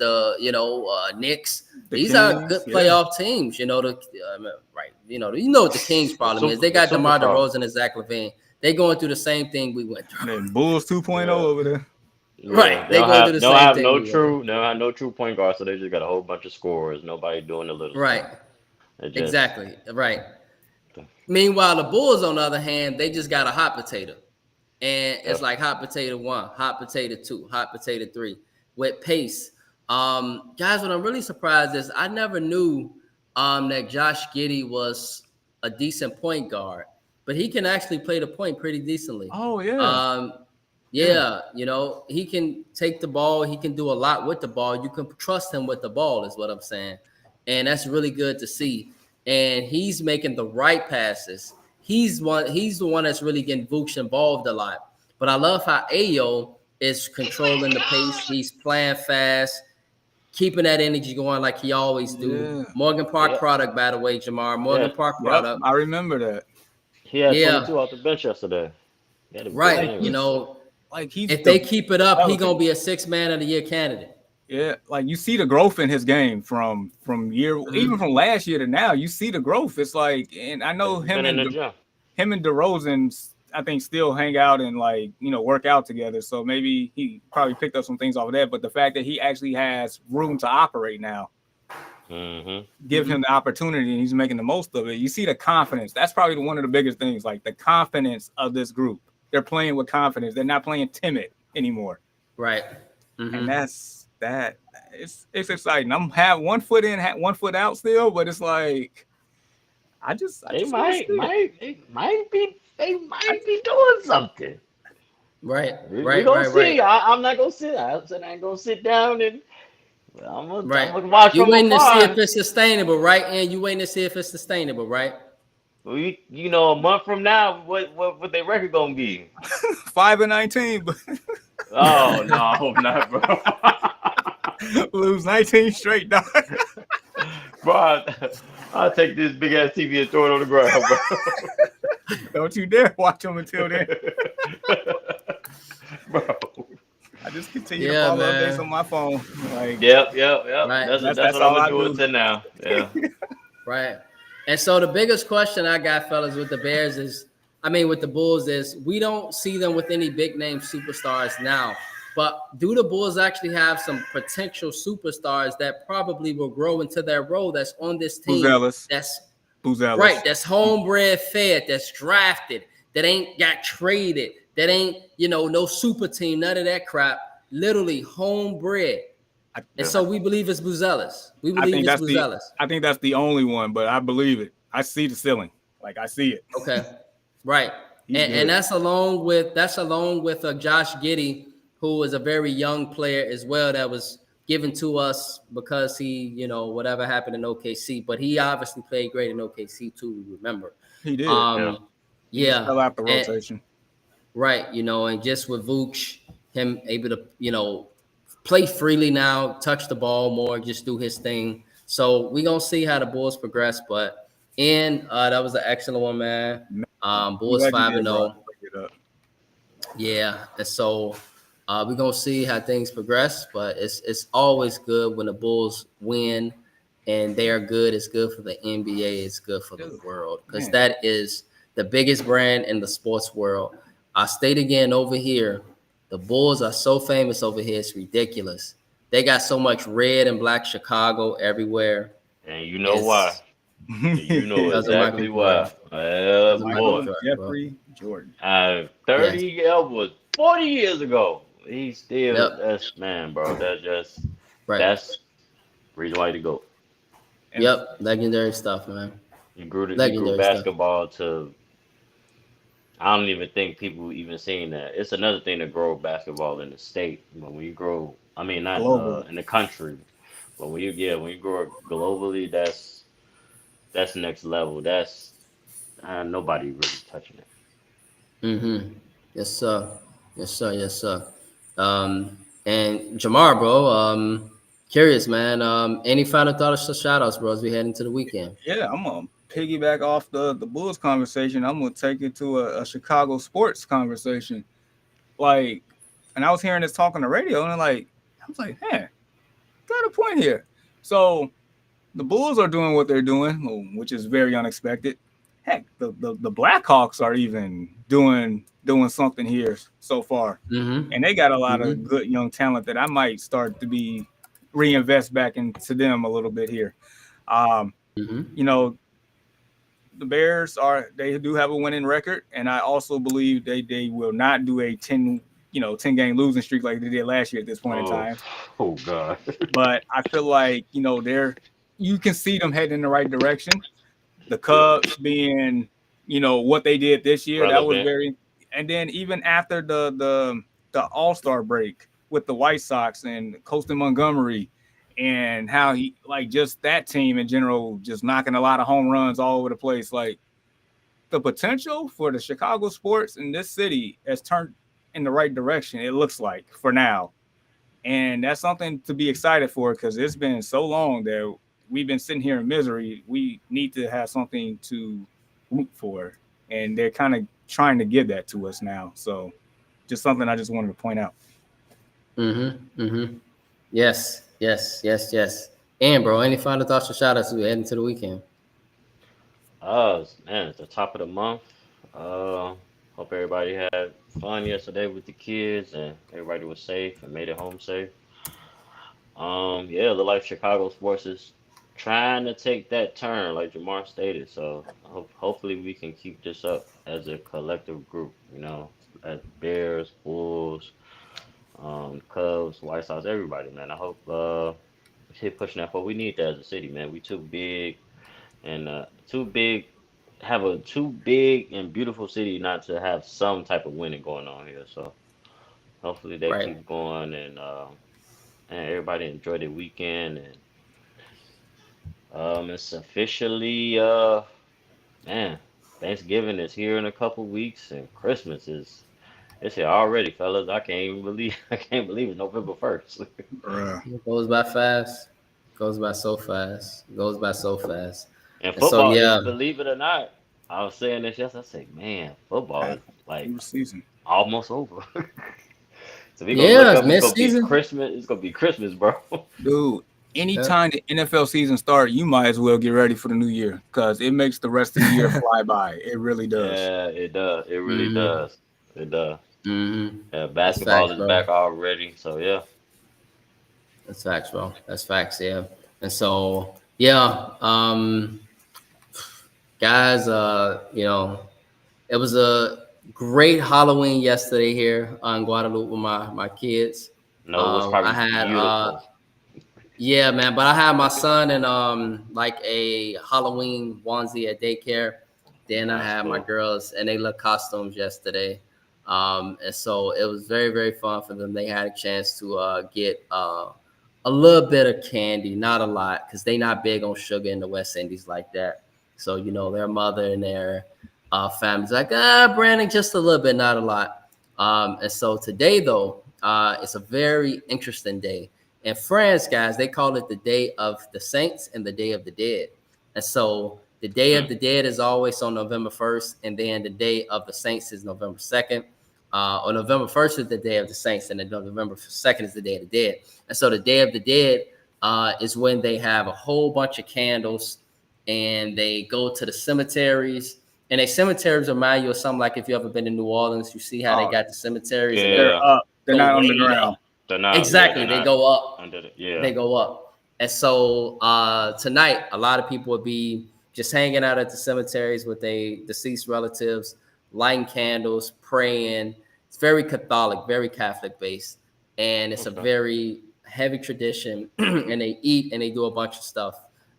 Knicks. The These are Kings, good yeah. playoff teams. Right? You know what the Kings' problem is. They got DeMar DeRozan and Zach LaVine. They going through the same thing we went through. And Bulls 2.0 over there. Right. They They'll go through the same thing. they'll have no true point guard, so they just got a whole bunch of scorers. Nobody doing the little Right. stuff. It just, Exactly. Right. Meanwhile, the Bulls, on the other hand, they just got a hot potato. And it's like hot potato 1, hot potato 2, hot potato 3 with pace. Guys, what I'm really surprised is I never knew that Josh Giddey was a decent point guard, but he can actually play the point pretty decently. Oh, yeah. Yeah, he can take the ball. He can do a lot with the ball. You can trust him with the ball, is what I'm saying. And that's really good to see. And he's making the right passes. He's the one that's really getting Vooch involved a lot. But I love how Ayo is controlling the pace. He's playing fast, keeping that energy going like he always do. Yeah. Morgan Park product, by the way, Jamar. Morgan Park product. I remember that. He had 22 off the bench yesterday. Right. If they keep it up, he's gonna be a 6th man of the year candidate. Yeah, like you see the growth in his game from even from last year to now. You see the growth. It's like, and I know him and DeRozan, I think, still hang out and work out together. So maybe he probably picked up some things off of that. But the fact that he actually has room to operate now, give him the opportunity, and he's making the most of it. You see the confidence. That's probably one of the biggest things. Like the confidence of this group. They're playing with confidence. They're not playing timid anymore. Right. And that's that. It's exciting. I'm have 1 foot in, 1 foot out still, but it's like they might be doing something. Right. We're gonna see. I'm not gonna sit. I said I ain't gonna sit down and I'm gonna watch. You waiting to see if it's sustainable, right? And you waiting to see if it's sustainable, right? Well, a month from now, what their record gonna be? 5-19, but oh no, I hope not, bro. Lose 19 straight, dog. Bro, I'll take this big ass TV and throw it on the ground, bro. Don't you dare watch them until then. Bro. I just continue to follow updates on my phone. Like, yep. Right. That's what I'm doing until now. Yeah. Right. And so the biggest question I got, fellas, with the Bears with the Bulls is we don't see them with any big name superstars now. But do the Bulls actually have some potential superstars that probably will grow into their role that's on this team? That's right. That's homebred fed, that's drafted, that ain't got traded, that ain't, no super team, none of that crap. Literally homebred. And so we believe it's Buzelis. We believe it's Buzelis. I think that's the only one, but I believe it. I see the ceiling. Like I see it. Okay. Right. And that's along with Josh Giddey, who is a very young player as well, that was given to us because he, whatever happened in OKC, but he obviously played great in OKC too, remember. He did. He fell out the rotation. Right. And just with Vooch, him able to, play freely now, touch the ball more, just do his thing. So we're going to see how the Bulls progress. But that was an excellent one, man. Bulls 5-0. Yeah. And so we're going to see how things progress. But it's always good when the Bulls win and they are good. It's good for the NBA. It's good for the world because that is the biggest brand in the sports world. I state again over here, the Bulls are so famous over here. It's ridiculous. They got so much red and black Chicago everywhere. And you know why. You know exactly why. Jeffrey Jordan. 40 years ago. He's still, that's, man, bro. That's just, that's reason why to go. Yep. Legendary stuff, man. You grew basketball to, I don't even think people even seeing that. It's another thing to grow basketball in the state. When you grow, not in the country, But when you grow up globally, that's next level. That's nobody really touching it. Mm-hmm. Yes, sir. Yes, sir. Yes, sir. And Jamar, bro, curious, man. Any final thoughts or shout outs, bro, as we head into the weekend? Yeah, I'm gonna piggyback off the Bulls conversation. I'm gonna take it to a Chicago sports conversation. Like, and I was hearing this talk on the radio, and I was like, man, got a point here. So the Bulls are doing what they're doing, which is very unexpected. Heck, the Blackhawks are even doing something here so far, Mm-hmm. and they got a lot of Mm-hmm. good young talent that I might start to be reinvest back into them a little bit here. Um, Mm-hmm. you know, the Bears they do have a winning record, and I also believe they will not do a 10 game losing streak like they did last year at this point in Oh, time. oh God. But I feel like you can see them heading in the right direction. The Yeah. Cubs being what they did this year, that was Relevant. very. And then even after the All-Star break with the White Sox and Colston Montgomery, and how he just that team in general just knocking a lot of home runs all over the place, like the potential for the Chicago sports in this city has turned in the right direction, it looks like, for now. And that's something to be excited for, because it's been so long that we've been sitting here in misery. We need to have something to root for. And they're kind of trying to give that to us now. So just something I just wanted to point out. Mm-hmm. Mm-hmm. Yes. Yes. Yes. Yes. And bro, any final thoughts or shout outs as we head into the weekend? Man, it's the top of the month. Uh, Hope everybody had fun yesterday with the kids and everybody was safe and made it home safe. Yeah, the like Chicago sports is trying to take that turn, like Jamar stated. So hopefully we can keep this up as a collective group. As Bears, Bulls, Cubs, White Sox, everybody, man. I hope we keep pushing that forward. We need that as a city, man. We too big and too big have a too big and beautiful city not to have some type of winning going on here. So hopefully they Right. keep going and everybody enjoy the weekend and it's officially man, Thanksgiving is here in a couple weeks and Christmas is it's here already, fellas. I can't even believe I can't believe it's November 1st. It goes by fast. Goes by so fast. Goes by so fast. And And so football is, yeah. believe it or not, I was saying this yesterday. I said, man, football Yeah, is like new season. almost over. So we gonna look Yeah, up. It's mid gonna be season. Christmas. It's gonna be Christmas, bro. Dude, Yeah. anytime the NFL season starts, you might as well get ready for the new year, because it makes the rest of the year fly by. It really does. Yeah, it does. It really Mm-hmm. does. It does. Mm-hmm. Yeah, That's facts, basketball is bro. back already. So yeah. That's facts, bro. That's facts, yeah. And so, yeah, guys, it was a great Halloween yesterday here on Guadalupe with my kids. No, it was I probably had beautiful. yeah, man, but I had my son in like a Halloween onesie at daycare. Then I That's had my cool. girls and they looked costumes yesterday. And so it was very, very fun for them. They had a chance to get a little bit of candy, not a lot, because they not big on sugar in the West Indies like that. So, their mother and their family's like, Brandon, just a little bit, not a lot. And so today, though, it's a very interesting day. In France, guys, they call it the Day of the Saints and the Day of the Dead. And so the Day Hmm. of the Dead is always on November 1st, and then the Day of the Saints is November 2nd. Or November 1st is the Day of the Saints, and then November 2nd is the Day of the Dead. And so the Day of the Dead is when they have a whole bunch of candles and they go to the cemeteries. And they cemeteries remind you of something like if you ever been to New Orleans, you see how they Oh, got the cemeteries and they they're Yeah, up. They're go not on the way ground. up. they're not. Yeah, Exactly. they're They not go up. under the. Yeah. They go up. And so tonight, a lot of people would be just hanging out at the cemeteries with their deceased relatives, lighting candles, praying. It's very Catholic, very Catholic based. And it's a Okay. very heavy tradition. And they eat and they do a bunch of stuff.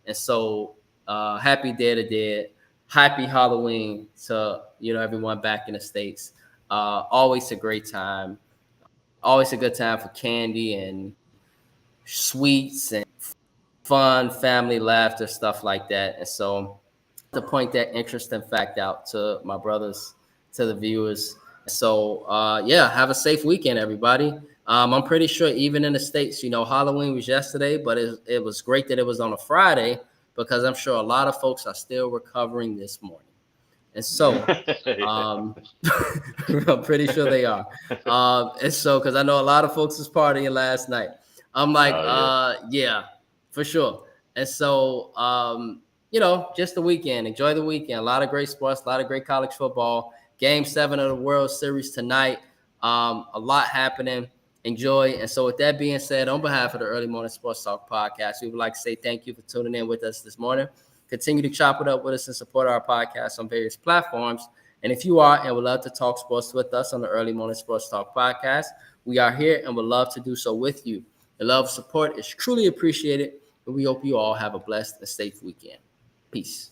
And so happy Day of the Dead. Happy Halloween to everyone back in the States. Always a great time. Always a good time for candy and sweets and fun, family, laughter, stuff like that. And so to point that interesting fact out to my brothers, to the viewers. So yeah, have a safe weekend, everybody. I'm pretty sure even in the States, Halloween was yesterday, but it was great that it was on a Friday because I'm sure a lot of folks are still recovering this morning. And so I'm pretty sure they are. And so, because I know a lot of folks was partying last night. I'm like, yeah, for sure. And so, just the weekend. Enjoy the weekend. A lot of great sports, a lot of great college football. Game 7 of the World Series tonight. A lot happening. Enjoy. And so, with that being said, on behalf of the Early Morning Sports Talk podcast, we would like to say thank you for tuning in with us this morning. Continue to chop it up with us and support our podcast on various platforms. And if you are and would love to talk sports with us on the Early Morning Sports Talk podcast, we are here and would love to do so with you. The love and support is truly appreciated, and we hope you all have a blessed and safe weekend. Peace.